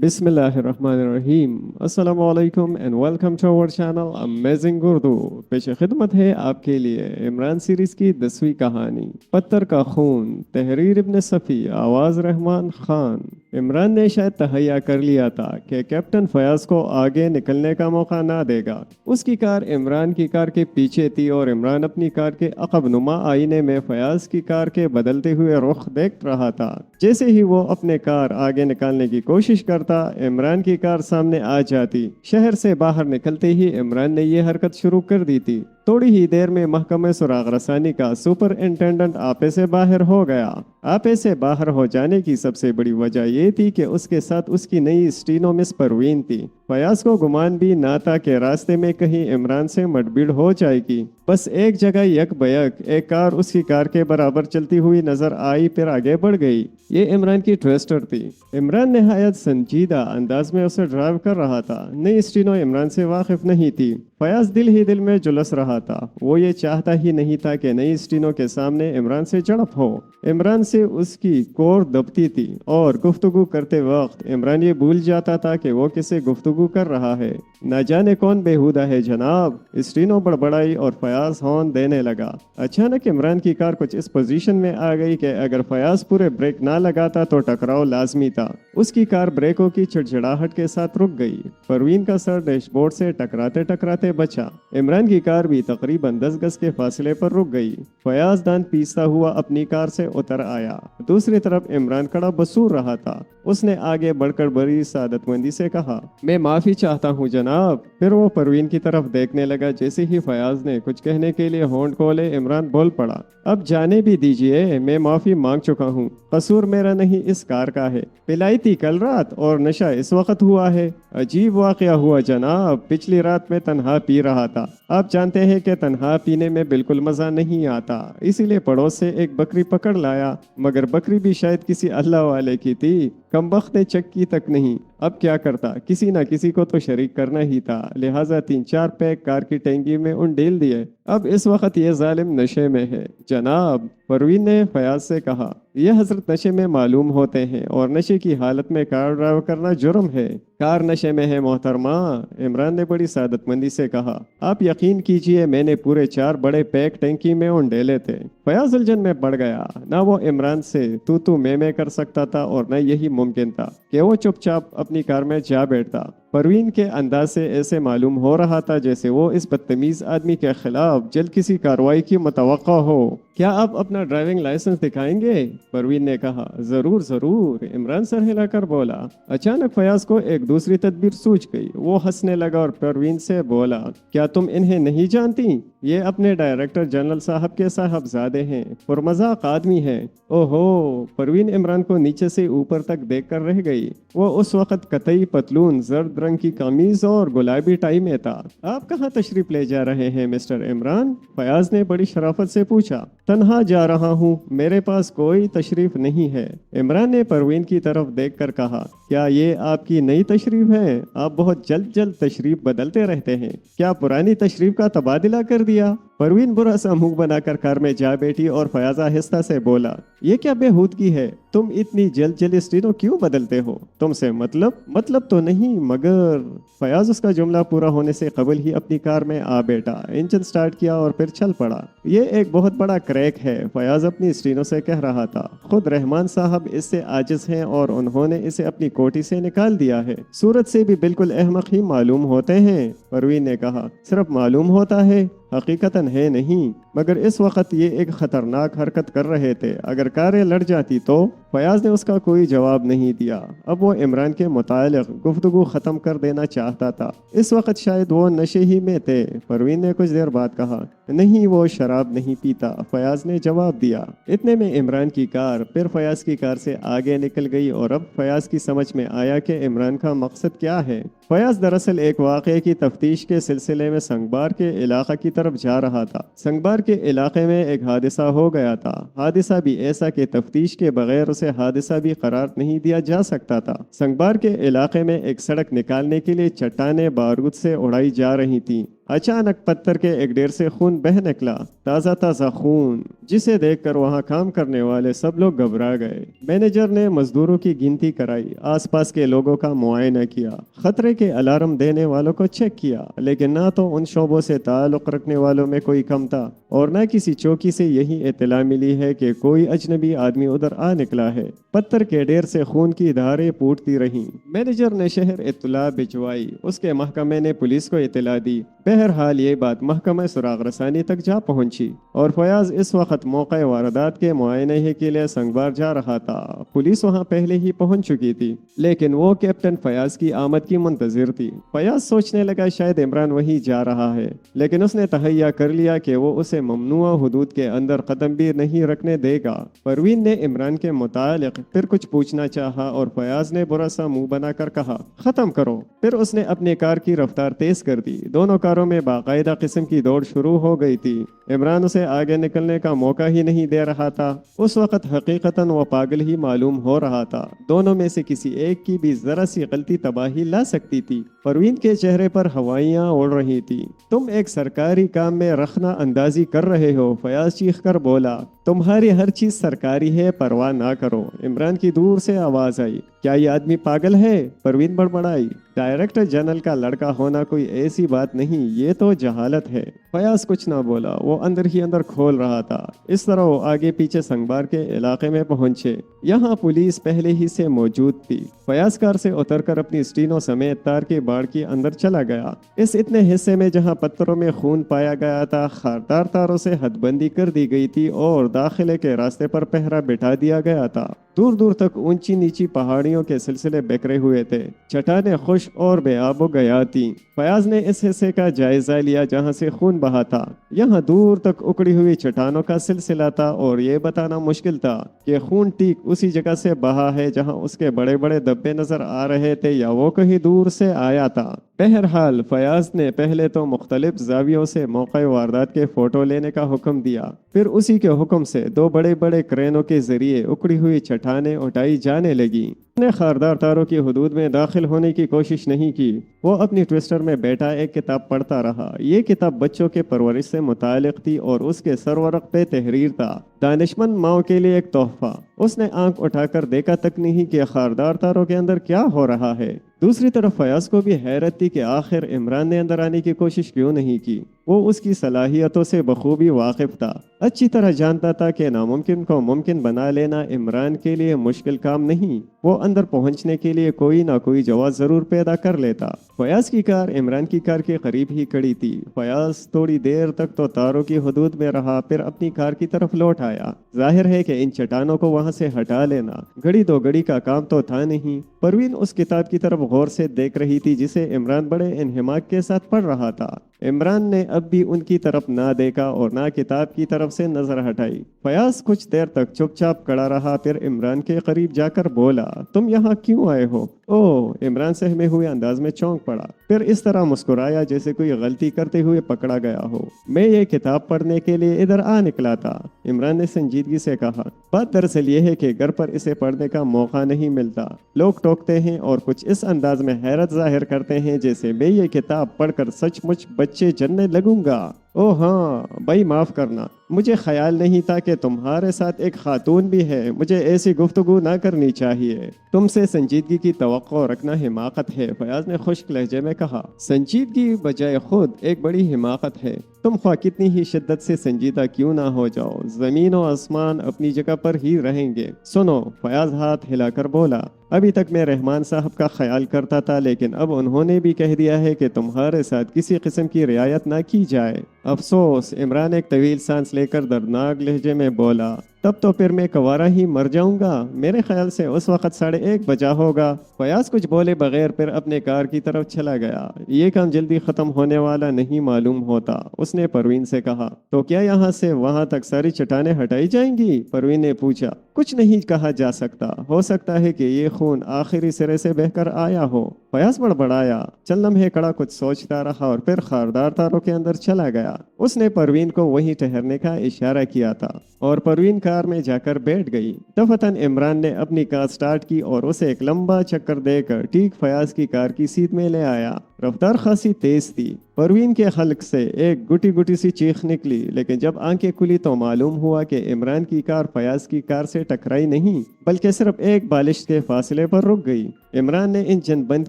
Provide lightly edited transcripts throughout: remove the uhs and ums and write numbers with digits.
बिस्मिल्लाहिर्रहमानिर्रहीम। अस्सलाम वालेकुम and welcome to our channel amazing Urdu. पेश खिदमत है आपके लिए इमरान सीरीज की 10वीं कहानी पत्थर का खून। तहरीर इब्न सफ़ी, आवाज़ रहमान खान। इमरान ने शायद तहैया कर लिया था कि कैप्टन फयाज को आगे निकलने का मौका ना देगा। उसकी कार इमरान की कार के पीछे थी और इमरान अपनी कार के अकब नुमा आईने में फयाज की कार के बदलते हुए रुख देख रहा था। जैसे ही वो अपने कार आगे निकालने की कोशिश करता, इमरान की कार सामने आ जाती। शहर से बाहर निकलते ही इमरान ने ये हरकत शुरू कर दी थी। थोड़ी ही देर में महकमे सुराग रसानी का सुपरिंटेंडेंट आपे से बाहर हो गया। आपे से बाहर हो जाने की सबसे बड़ी वजह ये थी कि उसके साथ उसकी नई स्टीनो मिस परवीन थी। फयाज को गुमान भी ना था कि रास्ते में कहीं इमरान से मुठभेड़ हो जाएगी। बस एक जगह यक बयक एक कार उसकी कार के बराबर चलती हुई नजर आई, फिर आगे बढ़ गई। ये इमरान की ट्विस्टर थी। इमरान नहायत संजीदा अंदाज में उसे ड्राइव कर रहा था। नई स्टीनो इमरान से वाकिफ नहीं थी। फयाज दिल ही दिल में जुलस रहा था। वो ये चाहता ही नहीं था कि नई स्टीनो के सामने इमरान से झड़प हो। इमरान से उसकी कोर दबती थी और गुफ्तगू करते वक्त इमरान ये भूल जाता था कि वो किससे गुफ्तगू कर रहा है। न जाने कौन बेहुदा है जनाब। स्टीनो बड़बड़ाई और फयाज हॉर्न देने लगा। अचानक इमरान की कार कुछ इस पोजीशन में आ गई कि अगर फयाज पूरे ब्रेक ना लगाता तो टकराव लाजमी था। उसकी कार ब्रेकों की चिड़चिड़ाहट के साथ रुक गई। परवीन का सर डैशबोर्ड से टकराते टकराते बचा। इमरान की कार भी तकरीबन 10 गज के फासले पर रुक गई। फयाज दांत पीसता हुआ अपनी कार से उतर आया। दूसरी तरफ इमरान कड़ा बसूर रहा था। उसने आगे बढ़कर बड़ी सादतमंदी से कहा, मैं माफी चाहता हूँ जनाब। फिर वो परवीन की तरफ देखने लगा। जैसे ही फयाज ने कुछ कहने के लिए होंठ खोले, इमरान बोल पड़ा, अब जाने भी दीजिए, मैं माफी मांग चुका हूँ। कसूर मेरा नहीं, इस कार का है। पिलाई थी कल रात और नशा इस वक्त हुआ है। अजीब वाकया हुआ जनाब। पिछली रात में तन्हा पी रहा था। आप जानते हैं कि तन्हा पीने में बिल्कुल मजा नहीं आता, इसीलिए पड़ोस से एक बकरी पकड़ लाया, मगर बकरी भी शायद किसी अल्लाह वाले की थी। कमबख्त ने चक्की तक नहीं। अब क्या करता, किसी ना किसी को तो शरीक करना ही था, लिहाजा 3-4 पैक कार की टैंकी में उंडेल दिए। अब इस वक्त ये जालिम नशे में है जनाब। परवीन ने फयाज से कहा, यह हजरत नशे में मालूम होते हैं और नशे की हालत में कार ड्राइव करना जुर्म है। कार नशे में है मोहतरमा। इमरान ने बड़ी सादतमंदी से कहा, आप यकीन कीजिए, मैंने पूरे 4 बड़े पैक टैंकी में उंडेले थे। फयाज उलझन में पड़ गया। ना वो इमरान से तू मैं कर सकता था और न यही मुमकिन था कि वो चुपचाप अपनी कार में जा बैठता। परवीन के अंदाज से ऐसे मालूम हो रहा था जैसे वो इस बदतमीज आदमी के खिलाफ जल्द किसी कार्रवाई की मुतवक्का हो। क्या आप अपना ड्राइविंग लाइसेंस दिखाएंगे? परवीन ने कहा, जरूर जरूर, इमरान सर हिलाकर बोला। अचानक फयाज को एक दूसरी तदबीर सूझ गई। वो हंसने लगा और परवीन से बोला, क्या तुम इन्हें नहीं जानती? ये अपने डायरेक्टर जनरल साहब के साहबजादे हैं, पुरमजाक आदमी हैं। ओहो। परवीन इमरान को नीचे से ऊपर तक देखकर रह गई। वो उस वक्त कतई पतलून, जर्द रंग की कमीज और गुलाबी टाई में था। आप कहाँ तशरीफ ले जा रहे हैं मिस्टर इमरान? फयाज ने बड़ी शराफत से पूछा। तन्हा जा रहा हूँ, मेरे पास कोई तशरीफ नहीं है। इमरान ने परवीन की तरफ देखकर कहा, क्या ये आपकी नई तशरीफ है? आप बहुत जल्द जल्द तशरीफ बदलते रहते हैं। क्या पुरानी तशरीफ का तबादला कर दिया? परवीन बुरा सा मुंह बनाकर कार में जा बैठी और फयाज आहिस्ता से बोला, ये क्या बेहूदगी है? तुम इतनी जल्द जल्द स्टीनो क्यों बदलते हो? तुमसे मतलब तो नहीं, मगर। फयाज उसका जुमला पूरा होने से कबल ही अपनी कार में आ बैठा, इंजन स्टार्ट किया और फिर चल पड़ा। ये एक बहुत बड़ा क्रैक है, फयाज अपनी स्टीनो से कह रहा था। खुद रहमान साहब इससे आजिज हैं और उन्होंने इसे अपनी कोठी से निकाल दिया है। सूरत से भी बिल्कुल अहमक ही मालूम होते हैं। परवीन ने कहा, सिर्फ मालूम होता है, हकीकतन है नहीं। मगर इस वक्त ये एक खतरनाक हरकत कर रहे थे। अगर कारें लड़ जाती तो? फयाज ने उसका कोई जवाब नहीं दिया। अब वो इमरान के मुतालिक गुफ्तगू खत्म कर देना चाहता था। इस वक्त शायद वो नशे ही में थे। परवीन ने कुछ देर बाद कहा, नहीं, वो शराब नहीं पीता। फयाज ने जवाब दिया। इतने में इमरान की कार फिर फयाज की कार से आगे निकल गई और अब फयाज की समझ में आया कि इमरान का मकसद क्या है। फयाज दरअसल एक वाक़े की तफ्तीश के सिलसिले में संगबार के इलाका की तरफ जा रहा था। संगबार के इलाके में एक हादसा हो गया था। हादसा भी ऐसा कि तफ्तीश के बगैर उसे हादसा भी करार नहीं दिया जा सकता था। संगबार के इलाके में एक सड़क निकालने के लिए चट्टानें बारूद से उड़ाई जा रही थीं। अचानक पत्थर के एक ढेर से खून बह निकला, ताज़ा ताज़ा खून, जिसे देखकर वहां काम करने वाले सब लोग घबरा गए। मैनेजर ने मजदूरों की गिनती कराई, आसपास के लोगों का मुआयना किया, खतरे के अलार्म देने वालों को चेक किया, लेकिन ना तो उन शोबों से ताल्लुक रखने वालों में कोई कम था और न किसी चौकी से यही इत्तला मिली है कि कोई अजनबी आदमी उधर आ निकला है। पत्थर के ढेर से खून की धारें फूटती रहीं। मैनेजर ने शहर इत्तला भिजवाई, उसके महकमे ने पुलिस को इत्तला दी। बहरहाल ये बात महकमा सुराग रसानी तक जा पहुंची और फयाज इस वक्त मौके वारदात के मुआयने के लिए संगवार जा रहा था। पुलिस वहां पहले ही पहुंच चुकी थी, लेकिन वो कैप्टन फयाज की आमद की मुंतजिर थी। फयाज सोचने लगा शायद इमरान वहीं जा रहा है, लेकिन उसने तहैया कर लिया कि वो उसे ममनुआ हुदूद के अंदर कदम भी नहीं रखने देगा। परवीन ने इमरान के मुतालिक फिर कुछ पूछना चाहा और फयाज ने बुरा सा मुंह बनाकर कहा, खत्म करो। फिर उसने अपनी कार की रफ्तार तेज कर दी। दोनों कारों में बाकायदा किस्म की दौड़ शुरू हो गई थी। इमरान उसे आगे निकलने का मौका ही नहीं दे रहा था। उस वक्त हकीकतन वो पागल ही मालूम हो रहा था। दोनों में से किसी एक की भी जरा सी गलती तबाही ला सकती थी। परवीन के चेहरे पर हवाइयां उड़ रही थी। तुम एक सरकारी काम में रखना अंदाजी कर रहे हो, फयाज चीख कर बोला। तुम्हारी हर चीज सरकारी है, परवाह ना करो। इमरान की दूर से आवाज आई, क्या ये आदमी पागल है? परवीन बड़बड़ाई, डायरेक्टर जनरल का लड़का होना कोई ऐसी बात नहीं, ये तो जहालत है। फयाज कुछ ना बोला, वो अंदर ही अंदर खोल रहा था। इस तरह वो आगे पीछे संगबार के इलाके में पहुंचे। यहाँ पुलिस पहले ही से मौजूद थी। फयाज कार से उतरकर अपनी स्टीनो समेत तार की बाड़ के अंदर चला गया। इस इतने हिस्से में जहाँ पत्थरों में खून पाया गया था, खारदार तारों से हदबंदी कर दी गई थी और दाखिले के रास्ते पर पहरा बिठा दिया गया था। दूर दूर तक ऊंची नीची पहाड़ियों के सिलसिले बिखरे हुए थे। चट्टानें खुश और बेआबो गया थी। फयाज ने इस हिस्से का जायजा लिया जहां से खून बहा था। यहाँ दूर तक उकड़ी हुई चट्टानों का सिलसिला था और ये बताना मुश्किल था कि खून ठीक उसी जगह से बहा है जहां उसके बड़े बड़े धब्बे नजर आ रहे थे या वो कहीं दूर से आया था। बहरहाल फयाज ने पहले तो मुख्तलिफ जावियों से मौके वारदात के फोटो लेने का हुक्म दिया। फिर उसी के हुक्म से दो बड़े बड़े क्रेनों के जरिए उकड़ी हुई चट्टानें उठाई जाने लगी। उसने खारदार तारों की हुदूद में दाखिल होने की कोशिश नहीं की। वो अपनी ट्विस्टर में बैठा एक किताब पढ़ता रहा। ये किताब बच्चों के परवरिश से मुतालिक थी और उसके सरवरक पे तहरीर था, दानिशमंद माओ के लिए एक तोहफा। उसने आंख उठाकर देखा तक नहीं कि खारदार तारों के अंदर क्या हो रहा है। दूसरी तरफ फयाज को भी हैरत थी कि आखिर इमरान ने अंदर आने की कोशिश क्यों नहीं की। वो उसकी सलाहियतों से बखूबी वाकिफ था, अच्छी तरह जानता था कि नामुमकिन को मुमकिन बना लेना इमरान के लिए मुश्किल काम नहीं। वो अंदर पहुंचने के लिए कोई ना कोई जवाब जरूर पैदा कर लेता। फयाज की कार इमरान की कार के करीब ही खड़ी थी। फयाज थोड़ी देर तक तो तारों की हुदूद में रहा, फिर अपनी कार की तरफ लौट आया। जाहिर है कि इन चट्टानों को वहां से हटा लेना घड़ी दो घड़ी का काम तो था नहीं। परवीन उस किताब की तरफ गौर से देख रही थी जिसे इमरान बड़े इन्हिमाक के साथ पढ़ रहा था। इमरान ने अब भी उनकी तरफ ना देखा और ना किताब की तरफ से नजर हटाई। फयाज कुछ देर तक चुपचाप खड़ा रहा, फिर इमरान के करीब जाकर बोला, तुम यहाँ क्यों आए हो? ओह, इमरान सहमे हुए अंदाज में चौंक पड़ा, फिर इस तरह मुस्कुराया जैसे कोई गलती करते हुए पकड़ा गया हो। मैं ये किताब पढ़ने के लिए इधर आ निकला था, इमरान ने संजीदगी से कहा। बात दरअसल ये है कि घर पर इसे पढ़ने का मौका नहीं मिलता। लोग टोकते हैं और कुछ इस अंदाज में हैरत जाहिर करते हैं जैसे मैं ये किताब पढ़कर सचमुच बच्चे जनने लगूंगा। ओह हाँ भाई, माफ करना, मुझे ख्याल नहीं था कि तुम्हारे साथ एक खातून भी है। मुझे ऐसी गुफ्तगू ना करनी चाहिए। तुमसे संजीदगी की तवक्को रखना हिमाकत है, फयाज ने खुश्क लहजे में कहा। संजीदगी बजाय खुद एक बड़ी हिमाकत है। तुम ख्वाह कितनी ही शिद्दत से संजीदा क्यों ना हो जाओ, जमीन और आसमान अपनी जगह पर ही रहेंगे। सुनो, फयाज हाथ हिलाकर बोला, अभी तक मैं रहमान साहब का ख्याल करता था, लेकिन अब उन्होंने भी कह दिया है कि तुम्हारे साथ किसी किस्म की रियायत ना की जाए। अफसोस, इमरान एक तवील सांस लेकर दर्दनाक लहजे में बोला, तब तो फिर मैं कवारा ही मर जाऊंगा। मेरे ख्याल से उस वक्त 1:30 बजा होगा। फयाज कुछ बोले बगैर फिर अपने कार की तरफ चला गया। ये काम जल्दी खत्म होने वाला नहीं मालूम होता। उसने परवीन से कहा, तो क्या यहाँ से वहां तक सारी चट्टानें हटाई जाएंगी? परवीन ने पूछा। कुछ नहीं कहा जा सकता, हो सकता है कि ये खून आखिरी सिरे से बहकर आया हो। फयाज बड़बड़ाया, चंद लम्हे खड़ा कुछ सोचता रहा और फिर खारदार तारों के अंदर चला गया। उसने परवीन को वहीं ठहरने का इशारा किया था और परवीन कार में जाकर बैठ गई। दफतन इमरान ने अपनी कार स्टार्ट की और उसे एक लंबा चक्कर देकर ठीक फयाज की कार की सीट में ले आया। रफ्तार खासी तेज थी। परवीन के हल्क से एक गुटी गुटी सी चीख निकली, लेकिन जब आंखें खुली तो मालूम हुआ कि इमरान की कार फयाज की कार से टकराई नहीं, बल्कि सिर्फ एक बालिश के फासले पर रुक गई। इमरान ने इंजन बंद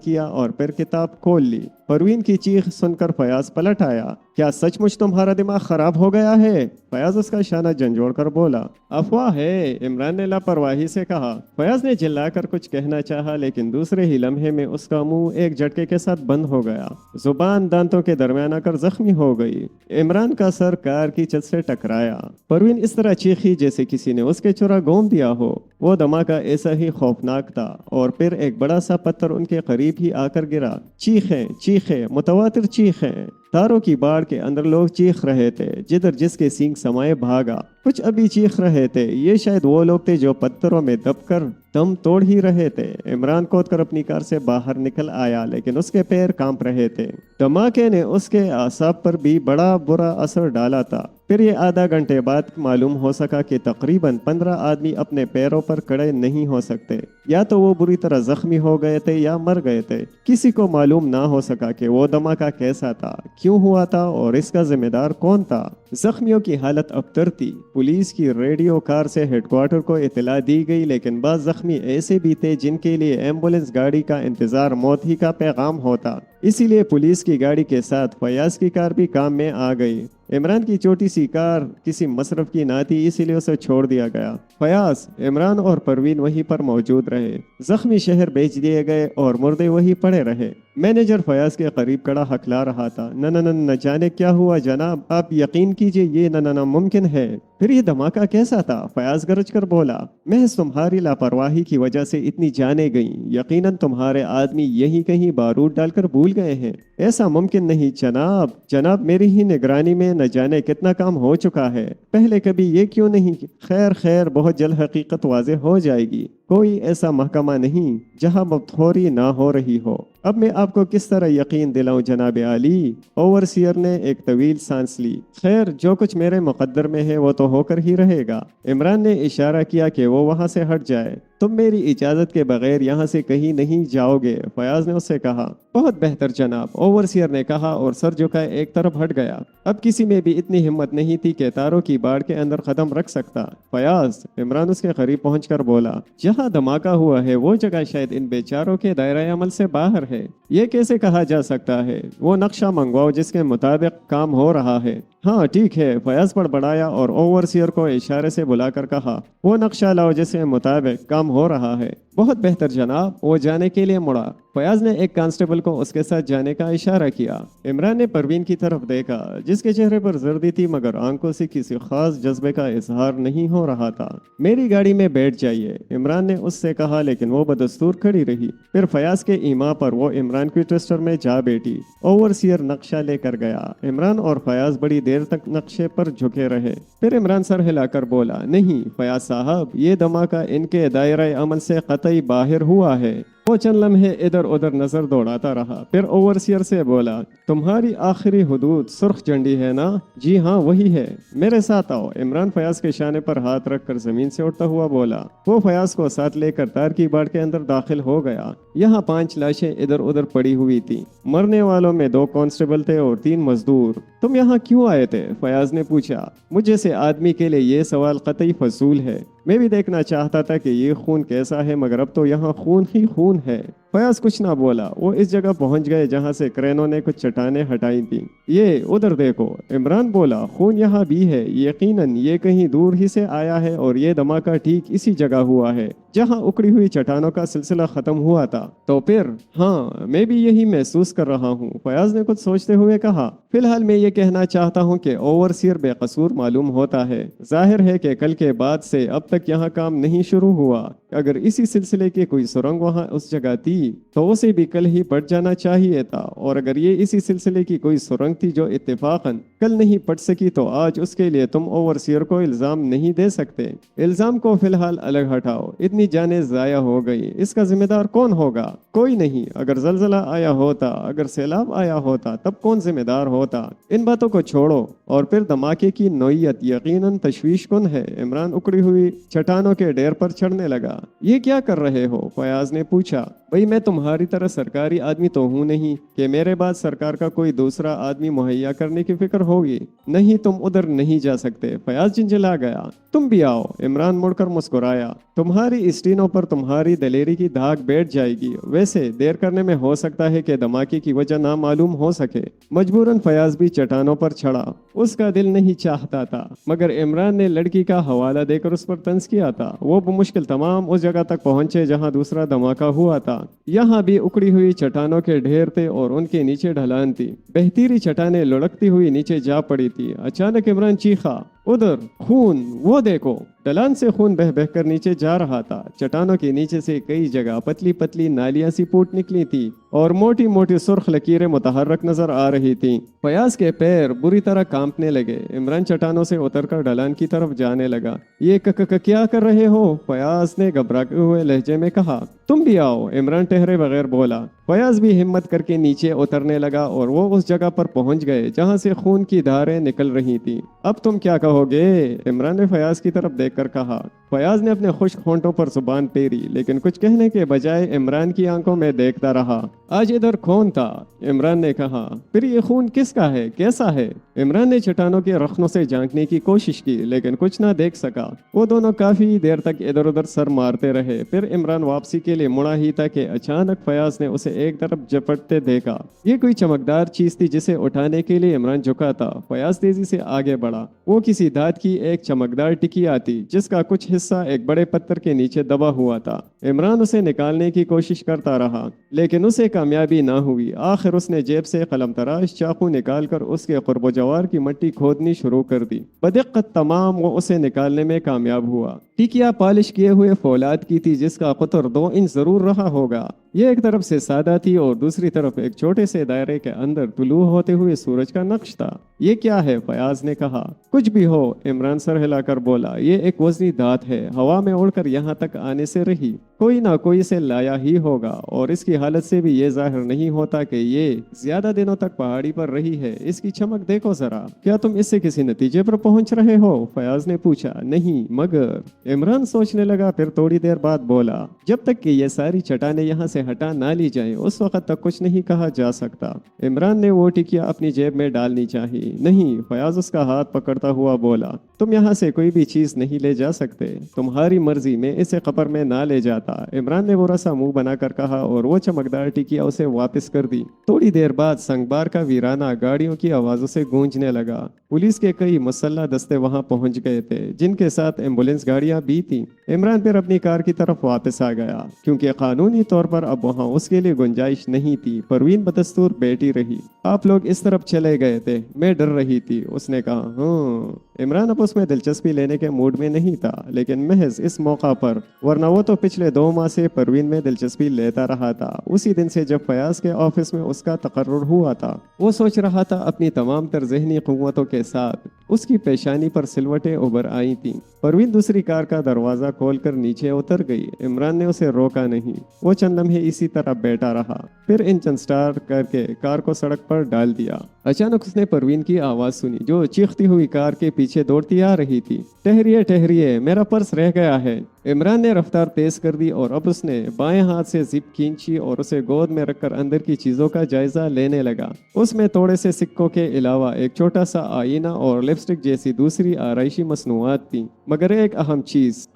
किया और फिर किताब खोल ली। परवीन की चीख सुनकर फयाज पलट आया। क्या सचमुच तुम्हारा दिमाग खराब हो गया है? फयाज उसका शाना झंझोड़ कर बोला। अफवाह है, इमरान ने लापरवाही से कहा। फयाज ने चिल्लाकर कुछ कहना चाहा, लेकिन दूसरे ही लम्हे में उसका मुंह एक झटके के साथ बंद हो गया। जुबान दांतों के दरमियान आकर जख्मी हो गई। इमरान का सर कार की छत से टकराया। परवीन इस तरह चीखी जैसे किसी ने उसके चुरा घोंप दिया हो। वो धमाका ऐसा ही खौफनाक था और फिर एक बड़ा सा पत्थर उनके करीब ही आकर गिरा। चीखें चीखें, मुतवातिर चीखें। तारों की बाढ़ के अंदर लोग चीख रहे थे। जिधर जिसके सींग समाये भागा। कुछ अभी चीख रहे थे। ये शायद वो लोग थे जो पत्थरों में दबकर दम तोड़ ही रहे थे। इमरान कूदकर अपनी कार से बाहर निकल आया, लेकिन उसके पैर कांप रहे थे। धमाके ने उसके आसाब पर भी बड़ा बुरा असर डाला था। फिर ये आधा घंटे बाद मालूम हो सका कि तकरीबन 15 आदमी अपने पैरों पर खड़े नहीं हो सकते। या तो वो बुरी तरह जख्मी हो गए थे या मर गए थे। किसी को मालूम ना हो सका कि वो धमाका कैसा था, क्यों हुआ था और इसका जिम्मेदार कौन था। जख्मियों की हालत अबतर थी। पुलिस की रेडियो कार से हेडक्वार्टर को इतला दी गई, लेकिन बाज़ जख्मी ऐसे भी थे जिनके लिए एम्बुलेंस गाड़ी का इंतजार मौत ही का पैगाम होता। इसीलिए पुलिस की गाड़ी के साथ फयाज की कार भी काम में आ गई। इमरान की छोटी सी कार किसी मसरफ की ना थी, इसीलिए उसे छोड़ दिया गया। फयाज, इमरान और परवीन वहीं पर मौजूद रहे। जख्मी शहर बेच दिए गए और मुर्दे वहीं पड़े रहे। मैनेजर फयाज के करीब खड़ा हकला रहा था। न जाने क्या हुआ जनाब, आप यकीन कीजिए ये न मुमकिन है। फिर ये धमाका कैसा था? फयाज गरज कर बोला। महज तुम्हारी लापरवाही की वजह से इतनी जाने गईं। यकीनन तुम्हारे आदमी यही कहीं बारूद डालकर भूल गए हैं। ऐसा मुमकिन नहीं जनाब। जनाब, मेरी ही निगरानी में न जाने कितना काम हो चुका है। पहले कभी ये क्यों नहीं? खैर खैर, बहुत जल्द हकीकत वाज़ेह हो जाएगी। कोई ऐसा महकमा नहीं जहां मबथोरी ना हो रही हो। अब मैं आपको किस तरह यकीन दिलाऊं जनाब आली? ओवरसियर ने एक तवील सांस ली। खैर, जो कुछ मेरे मुकद्दर में है वो तो होकर ही रहेगा। इमरान ने इशारा किया कि वो वहां से हट जाए। तुम मेरी इजाजत के बगैर यहाँ से कहीं नहीं जाओगे, फयाज ने उससे कहा। बहुत बेहतर जनाब, ओवरसियर ने कहा और सर झुकाए एक तरफ हट गया। अब किसी में भी इतनी हिम्मत नहीं थी कि तारों की बाढ़ के अंदर कदम रख सकता। फयाज, इमरान उसके करीब पहुंचकर बोला, जहाँ धमाका हुआ है वो जगह शायद इन बेचारों के दायरा अमल से बाहर है। ये कैसे कहा जा सकता है? वो नक्शा मंगवाओ जिसके मुताबिक काम हो रहा है। हाँ ठीक है, फयाज पर बढ़ाया और ओवरसियर को इशारे से बुलाकर कहा, वो नक्शा लाओ जिसके मुताबिक काम हो रहा है। बहुत बेहतर जनाब, वो जाने के लिए मुड़ा। फयाज ने एक कांस्टेबल को उसके साथ जाने का इशारा किया। इमरान ने परवीन की तरफ देखा, जिसके चेहरे पर जर्दी थी मगर आंखों से किसी खास जज्बे का इजहार नहीं हो रहा था। मेरी गाड़ी में बैठ जाइए, इमरान ने उससे कहा, लेकिन वो बदस्तूर खड़ी रही। फिर फयाज के ईमा पर वो इमरान की ट्विस्टर में जा बैठी। ओवरसियर नक्शा लेकर गया। इमरान और फयाज बड़ी देर तक नक्शे पर झुके रहे। फिर इमरान सर हिलाकर बोला, नहीं फयाज साहब, ये धमाका इनके दायरे अमल से कतई बाहर हुआ है। वो चंद लम्हे इधर उधर नजर दौड़ाता रहा। फिर ओवरसियर से बोला, तुम्हारी आखिरी हुदूद सुर्ख झंडी है ना? जी हाँ वही है, मेरे साथ आओ। इमरान फयाज के शाने पर हाथ रखकर जमीन से उठता हुआ बोला। वो फयाज को साथ लेकर तार की बाड़ के अंदर दाखिल हो गया। यहाँ 5 लाशें इधर उधर पड़ी हुई थी। मरने वालों में 2 कांस्टेबल थे और 3 मजदूर। तुम यहाँ क्यों आए थे? फयाज ने पूछा। मुझे से आदमी के लिए ये सवाल कतई फजूल है। मैं भी देखना चाहता था कि ये खून कैसा है, मगर अब तो यहाँ खून ही खून है। फयाज कुछ ना बोला। वो इस जगह पहुंच गए जहाँ से क्रेनों ने कुछ चट्टानें हटाई थी। ये उधर देखो, इमरान बोला, खून यहाँ भी है। यकीनन ये कहीं दूर ही से आया है और ये धमाका ठीक इसी जगह हुआ है जहाँ उखड़ी हुई चट्टानों का सिलसिला खत्म हुआ था। तो फिर हाँ, मैं भी यही महसूस कर रहा हूँ, फयाज ने कुछ सोचते हुए कहा। फिलहाल मैं ये कहना चाहता हूँ कि ओवरसियर बेकसूर मालूम होता है। जाहिर है कि कल के बाद से अब तक यहाँ काम नहीं शुरू हुआ। अगर इसी सिलसिले की कोई सुरंग वहाँ उस जगह थी तो उसे भी कल ही पट जाना चाहिए था, और अगर ये इसी सिलसिले की कोई सुरंग थी जो इत्तेफाकन कल नहीं पट सकी तो आज उसके लिए तुम ओवरसियर को इल्जाम नहीं दे सकते। इल्जाम को फिलहाल अलग हटाओ। इतनी जानें जाया हो गई, इसका जिम्मेदार कौन होगा? कोई नहीं। अगर जलजला आया होता, अगर सैलाब आया होता, तब कौन जिम्मेदार होता? इन बातों को छोड़ो। और फिर धमाके की नौइयत यकीनन तशवीश कुन है। इमरान उकड़ी हुई चट्टानों के ढेर पर चढ़ने लगा। گیا۔ یہ کیا کر رہے ہو؟ فیاض نے پوچھا۔ بھئی میں تمہاری طرح سرکاری آدمی تو ہوں نہیں کہ میرے بعد سرکار کا کوئی دوسرا آدمی مہیا کرنے کی فکر ہوگی۔ نہیں تم ادھر نہیں جا سکتے۔ فیاض جھنجھلا گیا۔ تم بھی آؤ۔ عمران مڑ کر مسکرایا۔ تمہاری اسٹینوں پر تمہاری دلیری کی دھاگ بیٹھ جائے گی۔ ویسے دیر کرنے میں ہو سکتا ہے کہ دھماکے کی وجہ نامعلوم ہو سکے۔ مجبوراً فیاض بھی چٹانوں پر چڑھا۔ اس کا دل نہیں چاہتا تھا، مگر عمران نے لڑکی کا حوالہ دے کر اس پر طنز کیا تھا۔ وہ بمشکل تمام اس جگہ تک پہنچے جہاں دوسرا دھماکہ ہوا تھا۔ یہاں بھی اکڑی ہوئی چٹانوں کے ڈھیر تھے اور ان کے نیچے ڈھلان تھی۔ بہتیری چٹانیں لڑکتی ہوئی نیچے جا پڑی تھی۔ اچانک عمران چیخا، ادھر خون، وہ دیکھو! ڈھلان سے خون بہ بہ کر نیچے جا رہا تھا۔ چٹانوں کے نیچے سے کئی جگہ پتلی پتلی نالیاں سی پھوٹ نکلی تھی اور موٹی موٹی سرخ لکیریں متحرک نظر آ رہی تھیں۔ فیاض کے پیر بری طرح کانپنے لگے۔ عمران چٹانوں سے اتر کر ڈھلان کی طرف جانے لگا۔ یہ کیا کر رہے ہو؟ فیاض نے گھبراتے ہوئے لہجے میں کہا۔ تم بھی آؤ۔ عمران ٹہرے بغیر بولا۔ فیاض بھی ہمت کر کے نیچے اترنے لگا اور وہ اس جگہ پر پہنچ گئے جہاں سے خون کی دھاریں نکل رہی تھیں۔ اب تم کیا کہو گے؟ عمران نے فیاض کی طرف دیکھ کر کہا۔ فیاض نے اپنے خشک ہونٹوں پر زبان پھیری، لیکن کچھ کہنے کے بجائے عمران کی آنکھوں میں دیکھتا رہا۔ آج ادھر کون تھا؟ عمران نے کہا۔ پھر یہ خون کس کا ہے؟ کیسا ہے؟ عمران نے چٹانوں کے رخنوں سے جھانکنے کی کوشش کی، لیکن کچھ نہ دیکھ سکا۔ وہ دونوں کافی دیر تک ادھر ادھر سر مارتے رہے۔ پھر عمران واپسی کے لیے مڑا ہی تھا کہ اچانک فیاض نے اسے ایک طرف جھپٹتے دیکھا۔ یہ کوئی چمکدار چیز تھی جسے اٹھانے کے لیے عمران جھکا تھا۔ فیاض تیزی سے آگے بڑھا۔ وہ کسی دھات کی ایک چمکدار ٹکیا تھی جس کا کچھ حصہ ایک بڑے پتھر کے نیچے دبا ہوا تھا۔ عمران اسے نکالنے کی کوشش کرتا رہا، لیکن اسے کامیابی نہ ہوئی۔ آخر اس نے جیب سے قلم تراش چاقو نکال کر اس کے قرب و جوار کی مٹی کھودنی شروع کر دی۔ بدقت تمام وہ اسے نکالنے میں کامیاب ہوا۔ ٹکیا پالش کیے ہوئے فولاد کی تھی جس کا قطر 2 انچ ضرور رہا ہوگا۔ یہ ایک طرف سے سادہ تھی اور دوسری طرف ایک چھوٹے سے دائرے کے اندر طلوع ہوتے ہوئے سورج کا نقش تھا۔ یہ کیا ہے؟ فیاض نے کہا۔ کچھ بھی ہو، عمران سر ہلا کر بولا۔ یہ ایک وزنی دھات ہے، ہوا میں اڑ کر یہاں تک آنے سے رہی۔ کوئی نہ کوئی اسے لایا ہی ہوگا، اور اس کی حالت سے بھی یہ ظاہر نہیں ہوتا کہ یہ زیادہ دنوں تک پہاڑی پر رہی ہے۔ اس کی چمک دیکھو ذرا۔ کیا تم اس سے کسی نتیجے پر پہنچ رہے ہو؟ فیاض نے پوچھا۔ نہیں، مگر عمران سوچنے لگا، پھر تھوڑی دیر بعد بولا۔ جب تک کہ یہ ساری چٹانیں یہاں سے ہٹا نہ لی جائیں اس وقت تک کچھ نہیں کہا جا سکتا۔ عمران نے وہ ٹکیا اپنی جیب میں ڈالنی چاہی۔ نہیں، فیاض اس کا ہاتھ پکڑتا ہوا بولا۔ تم یہاں سے کوئی بھی چیز نہیں لے جا سکتے۔ تمہاری مرضی، میں اسے قبر میں نہ لے جاتا۔ عمران نے برا سا منہ بنا کر کہا اور وہ چمکدار ٹکیا اسے واپس کر دی۔ تھوڑی دیر بعد سنگبار کا ویرانہ گاڑیوں کی آوازوں سے گونجنے لگا۔ پولیس کے کئی مسلح دستے وہاں پہنچ گئے تھے، جن کے ساتھ ایمبولینس گاڑیاں بھی تھیں۔ عمران پھر اپنی کار کی طرف واپس آ گیا، کیونکہ قانونی طور پر اب وہاں اس کے لیے گنجائش نہیں تھی۔ پروین بدستور بیٹھی رہی۔ آپ لوگ اس طرف چلے گئے تھے، میں ڈر رہی تھی، اس نے کہا۔ عمران اب اس میں دلچسپی لینے کے موڈ میں نہیں تھا، لیکن محض اس موقع پر، ورنہ وہ تو پچھلے 2 ماہ سے پروین میں دلچسپی لیتا رہا تھا۔ اسی دن سے جب فیاض کے آفس میں اس کا تقرر ہوا تھا، وہ سوچ رہا تھا اپنی تمام تر ذہنی قوتوں کے ساتھ۔ اس کی پیشانی پر سلوٹیں ابھر آئی تھیں۔ پروین دوسری کار کا دروازہ کھول کر نیچے اتر گئی۔ عمران نے اسے روکا نہیں۔ وہ چند لمحے اسی طرح بیٹھا رہا، پھر انجن سٹارٹ کر کے کار کو سڑک پر ڈال دیا۔ اچانک اس نے پروین کی آواز سنی جو چیختی ہوئی کار کے پیچھے دوڑتی آ رہی تھی۔ ٹھہریے ٹھہریے، میرا پرس رہ گیا ہے۔ عمران نے رفتار تیز کر دی اور اب اس نے بائیں ہاتھ سے زپ کھینچی اور اسے گود میں رکھ کر اندر کی چیزوں کا جائزہ لینے لگا۔ اس میں تھوڑے سے سکوں کے علاوہ ایک چھوٹا سا آئینہ اور لپسٹک جیسی دوسری آرائشی مصنوعات تھیں، مگر ایک اہم چیز،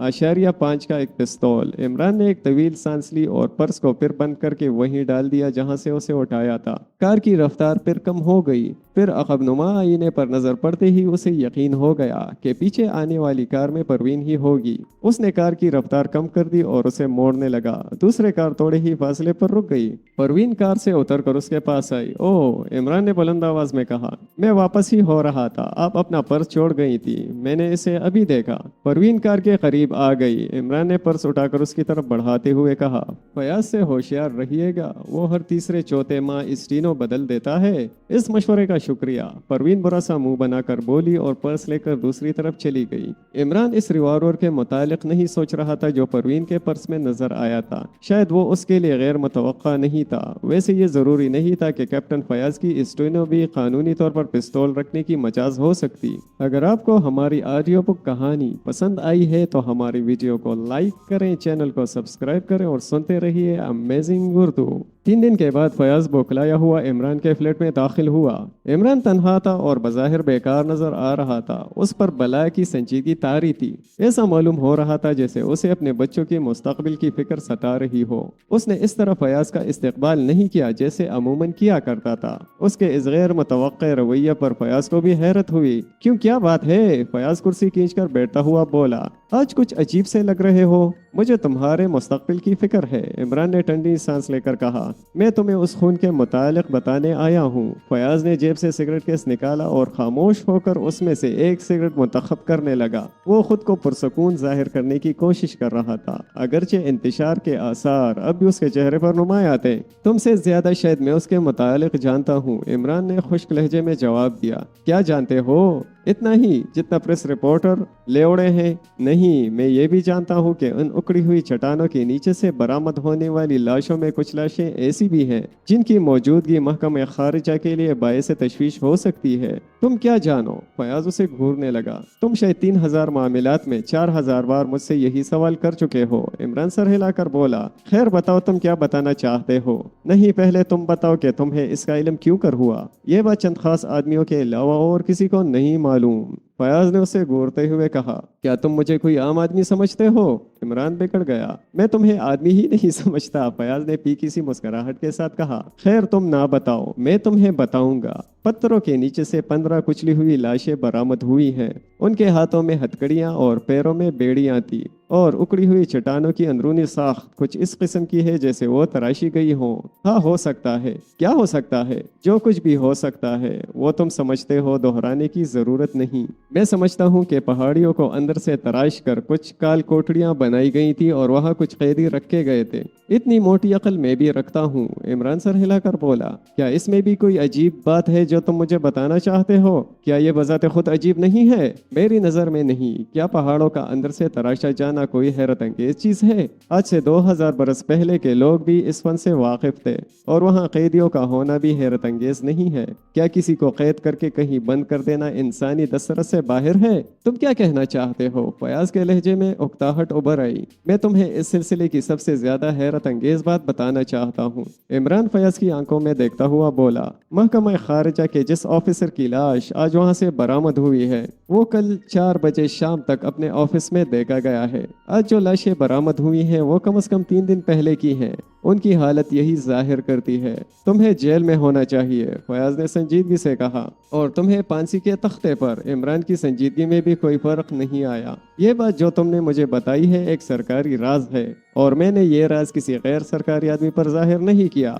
5 کا ایک پستول۔ عمران نے ایک طویل سانس لی اور پرس کو پھر بند کر کے وہیں ڈال دیا جہاں سے اسے اٹھایا تھا۔ کار کی رفتار پھر کم ہو گئی۔ پھر عقب نما آئینے پر نظر پڑتے ہی اسے یقین ہو گیا کہ پیچھے آنے والی کار میں پروین ہی ہوگی۔ اس نے کار کی رفتار کم کر دی اور اسے موڑنے لگا۔ دوسرے کار تھوڑے ہی فاصلے پر رک گئی۔ پروین کار سے اتر کر اس کے پاس آئی۔ اوہ، عمران نے بلند آواز میں کہا، میں واپس ہی ہو رہا تھا، آپ اپنا پرس چھوڑ گئی تھی، میں نے اسے ابھی دیکھا۔ پروین کار کے قریب آ گئی۔ عمران نے پرس اٹھا کر اس کی طرف بڑھاتے ہوئے کہا، فیاض سے ہوشیار رہیے گا، وہ ہر تیسرے چوتھے ماہ اسٹینو بدل دیتا ہے۔ اس مشورے کا شکریہ۔ پروین برا سا منہ بنا کر بولی اور پرس لے کر دوسری طرف چلی گئی۔ عمران اس ریوالور کے متعلق نہیں سوچ رہا تھا جو پروین کے پرس میں نظر آیا تھا۔ شاید وہ اس کے لیے غیر متوقع نہیں تھا۔ ویسے یہ ضروری نہیں تھا کہ کیپٹن فیاض کی اسٹینو بھی قانونی طور پر پستول رکھنے کی مجاز ہو سکتی۔ اگر آپ کو ہماری آڈیو بک کہانی پسند آئی ہے تو ہماری ویڈیو کو لائک کریں، چینل کو سبسکرائب کریں اور سنتے رہیے امیزنگ اردو۔ 3 دن کے بعد فیاض بوکلایا ہوا عمران کے فلیٹ میں داخل ہوا۔ عمران تنہا تھا اور بظاہر بیکار نظر آ رہا تھا۔ اس پر بلا کی سنجیدگی طاری تھی۔ ایسا معلوم ہو رہا تھا جیسے اسے اپنے بچوں کے مستقبل کی فکر ستا رہی ہو۔ اس نے اس طرح فیاض کا استقبال نہیں کیا جیسے عموماً کیا کرتا تھا۔ اس کے اس غیر متوقع رویہ پر فیاض کو بھی حیرت ہوئی۔ کیوں، کیا بات ہے؟ فیاض کرسی کھینچ کر بیٹھتا ہوا بولا۔ آج کچھ عجیب سے لگ رہے ہو۔ مجھے تمہارے مستقبل کی فکر ہے، عمران نے ٹھنڈی سانس لے کر کہا۔ میں تمہیں اس خون کے متعلق بتانے آیا ہوں۔ فیاض نے جیب سے سگریٹ کیس نکالا اور خاموش ہو کر اس میں سے ایک سگریٹ منتخب کرنے لگا۔ وہ خود کو پرسکون ظاہر کرنے کی کوشش کر رہا تھا، اگرچہ انتشار کے آثار اب بھی اس کے چہرے پر نمایاں تھے۔ تم سے زیادہ شاید میں اس کے متعلق جانتا ہوں، عمران نے خشک لہجے میں جواب دیا۔ کیا جانتے ہو؟ اتنا ہی جتنا پریس رپورٹر لے اڑے ہیں؟ نہیں، میں یہ بھی جانتا ہوں کہ ان اکڑی ہوئی چٹانوں کے نیچے سے برآمد ہونے والی لاشوں میں کچھ لاشیں ایسی بھی ہیں جن کی موجودگی محکمہ خارجہ کے لیے باعث تشویش ہو سکتی ہے۔ تم کیا جانو؟ فیاض اسے گھورنے لگا۔ تم شاید 3000 معاملات میں 4000 بار مجھ سے یہی سوال کر چکے ہو، عمران سر ہلا کر بولا۔ خیر بتاؤ، تم کیا بتانا چاہتے ہو؟ نہیں، پہلے تم بتاؤ کہ تمہیں اس کا علم کیوں کر ہوا؟ یہ بات چند خاص آدمیوں کے علاوہ اور کسی کو نہیں معلوم، فیاض نے اسے گورتے ہوئے کہا۔ کیا تم مجھے کوئی عام آدمی سمجھتے ہو؟ عمران بگڑ گیا۔ میں تمہیں آدمی ہی نہیں سمجھتا، فیاض نے پھیکی سی مسکراہٹ کے ساتھ کہا۔ خیر تم نہ بتاؤ، میں تمہیں بتاؤں گا۔ پتھروں کے نیچے سے 15 کچلی ہوئی لاشیں برآمد ہوئی ہیں۔ ان کے ہاتھوں میں ہتھکڑیاں اور پیروں میں بیڑیاں تھی، اور اکڑی ہوئی چٹانوں کی اندرونی ساخت کچھ اس قسم کی ہے جیسے وہ تراشی گئی ہوں۔ ہاں، ہو سکتا ہے۔ کیا ہو سکتا ہے؟ جو کچھ بھی ہو سکتا ہے، وہ تم سمجھتے ہو، دہرانے کی ضرورت نہیں۔ میں سمجھتا ہوں کہ پہاڑیوں کو اندر سے تراش کر کچھ کال کوٹڑیاں بنائی گئی تھی اور وہاں کچھ قیدی رکھے گئے تھے۔ اتنی موٹی عقل میں بھی رکھتا ہوں، عمران سر ہلا کر بولا۔ کیا اس میں بھی کوئی عجیب بات ہے جو تم مجھے بتانا چاہتے ہو؟ کیا یہ بذات خود عجیب نہیں ہے؟ میری نظر میں نہیں۔ کیا پہاڑوں کا اندر سے تراشا جانا کوئی حیرت انگیز چیز ہے؟ آج سے 2000 برس پہلے کے لوگ بھی اس فن سے واقف تھے، اور وہاں قیدیوں کا ہونا بھی حیرت انگیز نہیں ہے۔ کیا کسی کو قید کر کے کہیں بند کر دینا انسانی دسترس سے باہر ہے؟ تم کیا کہنا چاہتے ہو؟ فیاض کے لہجے میں اکتاہٹ ابھر آئی۔ میں تمہیں اس سلسلے کی سب سے زیادہ حیرت انگیز بات بتانا چاہتا ہوں، عمران فیاض کی آنکھوں میں دیکھتا ہوا بولا۔ محکمہ خارجہ کے جس آفیسر کی لاش آج وہاں سے برآمد ہوئی ہے، وہ کل 4 بجے شام تک اپنے آفس میں دیکھا گیا ہے۔ آج جو لاشیں برآمد ہوئی ہیں وہ کم از کم 3 دن پہلے کی ہیں۔ ان کی حالت یہی ظاہر کرتی ہے۔ تمہیں جیل میں ہونا چاہیے، فیاض نے سنجیدگی سے کہا، اور تمہیں پھانسی کے تختے پر۔ عمران کی سنجیدگی میں بھی کوئی فرق نہیں آیا۔ یہ بات جو تم نے مجھے بتائی ہے ایک سرکاری راز ہے، اور میں نے یہ راز کسی غیر سرکاری آدمی پر ظاہر نہیں کیا۔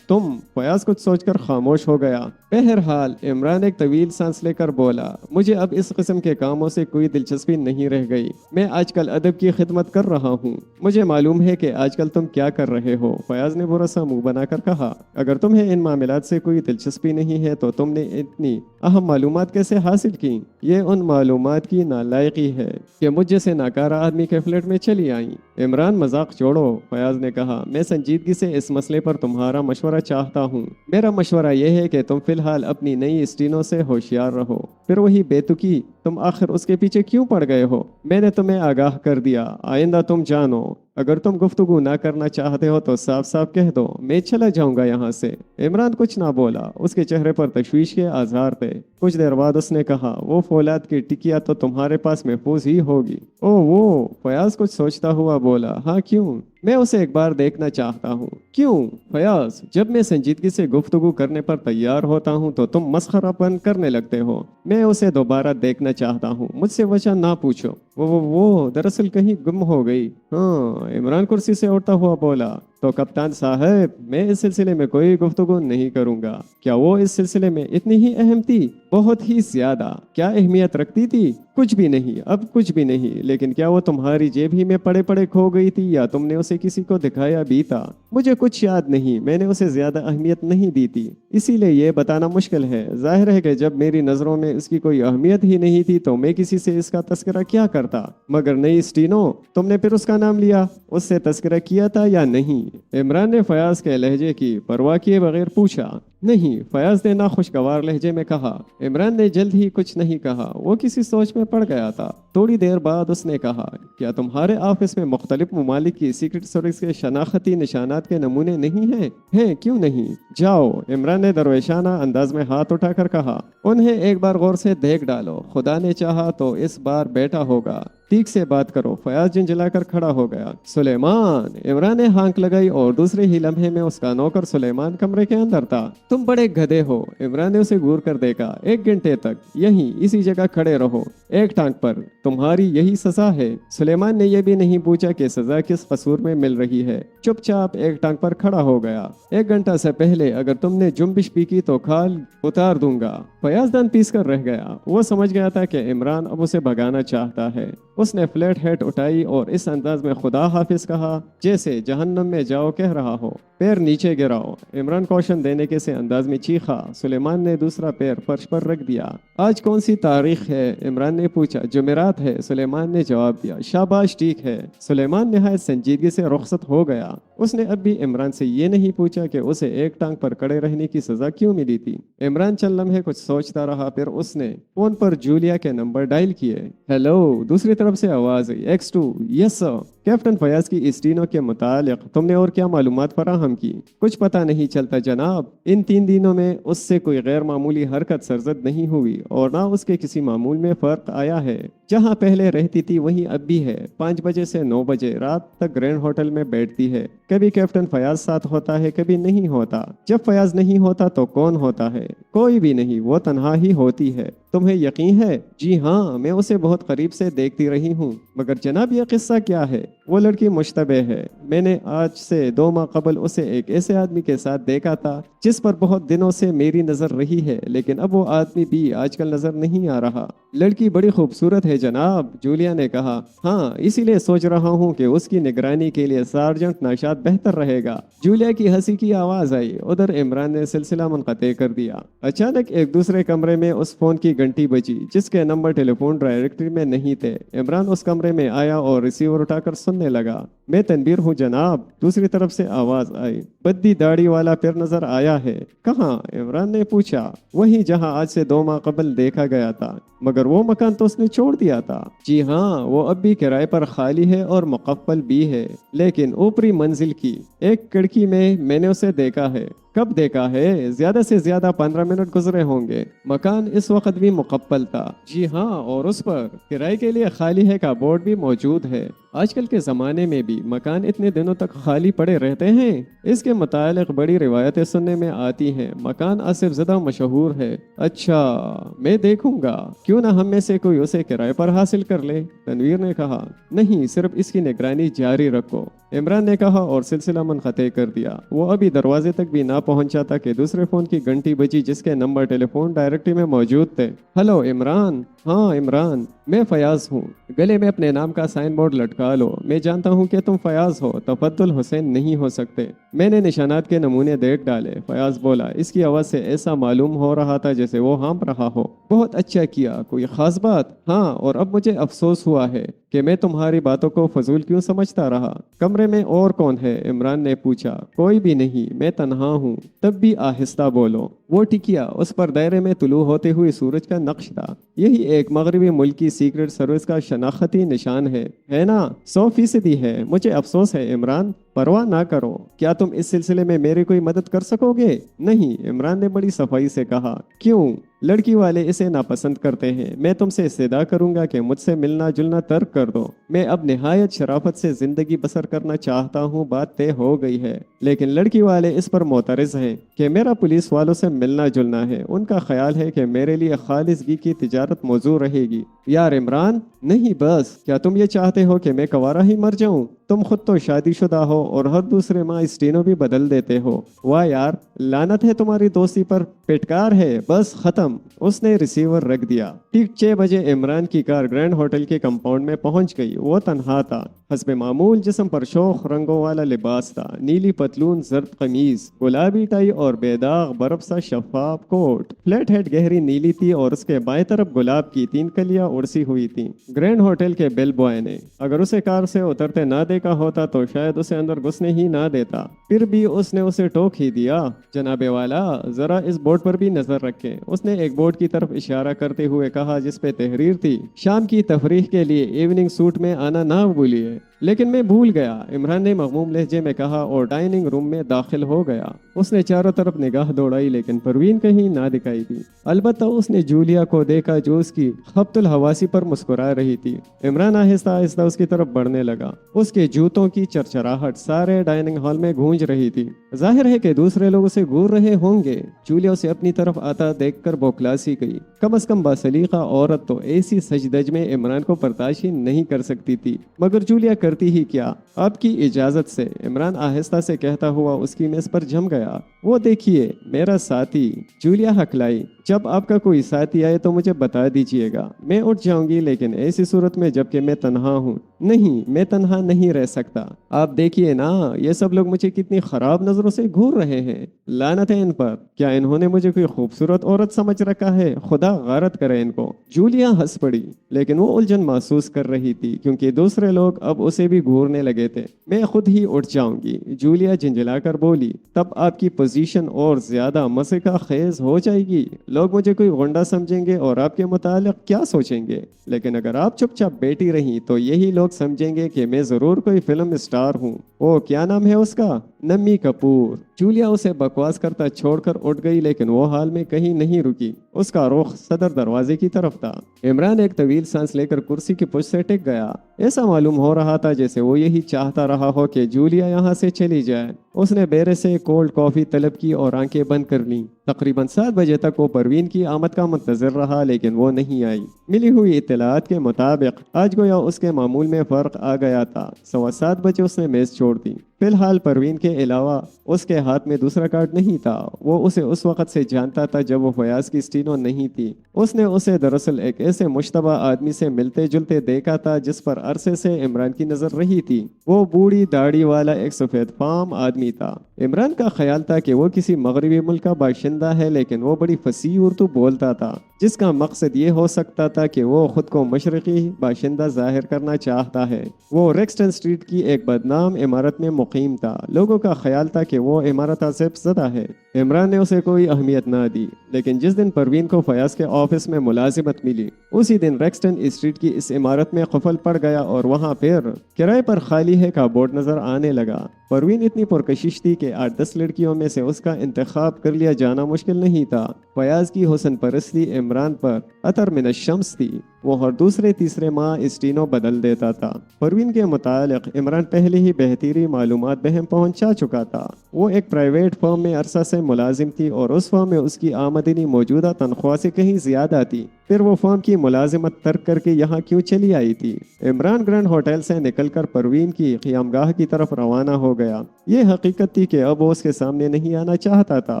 فیاض کچھ سوچ کر خاموش ہو گیا۔ بہرحال، عمران ایک طویل سانس لے کر بولا، مجھے اب اس قسم کے کاموں سے کوئی دلچسپی نہیں رہ گئی۔ میں آج کل ادب کی خدمت کر رہا ہوں۔ مجھے معلوم ہے کہ آج کل تم کیا کر رہے ہو، فیاض نے برا سا منہ بنا کر کہا۔ اگر تمہیں ان معاملات سے کوئی دلچسپی نہیں ہے تو تم نے اتنی اہم معلومات کیسے حاصل کی؟ یہ ان معلومات کی نالائقی ہے کہ مجھ جیسے ناکارہ آدمی کے فلیٹ میں چلی آئیں۔ عمران مذاق چھوڑو، فیاض نے کہا، میں سنجیدگی سے اس مسئلے پر تمہارا مشورہ چاہتا ہوں۔ میرا مشورہ یہ ہے کہ تم فی الحال اپنی نئی اسٹینو سے ہوشیار رہو۔ پھر وہی بے تکی، تم آخر اس کے پیچھے کیوں پڑ گئے ہو؟ میں نے تمہیں آگاہ کر دیا، آئندہ تم جانو۔ اگر تم گفتگو نہ کرنا چاہتے ہو تو صاف صاف کہہ دو، میں چلا جاؤں گا یہاں سے۔ عمران کچھ نہ بولا، اس کے چہرے پر تشویش کے آثار تھے۔ کچھ دیر بعد اس نے کہا، وہ فولاد کی ٹکیا تو تمہارے پاس محفوظ ہی ہوگی۔ او وہ، فیاض کچھ سوچتا ہوا بولا، ہاں کیوں؟ میں اسے ایک بار دیکھنا چاہتا ہوں۔ کیوں؟ فیاض، جب میں سنجیدگی سے گفتگو کرنے پر تیار ہوتا ہوں تو تم مسخرہ پن کرنے لگتے ہو۔ میں اسے دوبارہ دیکھنا چاہتا ہوں، مجھ سے وجہ نہ پوچھو۔ وہ دراصل کہیں گم ہو گئی۔ ہاں، عمران کرسی سے اٹھتا ہوا بولا، تو کپتان صاحب، میں اس سلسلے میں کوئی گفتگو نہیں کروں گا۔ کیا وہ اس سلسلے میں اتنی ہی اہم تھی؟ بہت ہی زیادہ۔ کیا اہمیت رکھتی تھی؟ کچھ بھی نہیں، اب کچھ بھی نہیں۔ لیکن کیا وہ تمہاری جیب ہی میں پڑے پڑے کھو گئی تھی یا تم نے اسے کسی کو دکھایا بھی تھا؟ مجھے کچھ یاد نہیں، میں نے اسے زیادہ اہمیت نہیں دی تھی، اسی لیے یہ بتانا مشکل ہے۔ ظاہر ہے کہ جب میری نظروں میں اس کی کوئی اہمیت ہی نہیں تھی تو میں کسی سے اس کا تذکرہ کیا کرتا۔ مگر نئی اسٹینو، تم نے پھر اس کا نام لیا، اس سے تذکرہ کیا تھا یا نہیں؟ इमरान ने फयाज के लहजे की परवाह किए बगैर पूछा। नहीं, फयाज ने नाखुशगवार लहजे में कहा। इमरान ने जल्द ही कुछ नहीं कहा, वो किसी सोच में पड़ गया था। थोड़ी देर बाद उसने कहा, क्या तुम्हारे ऑफिस में मुख्तलिफ ममालिक की सीक्रेट सर्विस के शनाख्ती निशानात के नमूने नहीं हैं? हैं, क्यों नहीं? जाओ, इमरान ने दरवेशाना अंदाज में हाथ उठाकर कहा। उन्हें एक बार गौर से देख डालो, खुदा ने चाहा तो इस बार बेटा होगा। ठीक से बात करो। फयाज झिंझलाकर खड़ा हो गया। सुलेमान, इमरान ने हांक लगाई और दूसरे ही लम्हे में उसका नौकर सुलेमान कमरे के अंदर था। तुम बड़े गधे हो, इमरान ने उसे घूर कर देखा। 1 घंटे तक यहीं इसी जगह खड़े रहो, एक टांग पर, तुम्हारी यही सजा है। सुलेमान ने यह भी नहीं पूछा कि सजा किस कसूर में मिल रही है, चुपचाप एक टांग पर खड़ा हो गया। 1 घंटा से पहले अगर तुमने जुम्बिश भी की तो खाल उतार दूंगा। फयाज दान पीस कर रह गया। वो समझ गया था कि इमरान अब उसे भगाना चाहता है। उसने फ्लैट हैट उठाई और इस अंदाज में खुदा हाफिज कहा जैसे जहन्नम में जाओ कह रहा हो। पैर नीचे गिराओ, इमरान कौशन देने के से अंदाज में चीखा। सुलेमान ने दूसरा पैर फर्श पर रख दिया। आज कौन सी तारीख है? इमरान ने पूछा। जुमेरात है, सुलेमान ने जवाब दिया। शाबाश, ठीक है। सुलेमान निहायत संजीदगी से रुखसत हो गया। उसने अब भी इमरान से ये नहीं पूछा कि उसे एक टांग पर खड़े रहने की सजा क्यों मिली थी। इमरान चंद लम्हे कुछ सोचता रहा, फिर उसने फोन पर जूलिया के नंबर डायल किए। हेलो, दूसरी तरफ से आवाज आई। X2, yes sir. Captain Fayaz की स्टीनो के मुतालिक तुमने और क्या मालूमात फराहम की? कुछ पता नहीं चलता जनाब। इन 3 दिनों में उससे कोई गैर मामूली हरकत सरजद नहीं हुई और ना उसके किसी मामूल में फर्क आया है। जहाँ पहले रहती थी वहीं अब भी है। 5 बजे से 9 बजे रात तक ग्रैंड होटल में बैठती है। कभी कैप्टन फयाज साथ होता है, कभी नहीं होता। जब फयाज नहीं होता तो कौन होता है? कोई भी नहीं, वो तन्हा ही होती है। तुम्हें यकीन है? जी हाँ, मैं उसे बहुत करीब से देखती रही हूँ। मगर जनाब, ये किस्सा क्या है? वो लड़की मुश्तबे है। मैंने आज से 2 माह कबल उसे एक ऐसे आदमी के साथ देखा था जिस पर बहुत दिनों से मेरी नजर रही है, लेकिन अब वो आदमी भी आजकल नजर नहीं आ रहा। लड़की बड़ी खूबसूरत है जनाब, जूलिया ने कहा। हाँ, इसीलिए सोच रहा हूँ कि उसकी निगरानी के लिए सार्जेंट नौशाद बेहतर रहेगा। जूलिया की हंसी की आवाज आई। उधर इमरान ने सिलसिला मुनक़ते कर दिया। अचानक एक दूसरे कमरे में उस फोन की घंटी बजी जिसके नंबर टेलीफोन डायरेक्टरी में नहीं थे। इमरान उस कमरे में आया और रिसीवर उठाकर सुनने लगा। मैं तनवीर हूँ जनाब, दूसरी तरफ से आवाज आई। बद्दी दाढ़ी वाला फिर नजर आया है। कहाँ? इमरान ने पूछा। वही जहाँ आज से 2 माह कबल देखा गया था। मगर वो मकान तो उसने छोड़ दिया था। जी हाँ, वो अब भी किराए पर खाली है और मुकफ्फल भी है, लेकिन ऊपरी मंजिल की एक खिड़की में मैंने उसे देखा है। कब देखा है? ज्यादा से ज्यादा 15 मिनट गुजरे होंगे। मकान इस वक्त भी मुकफ्फल था। जी हाँ, और उस पर किराए के लिए खाली है का बोर्ड भी मौजूद है। आजकल के जमाने में भी मकान इतने दिनों तक खाली पड़े रहते हैं? इसके मुतालिक बड़ी रिवायतें सुनने में आती हैं। मकान आसिफ ज़दा मशहूर है। अच्छा, मैं देखूंगा। क्यों ना हम में से कोई उसे किराए पर हासिल कर ले? तनवीर ने कहा। नहीं, सिर्फ इसकी निगरानी जारी रखो, इमरान ने कहा और सिलसिला मुनक़ते कर दिया। वो अभी दरवाजे तक भी ना पहुंचा था कि दूसरे फोन की घंटी बजी जिसके नंबर टेलीफोन डायरेक्टरी में मौजूद थे। हेलो इमरान। हाँ इमरान, मैं फयाज हूँ। गले में अपने नाम का साइन बोर्ड लटका लो। मैं जानता हूँ कि तुम फयाज हो, तफद्दुल हुसैन नहीं हो सकते। मैंने निशानात के नमूने देख डाले। फयाज बोला। इसकी आवाज़ से ऐसा मालूम हो रहा था जैसे वो हाँफ रहा हो। बहुत अच्छा किया। कोई खास बात? हाँ, और अब मुझे अफसोस हुआ है कि मैं तुम्हारी बातों को फजूल क्यों समझता रहा। कमरे में और कौन है? इमरान ने पूछा। कोई भी नहीं, मैं तन्हा हूँ। तब भी आहिस्ता बोलो। वो टिकिया, उस पर दायरे में तुलू होते हुए सूरज का नक्श था। यही एक मगरबी मुल्क की सीक्रेट सर्विस का शनाख्ती निशान है ना? 100% है। मुझे अफसोस है इमरान, परवाह ना करो। क्या तुम इस सिलसिले में मेरी कोई मदद कर सकोगे? नहीं, इमरान ने बड़ी सफाई से कहा। क्यों? लड़की वाले इसे नापसंद करते हैं। मैं तुमसे इस्तेदा करूंगा कि मुझसे मिलना जुलना तर्क कर दो। मैं अब निहायत शराफत से जिंदगी बसर करना चाहता हूँ, बात तय हो गई है। लेकिन लड़की वाले इस पर मोतरज़ हैं कि मेरा पुलिस वालों से मिलना जुलना है। उनका ख्याल है कि मेरे लिए खालिसगी की तिजारत मौजू रहेगी। यार इमरान, नहीं बस, क्या तुम ये चाहते हो कि मैं कवारा ही मर जाऊं? तुम खुद तो शादीशुदा हो और हर दूसरे माह स्टीनो भी बदल देते हो। वाह यार, लानत है तुम्हारी दोस्ती पर, पेटकार है। बस खत्म। उसने रिसीवर रख दिया। ठीक 6 बजे इमरान की कार ग्रैंड होटल के कंपाउंड में पहुंच गई। वो तन्हा था। हस्बे मामूल जिस्म पर शोख रंगों वाला लिबास था, नीली पतलून, जर्द कमीज, गुलाबी टाई और बेदाग बर्फ सा शफाफ कोट। फ्लैट हेड गहरी नीली थी और उसके बाएं तरफ गुलाब की 3 कलियां उड़सी हुई थी। ग्रैंड होटल के बेल बॉय ने अगर उसे कार से उतरते ना देखा होता तो शायद उसे अंदर घुसने ही ना देता। फिर भी उसने उसे टोक ही दिया। जनाबे वाला, जरा इस बोर्ड पर भी नजर रखें। उसने एक बोर्ड की तरफ इशारा करते हुए कहा जिस पे तहरीर थी, शाम की तफरीह के लिए इवनिंग सूट में आना ना भूलिए। लेकिन मैं भूल गया, इमरान ने मगमूम लहजे में कहा और डाइनिंग रूम में दाखिल हो गया। उसने चारों तरफ निगाह दौड़ाई लेकिन परवीन कहीं ना दिखाई दी। अलबत्ता उसने जूलिया को देखा जो उसकी खब्तुल हवासी पर मुस्कुरा रही थी। इमरान आहिस्ता आहिस्ता उसकी तरफ बढ़ने लगा। उसके जूतों की चरचराहट सारे डाइनिंग हॉल में गूंज रही थी। जाहिर है कि दूसरे लोग उसे घूर रहे होंगे। जूलिया उसे अपनी तरफ आता देखकर बौखला सी गई। कम अज कम बासलीका औरत तो ऐसी सजदज में इमरान को बर्दाश्त ही नहीं कर सकती थी, मगर जूलिया करती ही क्या। आपकी इजाजत से, इमरान आहिस्ता से कहता हुआ उसकी मेज पर जम गया। वो देखिए मेरा साथी। जूलिया हकलाई, जब आपका कोई साथी आए तो मुझे बता दीजिएगा, मैं उठ जाऊंगी, लेकिन ऐसी सूरत में जबकि मैं तन्हा हूँ। नहीं, मैं तन्हा नहीं रह सकता। आप देखिए ना, ये सब लोग मुझे कितनी खराब नजरों से घूर रहे हैं। लानत है इन पर। क्या इन्होंने मुझे कोई खूबसूरत औरत समझ रखा है? खुदा गारत करे इनको। जूलिया हंस पड़ी, लेकिन वो उलझन महसूस कर रही थी क्योंकि दूसरे लोग अब उसे भी घूरने लगे थे। मैं खुद ही उठ जाऊंगी, जूलिया झिंझलाकर बोली। तब आपकी पोजीशन और ज्यादा मसे का खेज हो जाएगी। लोग मुझे कोई गुंडा समझेंगे और आपके मुतालिक क्या सोचेंगे। लेकिन अगर आप चुपचाप बैठी रही तो यही लोग समझेंगे कि मैं जरूर कोई फिल्म स्टार हूँ। ओ, क्या नाम है उसका? नम्मी कपूर। जूलिया उसे बकवास करता छोड़कर उठ गई, लेकिन वो हाल में कहीं नहीं रुकी। उसका रुख सदर दरवाजे की तरफ था। इमरान एक तवील सांस लेकर कुर्सी की पुष्ट से टिक गया। ऐसा मालूम हो रहा था जैसे वो यही चाहता रहा हो कि जूलिया यहाँ से चली जाए। उसने बेरे से कोल्ड कॉफी तलब की और आंखें बंद कर लीं। तकरीबन 7 बजे तक वो परवीन की आमद का मुंतजर रहा, लेकिन वो नहीं आई। मिली हुई इत्तलात के मुताबिक आज गोया उसके मामूल में फर्क आ गया था। 7:15 बजे उसने मेज छोड़ दी। फिलहाल परवीन के अलावा उसके हाथ में दूसरा कार्ड नहीं था। वो उसे उस वक्त से जानता था जब वो फयाज की स्टीनो नहीं थी। उसने उसे दरअसल एक ऐसे मुश्तबा आदमी से मिलते जुलते देखा था जिस पर अरसे से इमरान की नजर रही थी। वो बूढ़ी दाढ़ी वाला एक सफेद फाम आदमी था। इमरान का ख्याल था कि वो किसी मगरबी मुल्क का बाशिंदा है, लेकिन वो बड़ी फसी उर्दू बोलता था, जिसका मकसद ये हो सकता था कि वो खुद को मशरकी बाशिंदा जाहिर करना चाहता है। वो रेक्सटन स्ट्रीट की एक बदनाम इमारत में मुकीम था। लोगों का ख्याल था कि वो इमारत आसिफ ज़दा है। इमरान ने उसे कोई अहमियत ना दी, लेकिन जिस दिन परवीन को फयाज के ऑफिस में मुलाजिमत मिली, उसी दिन रेक्सटन स्ट्रीट की इस इमारत में खफल पड़ गया और वहाँ फिर किराए पर खाली है का बोर्ड नजर आने लगा। परवीन इतनी पुरकशिश थी कि 8-10 लड़कियों में से उसका इंतखाब कर लिया जाना मुश्किल नहीं था। फयाज की हुस्न परस्ती इमरान पर अतर मिन शम्स थी। वो हर दूसरे तीसरे माह स्टीनो बदल देता था। परवीन के मुतालिक इमरान पहले ही बेहतरी मालूमात बहम पहुंचा चुका था। वो एक प्राइवेट फर्म में अरसा से मुलाजिम थी और उस फर्म में उसकी आमदनी मौजूदा तनख्वाह से कहीं ज्यादा थी। फिर वो फर्म की मुलाजिमत तर्क करके यहाँ क्यों चली आई थी? इमरान ग्रैंड होटल से निकलकर परवीन की क़ियामगाह की तरफ रवाना हो गया। ये हकीकत थी कि अब वो उसके सामने नहीं आना चाहता था,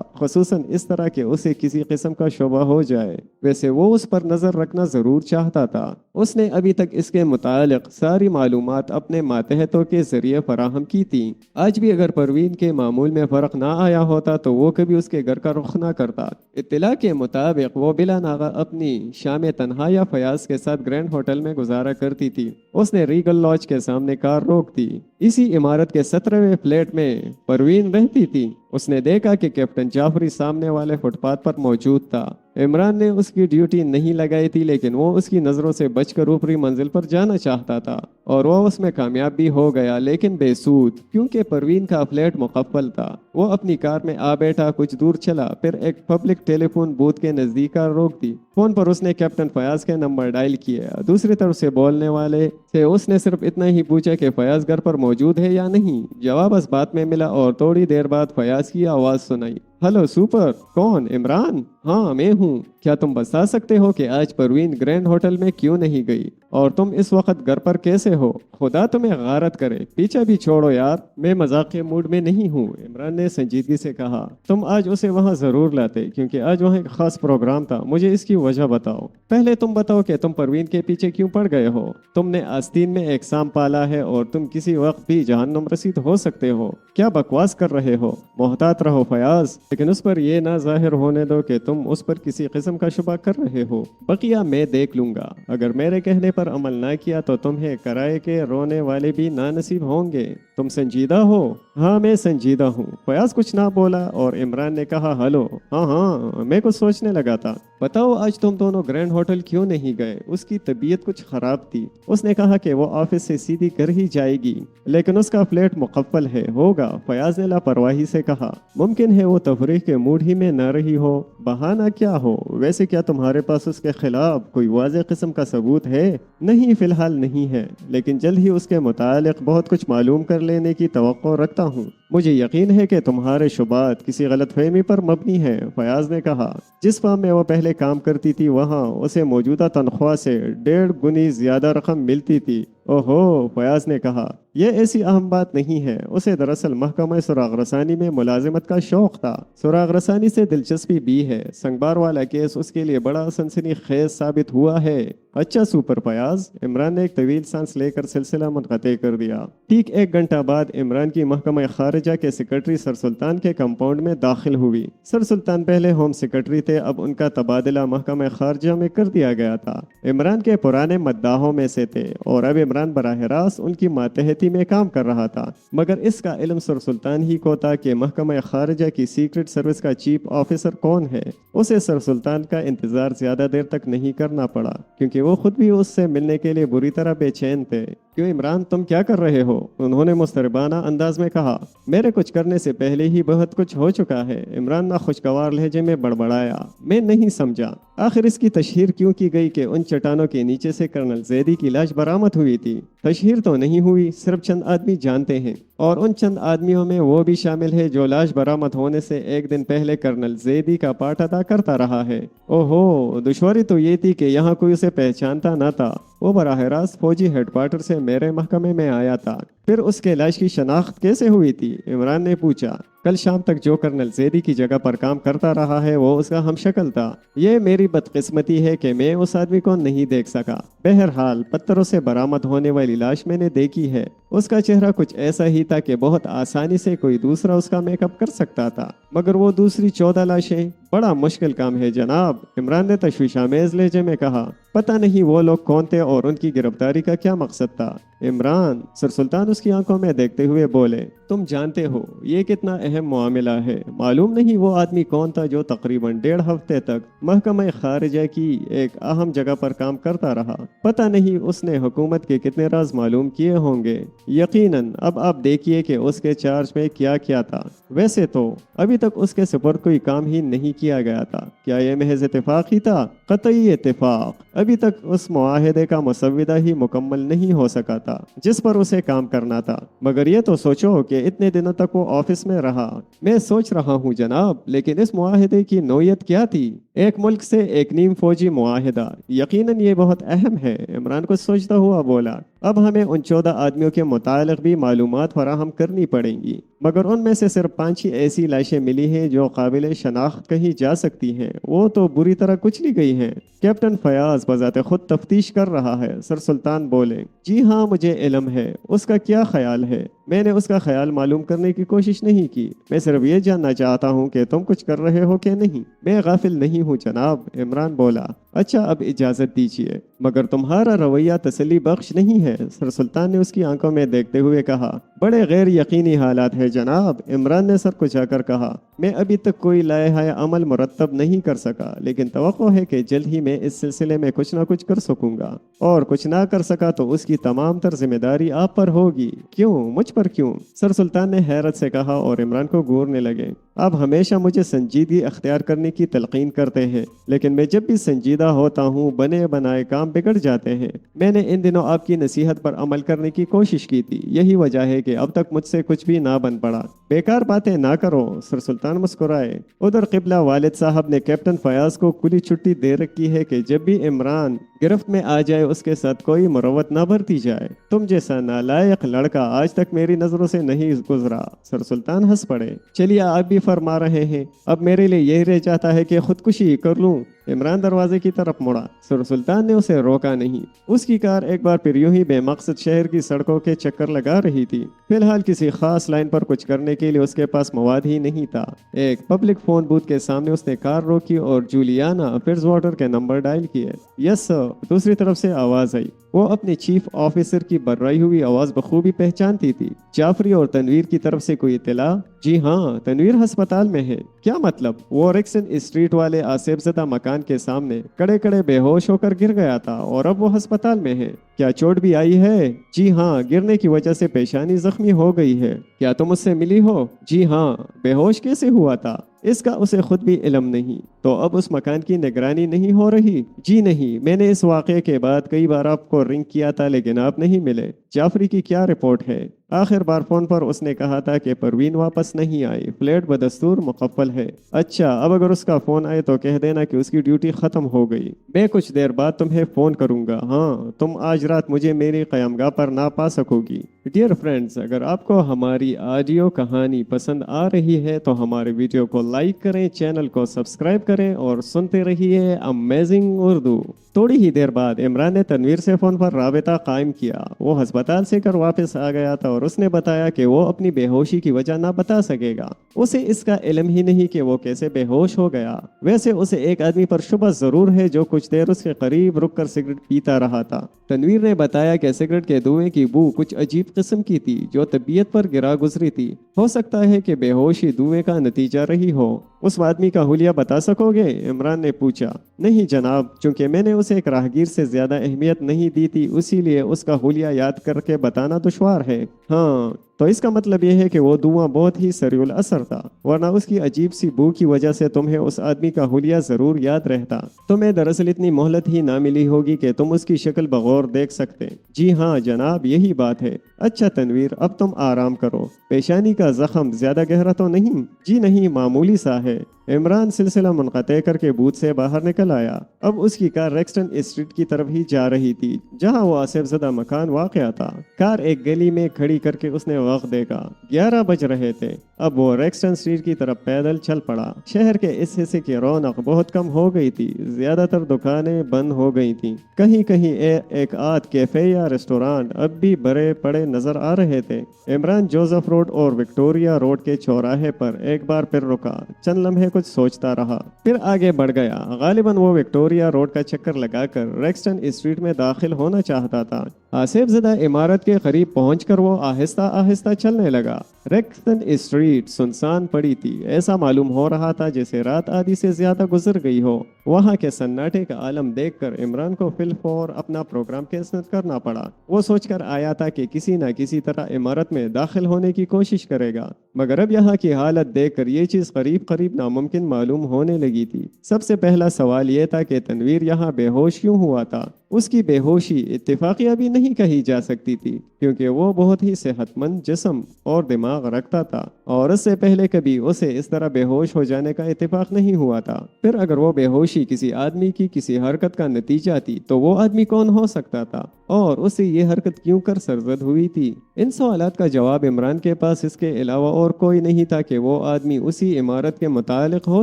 खुसूसन इस तरह के उसे किसी किस्म का शोबा हो जाए। वैसे वो उस पर नजर रखना जरूर चाहता था। उसने अभी तक इसके मुतालिक सारी मालूमात अपने मातहतों के जरिए फराहम की थी। आज भी अगर परवीन के मामूल में फर्क ना आया होता तो वो कभी उसके घर का रुख ना करता। इत्तला के मुताबिक वो बिला नागा अपनी शाम तन्हा या फयाज के साथ ग्रैंड होटल में गुजारा करती थी। उसने रीगल लॉज के सामने कार रोक दी। इसी इमारत के 17वें फ्लैट में परवीन रहती थी। उसने देखा कि कैप्टन जाफरी सामने वाले फुटपाथ पर मौजूद था। इमरान ने उसकी ड्यूटी नहीं लगाई थी, लेकिन वो उसकी नज़रों से बचकर ऊपरी मंजिल पर जाना चाहता था और वो उसमें कामयाब भी हो गया, लेकिन बेसूद, क्योंकि परवीन का फ्लैट मुकफ्फल था। वो अपनी कार में आ बैठा, कुछ दूर चला, फिर एक पब्लिक टेलीफोन बूथ के नज़दीक कार रोक दी। फोन पर उसने कैप्टन फयाज के नंबर डायल किया। दूसरी तरफ से बोलने वाले से उसने सिर्फ इतना ही पूछा कि फयाज घर पर मौजूद है या नहीं। जवाब इस बात में मिला और थोड़ी देर बाद फयाज की आवाज़ सुनाई। हेलो सुपर, कौन? इमरान? हाँ मैं हूँ। क्या तुम बता सकते हो कि आज परवीन ग्रैंड होटल में क्यों नहीं गई और तुम इस वक्त घर पर कैसे हो, खुदा तुम्हें गारत करे, पीछा भी छोड़ो यार, मैं मजाक के मूड में नहीं हूँ। इमरान ने संजीदगी से कहा, तुम आज उसे वहाँ जरूर लाते, क्योंकि आज वहाँ एक खास प्रोग्राम था। मुझे इसकी वजह बताओ। पहले तुम बताओ कि तुम परवीन के पीछे क्यों पड़ गए हो। तुमने आस्तीन में एक सांप पाला है और तुम किसी वक्त भी जहन्नुम रसीद हो सकते हो। क्या बकवास कर रहे हो। मोहतात रहो फयाज, लेकिन उस पर यह ना जाहिर होने दो कि तुम उस पर किसी किस्म का शुबा कर रहे हो। बकिया मैं देख लूंगा। अगर मेरे कहने पर अमल ना किया तो तुम्हें कराए के रोने वाले भी ना नसीब होंगे। तुम संजीदा हो। हाँ मैं संजीदा हूँ। फयाज कुछ ना बोला और इमरान ने कहा, हेलो, हाँ हाँ मैं कुछ सोचने लगा था। बताओ आज तुम दोनों ग्रैंड होटल क्यों नहीं गए। उसकी तबीयत कुछ खराब थी। उसने कहा कि वो ऑफिस से सीधी घर ही जाएगी, लेकिन उसका फ्लैट मुकफ्फल है, होगा। फयाज ने लापरवाही से कहा, मुमकिन है वो तफरीह के मूड ही में न रही हो। बहाना क्या हो। वैसे क्या तुम्हारे पास उसके खिलाफ कोई वाज़ेह किस्म का सबूत है। नहीं फिलहाल नहीं है, लेकिन जल्द ही उसके मुतालिक बहुत कुछ मालूम कर लेने की तवक्को रखता हूँ। मुझे यकीन है कि तुम्हारे शुबात किसी गलतफहमी पर मबनी है। फयाज ने कहा, जिस फर्म में वो पहले काम करती थी वहाँ उसे मौजूदा तनख्वाह से 1.5 गुनी ज्यादा रकम मिलती थी। ओहो, फयाज ने कहा, यह ऐसी अहम बात नहीं है। उसे दरअसल महकमा सुराग रसानी में मुलाजिमत का शौक था। सुराग रसानी से दिलचस्पी भी है। संगबार वाला केस उसके लिए बड़ा सनसनी खेज साबित हुआ है। अच्छा सुपर फयाज। इमरान ने एक तवील सांस लेकर सिलसिला मुनक़ते कर दिया। ठीक 1 घंटा बाद इमरान की महकमा खारिजा के सेक्रेटरी सर सुल्तान के कंपाउंड में दाखिल हुई। सर सुल्तान पहले होम सेक्रेटरी थे, अब उनका तबादला महकमा खारिजा में कर दिया गया था। इमरान के पुराने मद्दाहों में से थे और अब इमरान बराह रास्त उनकी मातहती में काम कर रहा था। मगर इसका इल्म सर सुल्तान ही को था कि महकमा खारिजा की सीक्रेट सर्विस का चीफ ऑफिसर कौन है। उसे सर सुल्तान का इंतजार ज्यादा देर तक नहीं करना पड़ा, क्योंकि वो खुद भी उससे मिलने के लिए बुरी तरह बेचैन थे। क्यों इमरान, तुम क्या कर रहे हो। उन्होंने मुस्तरबाना अंदाज में कहा, मेरे कुछ करने से पहले ही बहुत कुछ हो चुका है। इमरान ना खुशगवार लहजे में बड़बड़ाया, मैं नहीं समझा आखिर इसकी तशहीर क्यों की गई कि उन चट्टानों के नीचे से कर्नल जैदी की लाश बरामद हुई थी। तशहीर तो नहीं हुई, सिर्फ चंद आदमी जानते हैं, और उन चंद आदमियों में वो भी शामिल है जो लाश बरामद होने से 1 दिन पहले कर्नल जैदी का पार्ट अदा करता रहा है। ओहो, दुश्वारी तो ये थी कि यहाँ कोई उसे पहचानता न था। वो बराह रास्त फौजी हेडक्वार्टर से मेरे महकमे में आया था। फिर उसके लाश की शनाख्त कैसे हुई थी। इमरान ने पूछा, कल शाम तक जो कर्नल जैदी की जगह पर काम करता रहा है वो उसका हमशक्ल था। ये मेरी बदकिस्मती है कि मैं उस आदमी को नहीं देख सका। बहरहाल पत्थरों से बरामद होने वाली लाश मैंने देखी है। उसका चेहरा कुछ ऐसा ही था कि बहुत आसानी से कोई दूसरा उसका मेकअप कर सकता था, मगर वो दूसरी 14 लाशें, बड़ा मुश्किल काम है जनाब। इमरान ने तशवीशामेज लहजे में कहा, पता नहीं वो लोग कौन थे और उनकी गिरफ्तारी का क्या मकसद था। इमरान, सर सुल्तान उसकी आंखों में देखते हुए बोले, तुम जानते हो ये कितना अहम मामला है। मालूम नहीं वो आदमी कौन था जो तकरीबन 1.5 हफ्ते तक महकमा खारिजा की एक अहम जगह पर काम करता रहा। पता नहीं उसने हुकूमत के कितने राज मालूम किए होंगे। यकीनन अब आप देखिए कि उसके चार्ज में क्या क्या था। वैसे तो अभी तक उसके सुपुर्द कोई काम ही नहीं किया गया था। क्या यह महज इत्तेफाक ही था। कतई इत्तेफाक। अभी तक उस मुआहदे का मुसव्विदा ही मुकम्मल नहीं हो सका था जिस पर उसे काम करना था। मगर ये तो सोचो कि इतने दिनों तक वो ऑफिस में रहा। मैं सोच रहा हूँ जनाब, लेकिन इस मुआहदे की नौयत क्या थी। एक मुल्क से एक नीम फौजी मुआहदा, यकीनन ये बहुत अहम है। इमरान कुछ सोचता हुआ बोला, अब हमें उन 14 आदमियों के मुतालिक भी मालूमात फराहम करनी पड़ेंगी, मगर उनमें से सिर्फ 5 ही ऐसी लाशें मिली हैं जो काबिल शनाख्त कही जा सकती हैं। वो तो बुरी तरह कुचली गई हैं। कैप्टन फयाज बजाते खुद तफ्तीश कर रहा है। सर सुल्तान बोले, जी हाँ मुझे इल्म है। उसका क्या ख्याल है। मैंने उसका ख्याल मालूम करने की कोशिश नहीं की। मैं सिर्फ ये जानना चाहता हूँ कि तुम कुछ कर रहे हो कि नहीं। मैं गाफिल नहीं हूँ जनाब। इमरान बोला, अच्छा अब इजाजत दीजिए, मगर तुम्हारा रवैया तसल्ली बख्श नहीं है। सर सुल्तान ने उसकी आंखों में देखते हुए कहा, बड़े गैर यकीनी हालात है जनाब। इमरान ने सर कुचाकर कहा, मैं अभी तक कोई लायहा अमल मुरतब नहीं कर सका, लेकिन तवक्को है कि जल्द ही मैं इस सिलसिले में कुछ ना कुछ कर सकूंगा, और कुछ ना कर सका तो उसकी तमाम तर जिम्मेदारी आप पर होगी। क्यों, मुझ पर پر کیوں؟ سر سلطان نے حیرت سے کہا اور عمران کو گھورنے لگے۔ آپ ہمیشہ مجھے سنجیدگی اختیار کرنے کی تلقین کرتے ہیں، لیکن میں جب بھی سنجیدہ ہوتا ہوں بنے بنائے کام بگڑ جاتے ہیں۔ میں نے ان دنوں آپ کی نصیحت پر عمل کرنے کی کوشش کی تھی، یہی وجہ ہے کہ اب تک مجھ سے کچھ بھی نہ بن پڑا۔ بیکار باتیں نہ کرو، سر سلطان مسکرائے۔ ادھر قبلہ والد صاحب نے کیپٹن فیاض کو کھلی چھٹی دے رکھی ہے کہ جب بھی عمران گرفت میں آ جائے اس کے ساتھ کوئی مروت نہ برتی جائے۔ تم جیسا نالائق لڑکا آج تک میری نظروں سے نہیں گزرا۔ سر سلطان ہنس پڑے۔ چلیے آپ بھی فرما رہے ہیں، اب میرے لیے یہی رہ جاتا ہے کہ خودکشی کر لوں۔ عمران دروازے کی طرف مڑا۔ سر سلطان نے اسے روکا نہیں۔ اس کی کار ایک بار پھر یوں ہی بے مقصد شہر کی سڑکوں کے چکر لگا رہی تھی۔ فی الحال کسی خاص لائن پر کچھ کرنے کے لیے اس کے پاس مواد ہی نہیں تھا۔ ایک پبلک فون بوتھ کے سامنے اس نے کار روکی اور جولیانا فرز واٹر کے نمبر ڈائل کیے۔ یس سر، دوسری طرف سے آواز آئی۔ وہ اپنی چیف آفیسر کی بررائی ہوئی آواز بخوبی پہچانتی تھی۔ جعفری اور تنویر کی طرف سے کوئی اطلاع؟ جی ہاں، تنویر ہسپتال میں ہے۔ کیا مطلب؟ وہ ریکسن اسٹریٹ والے آصف زدہ مکان کے سامنے کڑے کڑے بے ہوش ہو کر گر گیا تھا اور اب وہ ہسپتال میں ہے۔ کیا چوٹ بھی آئی ہے؟ جی ہاں، گرنے کی وجہ سے پیشانی زخمی ہو گئی ہے۔ کیا تم اس سے ملی ہو؟ جی ہاں۔ بے ہوش کیسے ہوا تھا؟ اس کا اسے خود بھی علم نہیں۔ تو اب اس مکان کی نگرانی نہیں ہو رہی؟ جی نہیں، میں نے اس واقعے کے بعد کئی بار آپ کو رنگ کیا تھا لیکن آپ نہیں ملے۔ جعفری کی کیا رپورٹ ہے؟ آخر بار فون پر اس نے کہا تھا کہ پروین واپس نہیں آئی، فلیٹ بدستور مقفل ہے۔ اچھا، اب اگر اس کا فون آئے تو کہہ دینا کہ اس کی ڈیوٹی ختم ہو گئی۔ میں کچھ دیر بعد تمہیں فون کروں گا۔ ہاں، تم آج رات مجھے میری قیامگاہ پر نہ پا سکو گی۔ ڈیئر فرینڈز، اگر آپ کو ہماری آڈیو کہانی پسند آ رہی ہے تو ہمارے ویڈیو کو لائک کریں، چینل کو سبسکرائب کریں اور سنتے رہیے امیزنگ اردو۔ تھوڑی ہی دیر بعد عمران نے تنویر سے فون پر رابطہ قائم کیا۔ وہ ہسپتال سے کر واپس آ گیا تھا اور اس نے بتایا کہ وہ اپنی بے ہوشی کی وجہ نہ بتا سکے گا۔ اسے اس کا علم ہی نہیں کہ وہ کیسے بے ہوش ہو گیا۔ ویسے اسے ایک آدمی پر شبہ ضرور ہے جو کچھ دیر اس کے قریب رک کر سگریٹ پیتا رہا تھا۔ تنویر نے بتایا کہ سگریٹ کے دھوئیں کی بو کچھ عجیب قسم کی تھی جو طبیعت پر گرا گزری تھی۔ ہو سکتا ہے کہ بے ہوشی دھوئیں کا نتیجہ رہی ہو۔ اس آدمی کا حلیہ بتا سکو گے؟ عمران نے پوچھا۔ نہیں جناب، چونکہ میں نے اسے ایک راہگیر سے زیادہ اہمیت نہیں دی تھی، اسی لیے اس کا حلیہ یاد کر کے بتانا دشوار ہے۔ ہاں، تو اس کا مطلب یہ ہے کہ وہ دھواں بہت ہی سریع الاثر تھا، ورنہ اس کی عجیب سی بو کی وجہ سے تمہیں اس آدمی کا حلیہ ضرور یاد رہتا۔ تمہیں دراصل اتنی مہلت ہی نہ ملی ہوگی کہ تم اس کی شکل بغور دیکھ سکتے۔ جی ہاں جناب، یہی بات ہے۔ اچھا تنویر، اب تم آرام کرو۔ پیشانی کا زخم زیادہ گہرا تو نہیں؟ جی نہیں، معمولی سا ہے۔ عمران سلسلہ منقطع کر کے بوتھ سے باہر نکل آیا۔ اب اس کی کار ریکسٹن اسٹریٹ کی طرف ہی جا رہی تھی جہاں وہ آصف زدہ مکان واقع تھا۔ کار ایک گلی میں کھڑی کر کے اس نے وقت دیکھا۔ 11 بج رہے تھے۔ اب وہ ریکسٹن اسٹریٹ کی طرف پیدل چل پڑا۔ شہر کے اس حصے کی رونق بہت کم ہو گئی تھی، زیادہ تر دکانیں بند ہو گئی تھیں۔ کہیں کہیں ایک آدھ کیفے یا ریسٹورانٹ اب بھی بڑے پڑے نظر آ رہے تھے۔ عمران جوزف روڈ اور وکٹوریا روڈ کے چوراہے پر ایک بار پھر رکا، چند لمحے کچھ سوچتا رہا، پھر آگے بڑھ گیا۔ غالباً وہ وکٹوریا روڈ کا چکر لگا کر ریکسٹن اسٹریٹ میں داخل ہونا چاہتا تھا۔ آصف زدہ عمارت کے قریب پہنچ کر وہ آہستہ آہستہ چلنے لگا۔ ریکسٹن اسٹریٹ سنسان پڑی تھی، ایسا معلوم ہو رہا تھا جیسے رات آدھی سے زیادہ گزر گئی ہو۔ وہاں کے سناٹے کا عالم دیکھ کر عمران کو فی الفور اپنا پروگرام کینسل کرنا پڑا۔ وہ سوچ کر آیا تھا کہ کسی نہ کسی طرح عمارت میں داخل ہونے کی کوشش کرے گا، مگر اب یہاں کی حالت دیکھ کر یہ چیز قریب قریب ناممکن معلوم ہونے لگی تھی۔ سب سے پہلا سوال یہ تھا کہ تنویر یہاں بے ہوش کیوں ہوا تھا؟ اس کی بے ہوشی اتفاقیہ بھی نہیں کہی جا سکتی تھی، کیونکہ وہ بہت ہی صحت مند جسم اور دماغ رکھتا تھا اور اس سے پہلے کبھی اسے اس طرح بے ہوش ہو جانے کا اتفاق نہیں ہوا تھا۔ پھر اگر وہ بے ہوشی کسی آدمی کی کسی حرکت کا نتیجہ تھی تو وہ آدمی کون ہو سکتا تھا اور اسے یہ حرکت کیوں کر سرزد ہوئی تھی؟ ان سوالات کا جواب عمران کے پاس اس کے علاوہ اور کوئی نہیں تھا کہ وہ آدمی اسی عمارت کے متعلق ہو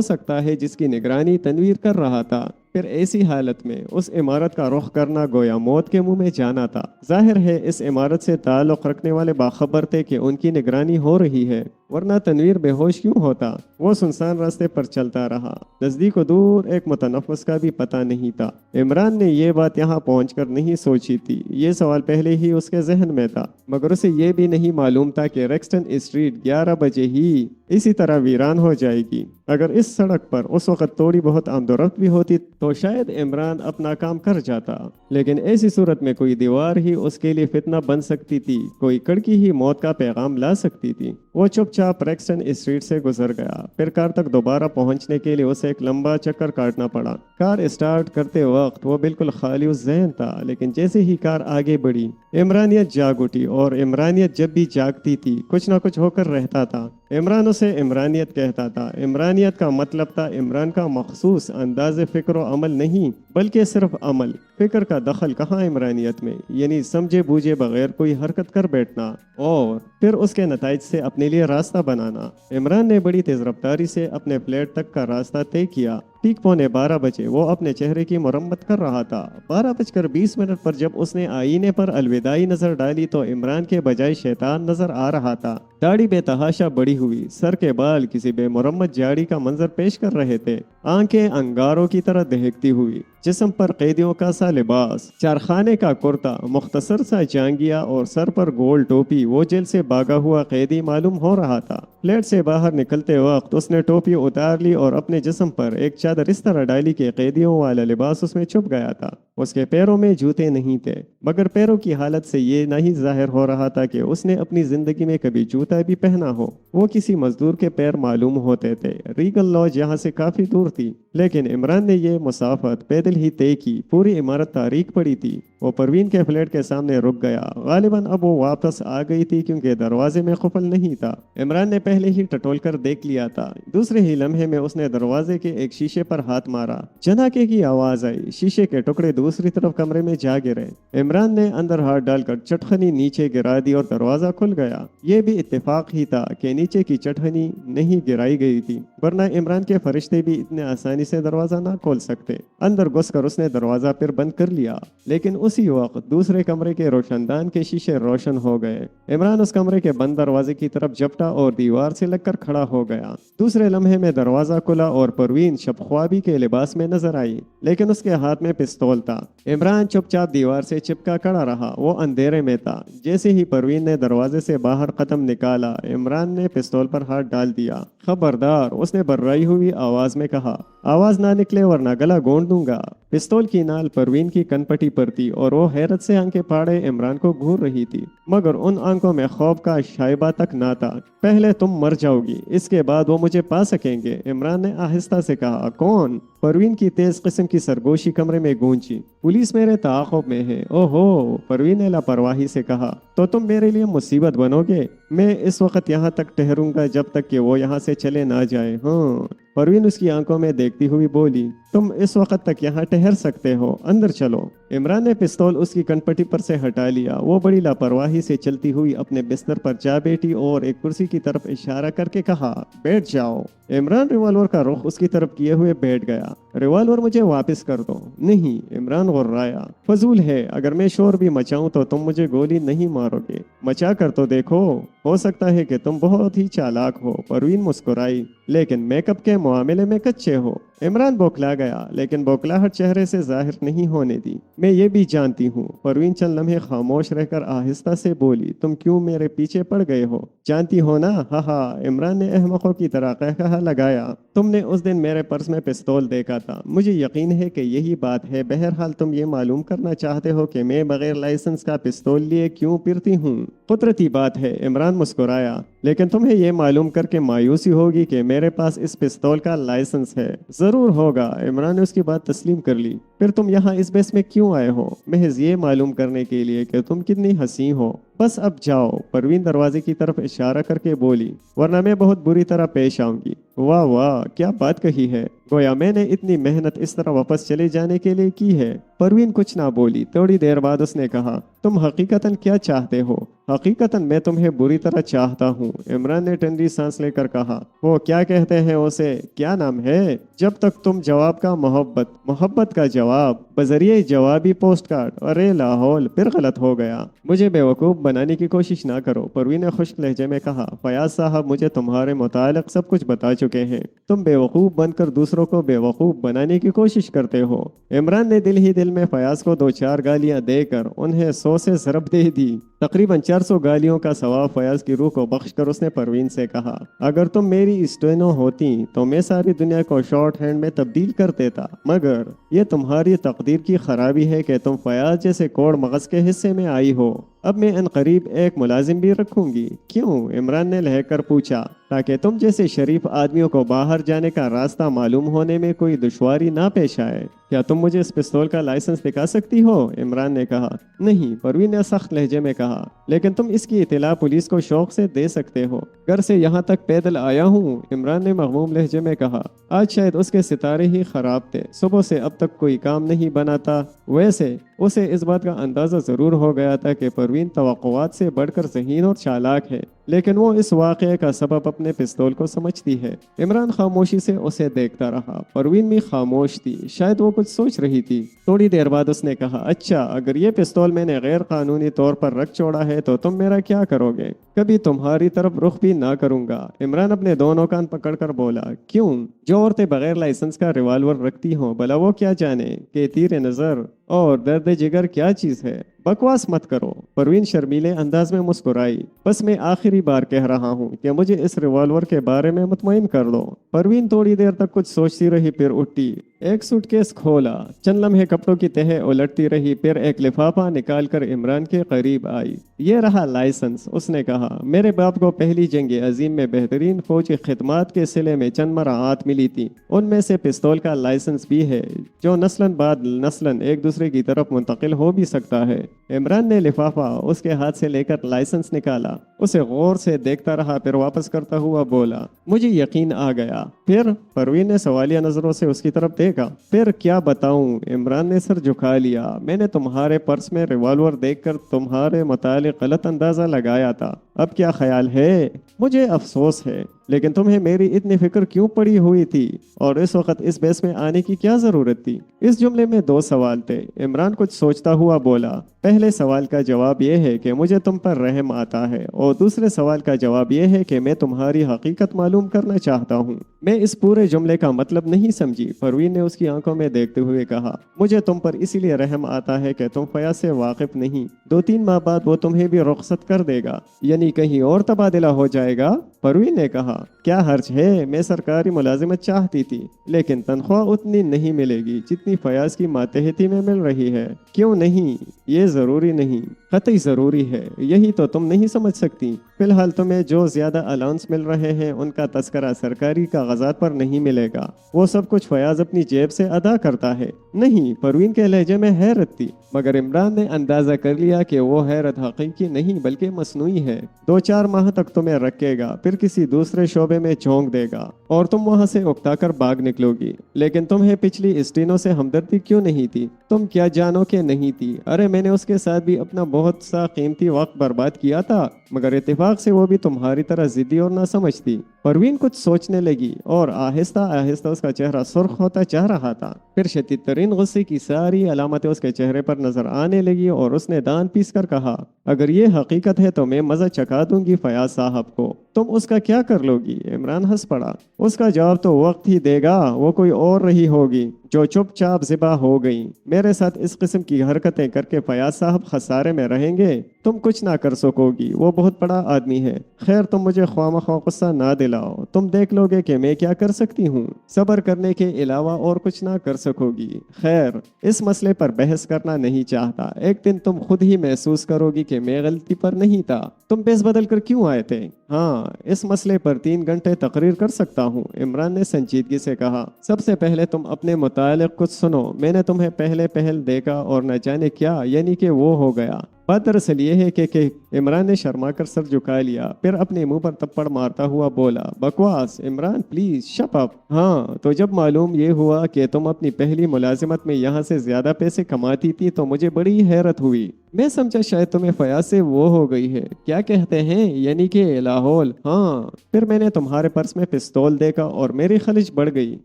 سکتا ہے جس کی نگرانی تنویر کر رہا تھا۔ پھر ایسی حالت میں اس عمارت کا رخ کرنا گویا موت کے منہ میں جانا تھا۔ ظاہر ہے اس عمارت سے تعلق رکھنے والے باخبر تھے کہ ان کی نگرانی ہو رہی ہے۔ ورنہ تنویر بے ہوش کیوں ہوتا؟ وہ سنسان راستے پر چلتا رہا۔ نزدیک و دور ایک متنفس کا بھی پتہ نہیں تھا۔ عمران نے یہ بات یہاں پہنچ کر نہیں سوچی تھی، یہ سوال پہلے ہی اس کے ذہن میں تھا، مگر اسے یہ بھی نہیں معلوم تھا کہ ریکسٹن اسٹریٹ 11 بجے ہی اسی طرح ویران ہو جائے گی۔ اگر اس سڑک پر اس وقت تھوڑی بہت آمد و رفت بھی ہوتی تو شاید عمران اپنا کام کر جاتا، لیکن ایسی صورت میں کوئی دیوار ہی اس کے لیے فتنہ بن سکتی تھی، کوئی کڑکی ہی موت کا پیغام لا سکتی تھی۔ وہ چپ چاپ ریکسٹن اسٹریٹ سے گزر گیا، پھر کار تک دوبارہ پہنچنے کے لیے اسے ایک لمبا چکر کاٹنا پڑا۔ کار اسٹارٹ کرتے وقت وہ بالکل خالی الذہن تھا، لیکن جیسے ہی کار آگے بڑھی عمرانیت جاگ اٹھی، اور عمرانیت جب بھی جاگتی تھی کچھ نہ کچھ ہو کر رہتا تھا۔ عمران اسے عمرانیت کہتا تھا۔ عمرانیت کا مطلب تھا عمران کا مخصوص انداز فکر و عمل نہیں، بلکہ صرف عمل۔ فکر کا دخل کہاں عمرانیت میں، یعنی سمجھے بوجھے بغیر کوئی حرکت کر بیٹھنا اور پھر اس کے نتائج سے اپنے لیے راستہ بنانا۔ عمران نے بڑی تیز رفتاری سے اپنے فلیٹ تک کا راستہ طے کیا۔ ٹھیک 11:15 بجے وہ اپنے چہرے کی مرمت کر رہا تھا۔ 12:20 پر جب اس نے آئینے پر الوداعی نظر ڈالی تو عمران کے بجائے شیطان نظر آ رہا تھا۔ داڑھی بے تحاشا بڑی ہوئی، سر کے بال کسی بے مرمت جاڑی کا منظر پیش کر رہے تھے، آنکھیں انگاروں کی طرح دہکتی ہوئی، جسم پر قیدیوں کا سا لباس، چارخانے کا کرتا، مختصر سا جانگیا اور سر پر گول ٹوپی۔ وہ جیل سے بھاگا ہوا قیدی معلوم ہو رہا تھا۔ فلیٹ سے باہر نکلتے وقت اس نے ٹوپی اتار لی اور اپنے جسم پر ایک چادر اس طرح ڈالی کہ قیدیوں والا لباس اس میں چھپ گیا تھا۔ اس کے پیروں میں جوتے نہیں تھے، مگر پیروں کی حالت سے یہ نہیں ظاہر ہو رہا تھا کہ اس نے اپنی زندگی میں کبھی جوتا بھی پہنا ہو۔ وہ کسی مزدور کے پیر معلوم ہوتے تھے۔ ریگل لاج یہاں سے کافی دور تھی، لیکن عمران نے یہ مسافت پیدل ہی طے کی۔ پوری عمارت تاریک پڑی تھی۔ وہ پروین کے فلیٹ کے سامنے رک گیا۔ غالباً اب وہ واپس آ گئی تھی کیونکہ دروازے میں قفل نہیں تھا۔ عمران نے پہلے ہی ٹٹول کر دیکھ لیا تھا۔ دوسرے ہی لمحے میں اس نے دروازے کے ایک شیشے پر ہاتھ مارا۔ جھناکے کی آواز آئی، شیشے کے ٹکڑے دوسری طرف کمرے میں جا گرے۔ عمران نے اندر ہاتھ ڈال کر چٹخنی نیچے گرا دی اور دروازہ کھل گیا۔ یہ بھی اتفاق ہی تھا کہ نیچے کی چٹخنی نہیں گرائی گئی تھی، ورنہ عمران کے فرشتے بھی اتنے آسانی سے دروازہ نہ کھول سکتے۔ اندر گھس کر اس نے دروازہ پھر بند کر لیا، لیکن اسی وقت دوسرے کمرے کے روشن دان کے شیشے روشن ہو گئے۔ عمران اس کمرے کے بند دروازے کی طرف جھپٹا اور دیوار سے لگ کر کھڑا ہو گیا۔ دوسرے لمحے میں دروازہ کھلا اور پروین شب خوابی کے لباس میں نظر آئی، لیکن اس کے ہاتھ میں پستول تھا۔ عمران چپ چاپ دیوار سے چپکا کھڑا رہا، وہ اندھیرے میں تھا۔ جیسے ہی پروین نے دروازے سے باہر قدم نکالا، عمران نے پستول پر ہاتھ ڈال دیا۔ خبردار، اس نے بررائی ہوئی آواز میں کہا، آواز نہ نکلے ورنہ گلا گونڈ دوں گا۔ پستول کی نال پروین کی کنپٹی پر تھی اور وہ حیرت سے آنکھیں پھاڑے عمران کو گھور رہی تھی، مگر ان آنکھوں میں خوف کا شائبہ تک نہ تھا۔ پہلے تم مر جاؤ گی، اس کے بعد وہ مجھے پا سکیں گے، عمران نے آہستہ سے کہا۔ کون؟ پروین کی تیز قسم کی سرگوشی کمرے میں گونجی۔ پولیس میرے تعاقب میں ہے۔ اوہو، پروین نے لاپرواہی سے کہا، تو تم میرے لیے مصیبت بنو گے؟ میں اس وقت یہاں تک ٹھہروں گا جب تک کہ وہ یہاں سے چلے نہ جائے۔ ہاں، پروین اس کی آنکھوں میں دیکھتی ہوئی بولی، تم اس وقت تک یہاں ٹھہر سکتے ہو، اندر چلو۔ عمران نے پستول اس کی کنپٹی پر سے ہٹا لیا۔ وہ بڑی لاپرواہی سے چلتی ہوئی اپنے بستر پر جا بیٹھی اور ایک کرسی کی طرف اشارہ کر کے کہا، بیٹھ جاؤ۔ عمران ریوالور کا رخ اس کی طرف کیے ہوئے بیٹھ گیا۔ ریوالور مجھے واپس کر دو۔ نہیں، عمران غرایا، فضول ہے، اگر میں شور بھی مچاؤں تو تم مجھے گولی نہیں مارو گے، مچا کر تو دیکھو، ہو سکتا ہے کہ تم بہت ہی چالاک ہو۔ پروین مسکرائی، لیکن میک اپ کے معاملے میں کچے ہو۔ عمران بوکھلا گیا، لیکن بوکھلاہٹ چہرے سے ظاہر نہیں ہونے دی۔ میں یہ بھی جانتی ہوں۔ پروین چند لمحے خاموش رہ کر آہستہ سے بولی، تم کیوں میرے پیچھے پڑ گئے ہو؟ جانتی ہو نا؟ ہاں ہاں، عمران نے احمقوں کی طرح قہقہا لگایا۔ تم نے اس دن میرے پرس میں پستول دیکھا تھا، مجھے یقین ہے کہ یہی بات ہے۔ بہرحال تم یہ معلوم کرنا چاہتے ہو کہ میں بغیر لائسنس کا پستول لیے کیوں پھرتی ہوں؟ قدرتی بات ہے، عمران مسکرایا، لیکن تمہیں یہ معلوم کر کے مایوسی ہوگی کہ میرے پاس اس پستول کا لائسنس ہے۔ ضرور ہوگا، عمران نے اس کی بات تسلیم کر لی۔ پھر تم یہاں اس بیس میں کیوں آئے ہو؟ محض یہ معلوم کرنے کے لیے کہ تم کتنی حسین ہو۔ بس اب جاؤ، پروین دروازے کی طرف اشارہ کر کے بولی، ورنہ میں بہت بری طرح پیش آؤں گی۔ واہ واہ، کیا بات کہی ہے، گویا میں نے اتنی محنت اس طرح واپس چلے جانے کے لیے کی ہے۔ پروین کچھ نہ بولی۔ تھوڑی دیر بعد اس نے کہا، تم حقیقتاً کیا چاہتے ہو؟ حقیقتاً میں تمہیں بری طرح چاہتا ہوں، عمران نے ٹھنڈی سانس لے کر کہا۔ وہ کیا کہتے ہیں اسے، کیا نام ہے؟ جب تک تم جواب کا محبت کا جواب जवाब बजरिए जवाबी पोस्ट कार्ड। अरे लाहौल, फिर गलत हो गया। मुझे बेवकूफ़ बनाने की कोशिश ना करो, परवीन ने खुश्क लहजे में कहा। फयाज साहब मुझे तुम्हारे मुतालिक सब कुछ बता चुके हैं। तुम बेवकूफ़ बनकर दूसरों को बेवकूफ़ बनाने की कोशिश करते हो। इमरान ने दिल ही दिल में फयाज को 2-4 गालियां देकर उन्हें 100 से ज़रब दे दी। तकरीबन 400 गालियों का सवाब फयाज की रूह को बख्श कर उसने परवीन से कहा, अगर तुम मेरी स्टेनो होती तो मैं सारी दुनिया को शॉर्ट हैंड में तब्दील कर देता, मगर ये तुम्हारी तकदीर की खराबी है कि तुम फयाज जैसे कोड़ मगज के हिस्से में आई हो। अब मैं अनकरीब एक मुलाजिम भी रखूंगी। क्यों? इमरान ने लहकर पूछा। ताकि तुम जैसे शरीफ आदमियों को बाहर जाने का रास्ता मालूम होने में कोई दुश्वारी ना पेश आए। क्या तुम मुझे इस पिस्तौल का लाइसेंस दिखा सकती हो? इमरान ने कहा। नहीं, परवीन ने सख्त लहजे में कहा, लेकिन तुम इसकी इत्तला पुलिस को शौक से दे सकते हो। घर से यहाँ तक पैदल आया हूँ, इमरान ने मगमूम लहजे में कहा। आज शायद उसके सितारे ही खराब थे, सुबह से अब तक कोई काम नहीं बना था। वैसे उसे इस बात का अंदाज़ा ज़रूर हो गया था कि परवीन तवक्कुआत से बढ़कर ज़हीन और चालाक है, लेकिन वो इस वाक़े का सबब अपने पिस्तौल को समझती है। इमरान खामोशी से उसे देखता रहा। परवीन भी खामोश थी, शायद वो कुछ सोच रही थी। थोड़ी देर बाद उसने कहा, अच्छा, अगर ये पिस्तौल मैंने गैर कानूनी तौर पर रख छोड़ा है तो तुम मेरा क्या करोगे? कभी तुम्हारी तरफ रुख भी ना करूंगा। इमरान अपने दोनों कान पकड़कर बोला। क्यों? जो औरतें बगैर लाइसेंस का रिवॉल्वर रखती हों, भला वो क्या जाने कि तीर नज़र और दर्द जिगर क्या चीज़ है? बकवास मत करो। परवीन शर्मीले अंदाज में मुस्कुराई। बस मैं आखिरी बार कह रहा हूँ कि मुझे इस रिवॉल्वर के बारे में मुतमईन कर लो। परवीन थोड़ी देर तक कुछ सोचती रही, फिर उठी, एक सूटकेस खोला, चंद लम्हे कपड़ों की तह उलटती रही, फिर एक लिफाफा निकालकर इमरान के करीब आई। ये रहा लाइसेंस, उसने कहा। मेरे बाप को पहली जंग अजीम में बेहतरीन फौजी खिदमात के सिले में चंद मराआत मिली थी। उनमें से पिस्तौल का लाइसेंस भी है, जो नस्लन बाद नस्लन एक दूसरे की तरफ मुंतकिल हो भी सकता है। इमरान ने लिफाफा उसके हाथ से लेकर लाइसेंस निकाला, उसे गौर से देखता रहा, फिर वापस करता हुआ बोला, मुझे यकीन आ गया। फिर? परवीन ने सवालिया नजरों से उसकी तरफ देखा। फिर क्या बताऊं? इमरान ने सर झुका लिया। मैंने तुम्हारे पर्स में रिवॉल्वर देखकर तुम्हारे मुतालिक गलत अंदाजा लगाया था। अब क्या ख्याल है? मुझे अफसोस है, लेकिन तुम्हें मेरी इतनी फिक्र क्यों पड़ी हुई थी और इस वक्त इस बहस में आने की क्या जरूरत थी? इस जुमले में 2 सवाल थे। इमरान कुछ सोचता हुआ बोला, पहले सवाल का जवाब यह है कि मुझे तुम पर रहम आता है, और दूसरे सवाल का जवाब यह है कि मैं तुम्हारी हकीकत मालूम करना चाहता हूँ। मैं इस पूरे जुमले का मतलब नहीं समझी, परवीन ने उसकी आंखों में देखते हुए कहा। मुझे तुम पर इसीलिए रहम आता है कि तुम फयाज से वाकिफ नहीं। 2-3 माह बाद वो तुम्हें भी रुखसत कर देगा, यानी कहीं और तबादला हो जाएगा। परवीन ने कहा, क्या हर्ज है? मैं सरकारी मुलाजिमत चाहती थी, लेकिन तनख्वाह उतनी नहीं मिलेगी जितनी फयाज की मातहती में मिल रही है। क्यों नहीं? ये जरूरी नहीं, कतई जरूरी है। यही तो तुम नहीं समझ सकती। फिलहाल तुम्हें जो ज्यादा अलाउंस मिल रहे हैं उनका तस्करा सरकारी कागजात पर नहीं मिलेगा। वो सब कुछ फयाज अपनी जेब से अदा करता है। नहीं, परवीन के लहजे में हैरत थी, मगर इमरान ने अंदाजा कर लिया कि वो हैरत हकीकी नहीं बल्कि मसनूई है। 2-4 माह तक तुम्हें रखेगा, फिर किसी दूसरे शोबे में झोंक देगा और तुम वहां से उकताकर भाग निकलोगी। लेकिन तुम्हें पिछली स्टीनो से हमदर्दी क्यों नहीं थी? तुम क्या जानो कि नहीं थी? अरे मैंने उसके साथ भी अपना बहुत सा कीमती वक्त बर्बाद किया था, मगर इत्तेफाक से वो भी तुम्हारी तरह जिद्दी और ना समझती। परवीन कुछ सोचने लगी और आहिस्ता आहिस्ता उसका चेहरा सुर्ख होता जा रहा था। फिर शदीद तरीन गुस्से की सारी अलामतें उसके चेहरे पर नजर आने लगी और उसने दांत पीस कर कहा, अगर ये हकीकत है तो मैं मजा चखा दूंगी फयाज साहब को। तुम उसका क्या कर लोगी? इमरान हंस पड़ा। उसका जवाब तो वक्त ही देगा। वो कोई और रही होगी जो चुपचाप ज़िबा हो गई। मेरे साथ इस किस्म की हरकतें करके फयाज साहब खसारे में रहेंगे। तुम कुछ ना कर सकोगी, वो बहुत बड़ा आदमी है। खैर, तुम मुझे ख्वामख्वा गुस्सा ना दिलाओ, तुम देख लोगे कि मैं क्या कर सकती हूँ। सब्र करने के अलावा और कुछ ना कर सकोगी। खैर, इस मसले पर बहस करना नहीं चाहता। एक दिन तुम खुद ही महसूस करोगी कि मैं गलती पर नहीं था। तुम बेस बदल कर क्यों आए थे? हाँ, इस मसले पर 3 घंटे तकरीर कर सकता हूँ, इमरान ने संजीदगी से कहा। सबसे पहले तुम अपने मुतालिक कुछ सुनो। मैंने तुम्हें पहले पहल देखा और न जाने क्या, यानी कि वो हो गया। बात दरअसल ये है कि इमरान ने शर्मा कर सर झुका लिया, फिर अपने मुंह पर थप्पड़ मारता हुआ बोला, बकवास। Imran please shut up. हाँ, तो जब मालूम ये हुआ कि तुम अपनी पहली मुलाजिमत में यहाँ से ज्यादा पैसे कमाती थी तो मुझे बड़ी हैरत हुई। मैं समझा शायद तुम्हें फयाज से वो हो गई है। क्या कहते हैं, यानी कि लाहौल? हाँ। फिर मैंने तुम्हारे पर्स में पिस्तौल देखा और मेरी खलिश बढ़ गई।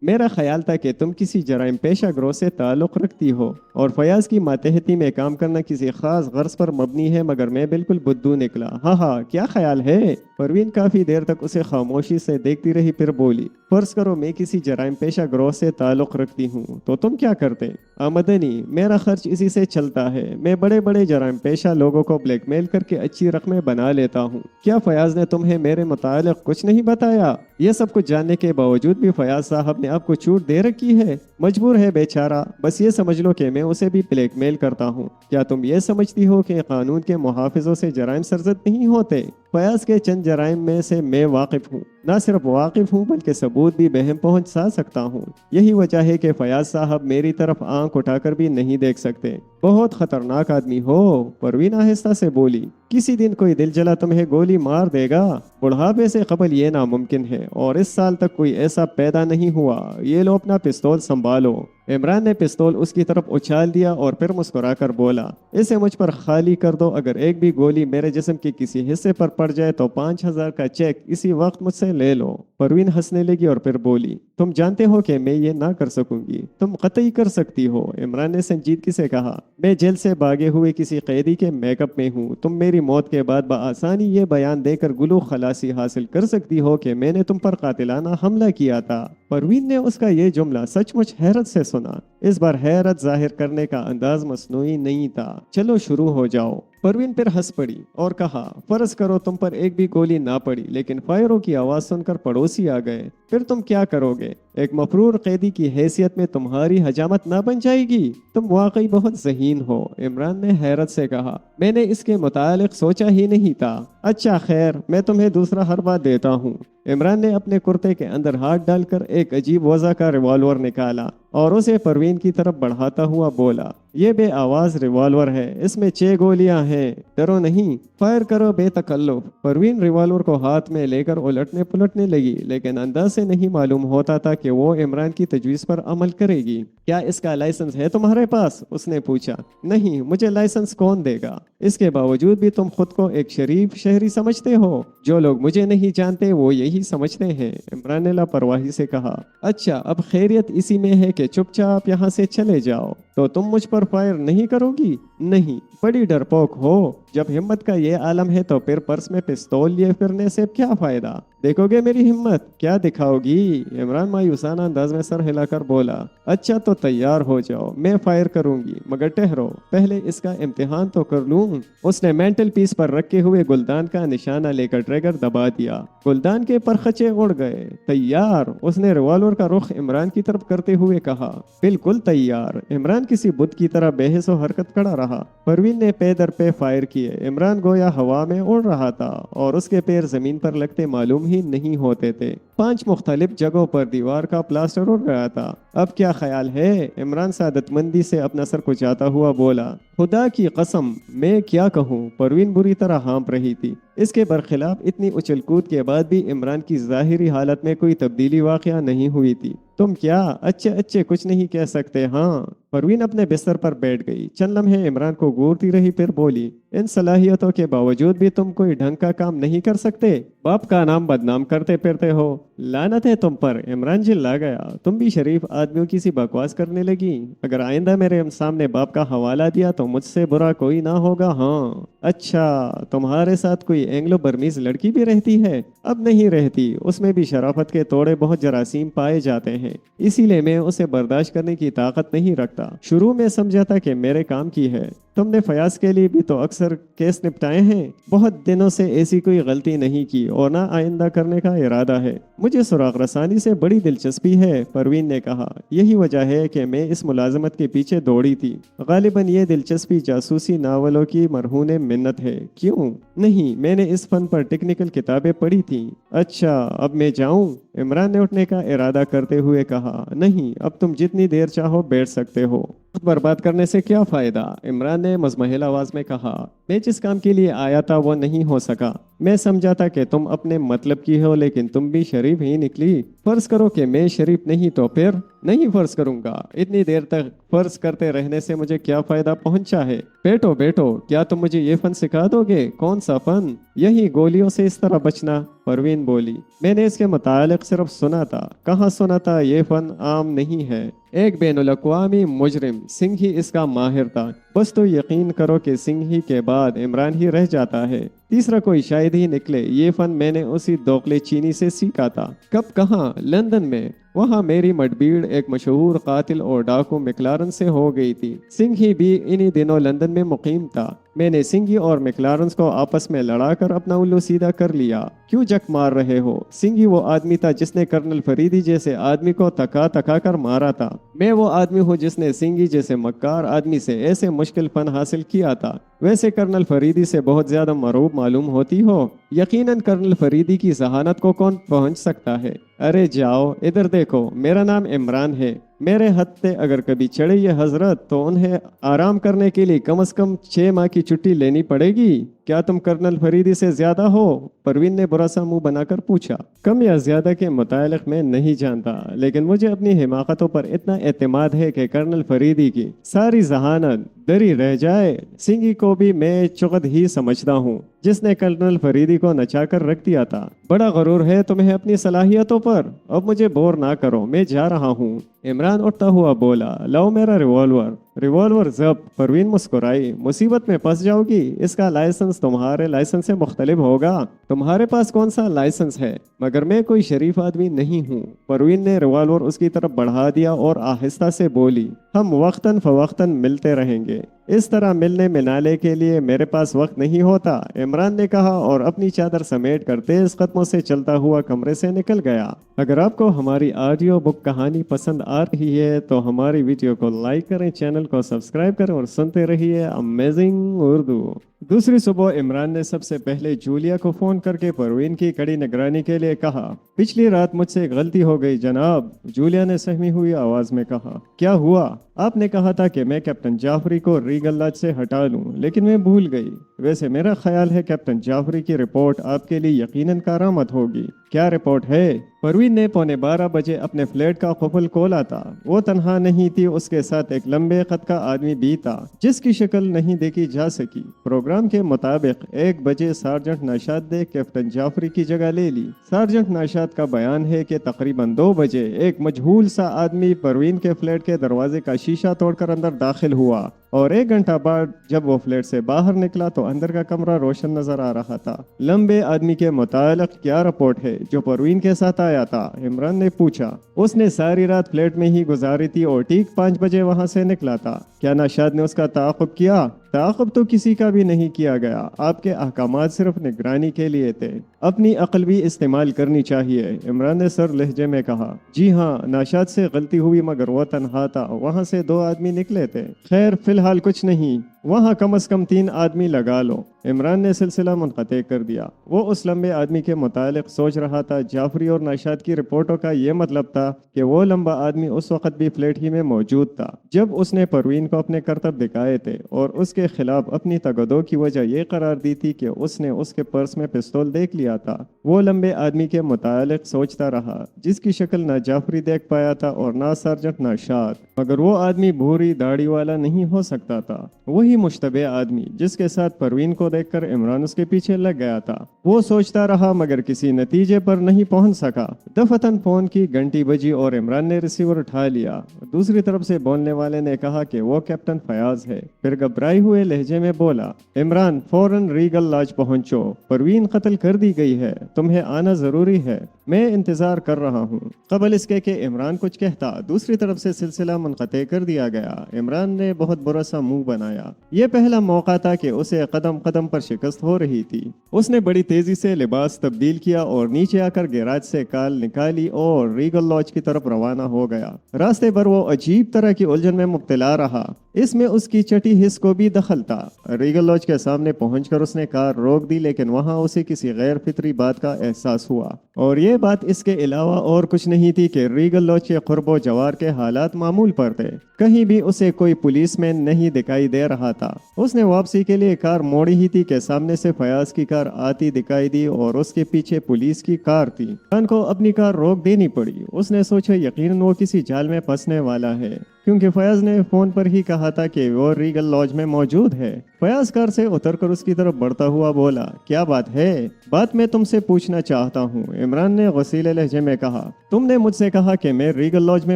मेरा ख्याल था कि तुम किसी जराइम पेशा गिरोह से ताल्लुक़ रखती हो और फयाज की मातहती में काम करना किसी खास गर्ज पर मबनी है, मगर मैं बिल्कुल बुद्धू निकला। हाँ हाँ, क्या ख्याल है? परवीन काफी देर तक उसे खामोशी से देखती रही, फिर बोली, फर्ज करो मैं किसी जराइम पेशा गिरोह से ताल्लुक़ रखती हूँ, तो तुम क्या करते? आमदनी, मेरा खर्च इसी से चलता है। मैं बड़े बड़े जराइम पेशा लोगों को ब्लैकमेल करके अच्छी रकमें बना लेता हूँ। क्या फयाज ने तुम्हें मेरे मुतालिक कुछ नहीं बताया? ये सब कुछ जानने के बावजूद भी फयाज साहब ने आपको छूट दे रखी है। मजबूर है बेचारा। बस ये समझ लो कि मैं उसे भी ब्लैकमेल करता हूँ। क्या तुम ये समझती हो कि कानून के मुहाफिजों से जराइम सरजद नहीं होते? फयाज के चंद जराइम में से मैं वाकिफ हूँ। न सिर्फ वाकिफ हूँ बल्कि सबूत भी बहम पहुँचा सकता हूँ। यही वजह है कि फयाज साहब मेरी तरफ आंख उठाकर भी नहीं देख सकते। बहुत खतरनाक आदमी हो। परवीन आहिस्ता से बोली, किसी दिन कोई दिल जला तुम्हें गोली मार देगा। बुढ़ापे से कबल ये नामुमकिन है और इस साल तक कोई ऐसा पैदा नहीं हुआ। ये लो अपना पिस्तौल संभालो। इमरान ने पिस्तौल उसकी तरफ उछाल दिया और फिर मुस्कुराकर बोला, इसे मुझ पर खाली कर दो। अगर एक भी गोली मेरे जिस्म के किसी हिस्से पर पड़ जाए तो 5,000 का चेक इसी वक्त मुझसे ले लो। परवीन हंसने लगी और फिर बोली, तुम जानते हो कि मैं ये ना कर सकूंगी। तुम कतई कर सकती हो। इमरान ने संजीदगी से कहा, मैं जेल से भागे हुए किसी कैदी के मेकअप में हूँ। तुम मेरी मौत के बाद बआसानी ये बयान देकर गुलू खलासी हासिल कर सकती हो कि मैंने तुम पर कातिलाना हमला किया था। परवीन ने उसका ये जुमला सचमुच हैरत से सुना। इस बार हैरत जाहिर करने का अंदाज मसनूई नहीं था। चलो शुरू हो जाओ। परवीन फिर हंस पड़ी और कहा, फर्ज करो तुम पर एक भी गोली ना पड़ी, लेकिन फायरों की आवाज सुनकर पड़ोसी आ गए, फिर तुम क्या करोगे? एक मफरूर कैदी की हैसियत में तुम्हारी हजामत ना बन जाएगी? तुम वाकई बहुत ज़हीन हो। इमरान ने हैरत से कहा, मैंने इसके मुतालिक सोचा ही नहीं था। अच्छा खैर, मैं तुम्हें दूसरा हरबा देता हूँ। इमरान ने अपने कुर्ते के अंदर हाथ डालकर एक अजीब वजह का रिवॉल्वर निकाला और उसे परवीन की तरफ बढ़ाता हुआ बोला, ये बे आवाज रिवॉल्वर है, इसमें 6 गोलियां हैं, डरो नहीं, फायर करो बेतकल्लुफ। परवीन रिवॉल्वर को हाथ में लेकर उलटने पुलटने लगी, लेकिन अंदाज से नहीं मालूम होता था कि वो इमरान की तजवीज़ पर अमल करेगी। क्या इसका लाइसेंस है तुम्हारे पास? उसने पूछा। नहीं, मुझे लाइसेंस कौन देगा? इसके बावजूद भी तुम खुद को एक शरीफ शहरी समझते हो। जो लोग मुझे नहीं जानते वो यही समझते हैं। इमरान ने लापरवाही से कहा, अच्छा अब खैरियत इसी में है कि चुपचाप यहाँ से चले जाओ। तो तुम मुझ पर फायर नहीं करोगी? नहीं, बड़ी डरपोक हो। जब हिम्मत का ये आलम है तो फिर पर्स में पिस्तौल लिए फिरने से क्या फायदा? देखोगे मेरी हिम्मत? क्या दिखाओगी? इमरान मायूसाना अंदाज में सर हिलाकर बोला, अच्छा तो तैयार हो जाओ, मैं फायर करूंगी, मगर ठहरो, पहले इसका इम्तिहान तो कर लूं। उसने मेंटल पीस पर रखे हुए गुलदान का निशाना लेकर ट्रिगर दबा दिया। गुलदान के परखचे उड़ गए। तैयार? उसने रिवॉल्वर का रुख इमरान की तरफ करते हुए कहा। बिल्कुल तैयार। इमरान किसी बुत की तरह बेहस व हरकत खड़ा रहा। परवीन ने पे दर पे फायर किए। इमरान गोया हवा में उड़ रहा था और उसके पैर जमीन पर लगते मालूम ही नहीं होते थे। 5 मुख्तलिफ जगहों पर दीवार का प्लास्टर उड़ गया था। अब क्या ख्याल है? इमरान सादतमंदी से अपना सर कुचाता हुआ बोला, खुदा की कसम मैं क्या कहूँ। परवीन बुरी तरह हाँप रही थी। इसके बरखिलाफ इतनी उछलकूद के बाद भी इमरान की जाहिरी हालत में कोई तब्दीली वाक़या नहीं हुई थी। तुम क्या अच्छे अच्छे कुछ नहीं कह सकते? हाँ। परवीन अपने बिस्तर पर बैठ गई। चंद लम्हे इमरान को घूरती रही, फिर बोली, इन सलाहियतों के बावजूद भी तुम कोई ढंग का काम नहीं कर सकते। बाप का नाम बदनाम करते फिरते हो। लानत है तुम पर। इमरान चिल्ला गया। तुम भी शरीफ आदमियों की सी बकवास करने लगी। अगर आइंदा मेरे सामने बाप का हवाला दिया तो मुझसे बुरा कोई ना होगा। हाँ। अच्छा, तुम्हारे साथ कोई एंग्लो बर्मीज लड़की भी रहती है? अब नहीं रहती। उसमें भी शराफत के तोड़े बहुत जरासीम पाए जाते हैं, इसीलिए मैं उसे बर्दाश्त करने की ताकत नहीं रखता। शुरू में समझा था कि मेरे काम की है। तुमने फयाज के लिए भी तो अक्सर केस निपटाए हैं। बहुत दिनों से ऐसी कोई गलती नहीं की और ना आइंदा करने का इरादा है। मुझे सुराग रसानी से बड़ी दिलचस्पी है, परवीन ने कहा। यही वजह है कि मैं इस मुलाजमत के पीछे दौड़ी थी। गालिबन ये दिलचस्पी जासूसी नावलों की मरहून मिन्नत है। क्यों नहीं, मैंने इस फन पर टेक्निकल किताबें पढ़ी थी। अच्छा अब मैं जाऊं? इमरान ने उठने का इरादा करते हुए कहा। नहीं, अब तुम जितनी देर चाहो बैठ सकते हो। वक्त बर्बाद करने से क्या फायदा? इमरान ने मजमहिल आवाज में कहा। मैं जिस काम के लिए आया था वो नहीं हो सका। मैं समझा था कि तुम अपने मतलब की हो, लेकिन तुम भी शरीफ ही निकली। फर्ज करो कि मैं शरीफ नहीं तो फिर? नहीं फर्ज करूंगा। इतनी देर तक फर्ज करते रहने से मुझे क्या फायदा पहुंचा है? बैठो बैठो, क्या तुम मुझे ये फन सिखा दोगे? कौन सा फन? यही गोलियों से इस तरह बचना। परवीन बोली, मैंने इसके मुतालिक सिर्फ सुना था। कहाँ सुना था? ये फन आम नहीं है। एक बैनुल-अक़वामी मुजरिम सिंह ही इसका माहिर था। बस तो यकीन करो कि सिंह ही के बाद इमरान ही रह जाता है। तीसरा कोई शायद ही निकले। ये फन मैंने उसी दोगले चीनी से सीखा था। कब? कहाँ? लंदन में। वहाँ मेरी मडबीड़ एक मशहूर कातिल और डाकू मैक्लारन से हो गई थी। सिंह ही भी इन्हीं दिनों लंदन में मुकीम था। मैंने सिंघी और मैक्लारन को आपस में लड़ाकर अपना उल्लू सीधा कर लिया। क्यों जक मार रहे हो? सिंघी वो आदमी था जिसने कर्नल फरीदी जैसे आदमी को थका थका कर मारा था। मैं वो आदमी हूँ जिसने सिंघी जैसे मक्कार आदमी से ऐसे मुश्किल फन हासिल किया था। वैसे कर्नल फरीदी से बहुत ज्यादा मरूब मालूम होती हो। यकीनन कर्नल फरीदी की जहानत को कौन पहुंच सकता है? अरे जाओ, इधर देखो, मेरा नाम इमरान है। मेरे हद पे अगर कभी चढ़े ये हजरत तो उन्हें आराम करने के लिए कम से कम 6 माह की छुट्टी लेनी पड़ेगी। क्या तुम कर्नल फरीदी से ज्यादा हो? परवीन ने बुरा सा मुंह बनाकर पूछा। कम या ज्यादा के मुतालिक मैं नहीं जानता, लेकिन मुझे अपनी हिमाकतों पर इतना एतमाद है कि कर्नल फरीदी की सारी जहानत दरी रह जाए। सिंघी को भी मैं चुगद ही समझता हूँ जिसने कर्नल फरीदी को नचाकर रख दिया था। बड़ा गरूर है तुम्हें अपनी सलाहियतों पर। अब मुझे बोर ना करो, मैं जा रहा हूँ। इमरान उठता हुआ बोला, लाओ मेरा रिवॉल्वर। रिवॉल्वर जब्त। परवीन मुस्कुराई। मुसीबत में फंस जाओगी। इसका लाइसेंस तुम्हारे लाइसेंस से मुख्तलिफ होगा। तुम्हारे पास कौन सा लाइसेंस है? मगर मैं कोई शरीफ आदमी नहीं हूँ। परवीन ने रिवॉल्वर उसकी तरफ बढ़ा दिया और आहिस्ता से बोली, हम वक्तन फवक्तन मिलते रहेंगे। इस तरह मिलने मिलाने के लिए मेरे पास वक्त नहीं होता, इमरान ने कहा और अपनी चादर समेट कर तेज कदमों से चलता हुआ कमरे से निकल गया। अगर आपको हमारी ऑडियो बुक कहानी पसंद आ रही है तो हमारी वीडियो को लाइक करें, चैनल को सब्सक्राइब करें और सुनते रहिए अमेजिंग उर्दू। दूसरी सुबह इमरान ने सबसे पहले जूलिया को फोन करके परवीन की कड़ी निगरानी के लिए कहा। पिछली रात मुझसे गलती हो गई जनाब, जूलिया ने सहमी हुई आवाज में कहा। क्या हुआ? आपने कहा था कि मैं कैप्टन जाफरी को रीगल लॉज से हटा लूं, लेकिन मैं भूल गई। वैसे मेरा ख्याल है कैप्टन जाफरी की रिपोर्ट आपके लिए यकीनन कारामद होगी। क्या रिपोर्ट है? परवीन ने 11:15 बजे अपने फ्लैट का कुफल खोला था। वो तनहा नहीं थी, उसके साथ एक लंबे कद का आदमी भी था जिसकी शक्ल नहीं देखी जा सकी। प्रोग्राम के मुताबिक 1 बजे सार्जेंट नौशाद ने कैप्टन जाफरी की जगह ले ली। सार्जेंट नौशाद का बयान है कि तकरीबन 2 बजे एक मजहूल सा आदमी परवीन के फ्लैट के दरवाजे का शीशा तोड़कर अंदर दाखिल हुआ और 1 घंटा बाद जब वो फ्लैट से बाहर निकला तो अंदर का कमरा रोशन नजर आ रहा था। लंबे आदमी के मुतालिक क्या रिपोर्ट है जो परवीन के साथ आया था? इमरान ने पूछा। उसने सारी रात फ्लैट में ही गुजारी थी और ठीक 5 बजे वहां से निकला था। क्या नौशाद ने उसका ताक़ुब किया? ताक़ुब तो किसी का भी नहीं किया गया। आपके अहकामात सिर्फ निगरानी के लिए थे, अपनी अक्ल भी इस्तेमाल करनी चाहिए। इमरान ने सर लहजे में कहा। जी हाँ, नौशाद से गलती हुई, मगर वो तनहा था। वहाँ से 2 आदमी निकले थे। खैर फिलहाल कुछ नहीं, वहाँ कम से कम 3 आदमी लगा लो। इमरान ने सिलसिला मुनक़ते कर दिया। वो उस लंबे आदमी के मुतालिक सोच रहा था। जाफरी और नौशाद की रिपोर्टों का ये मतलब था कि वो लंबा आदमी उस वक्त भी फ्लैट ही में मौजूद था जब उसने परवीन को अपने करतब दिखाए थे और उसके खिलाफ अपनी तगदो की वजह ये करार दी थी कि उसने उसके पर्स में पिस्तौल देख लिया था। वो लंबे आदमी के मुतालिक सोचता रहा जिसकी शक्ल न जाफरी देख पाया था और न सार्जेंट नौशाद, मगर वो आदमी भूरी दाढ़ी वाला नहीं हो सकता था। वही मुश्तबे आदमी जिसके साथ परवीन को देखकर इमरान उसके पीछे लग गया था। वो सोचता रहा मगर किसी नतीजे पर नहीं पहुंच सका। दफतन फोन की घंटी बजी और इमरान ने रिसीवर उठा लिया। दूसरी तरफ से बोलने वाले ने कहा कि वो कैप्टन फयाज है। फिर घबराए हुए लहजे में बोला, इमरान फौरन रीगल लॉज पहुंचो, परवीन कत्ल कर दी गई है, तुम्हें आना जरूरी है, मैं इंतजार कर रहा हूँ। कबल इसके कि इमरान कुछ कहता, दूसरी तरफ से सिलसिला मुनक़ते कर दिया गया। इमरान ने बहुत बुरा सा मुंह बनाया। ये पहला मौका था कि उसे कदम कदम पर शिकस्त हो रही थी। उसने बड़ी तेजी से लिबास तब्दील किया और नीचे आकर गैराज से कार निकाली और रीगल लॉज की तरफ रवाना हो गया। रास्ते पर वो अजीब तरह की उलझन में मुब्तला रहा। इसमें उसकी चटी हिस्स को भी दखल था। रीगल लॉज के सामने पहुंचकर उसने कार रोक दी, लेकिन वहां उसे किसी गैर फितरी बात का एहसास हुआ और ये बात इसके अलावा और कुछ नहीं थी कि रीगल लॉज के क़ुर्बो जवार के हालात मामूल पर थे। कहीं भी उसे कोई पुलिसमैन नहीं दिखाई दे रहा था। उसने वापसी के लिए कार मोड़ी ही थी कि सामने से फयाज की कार आती दिखाई दी और उसके पीछे पुलिस की कार थी। इमरान को अपनी कार रोक देनी पड़ी। उसने सोचा यकीनन वो किसी जाल में फंसने वाला है, क्योंकि फयाज ने फोन पर ही कहा था कि वो रीगल लॉज में मौजूद है। फयाज कार से उतरकर उसकी तरफ बढ़ता हुआ बोला, क्या बात है? बात मैं तुमसे पूछना चाहता हूँ, इमरान ने गसीले लहजे में कहा। तुमने मुझसे कहा कि मैं रीगल लॉज में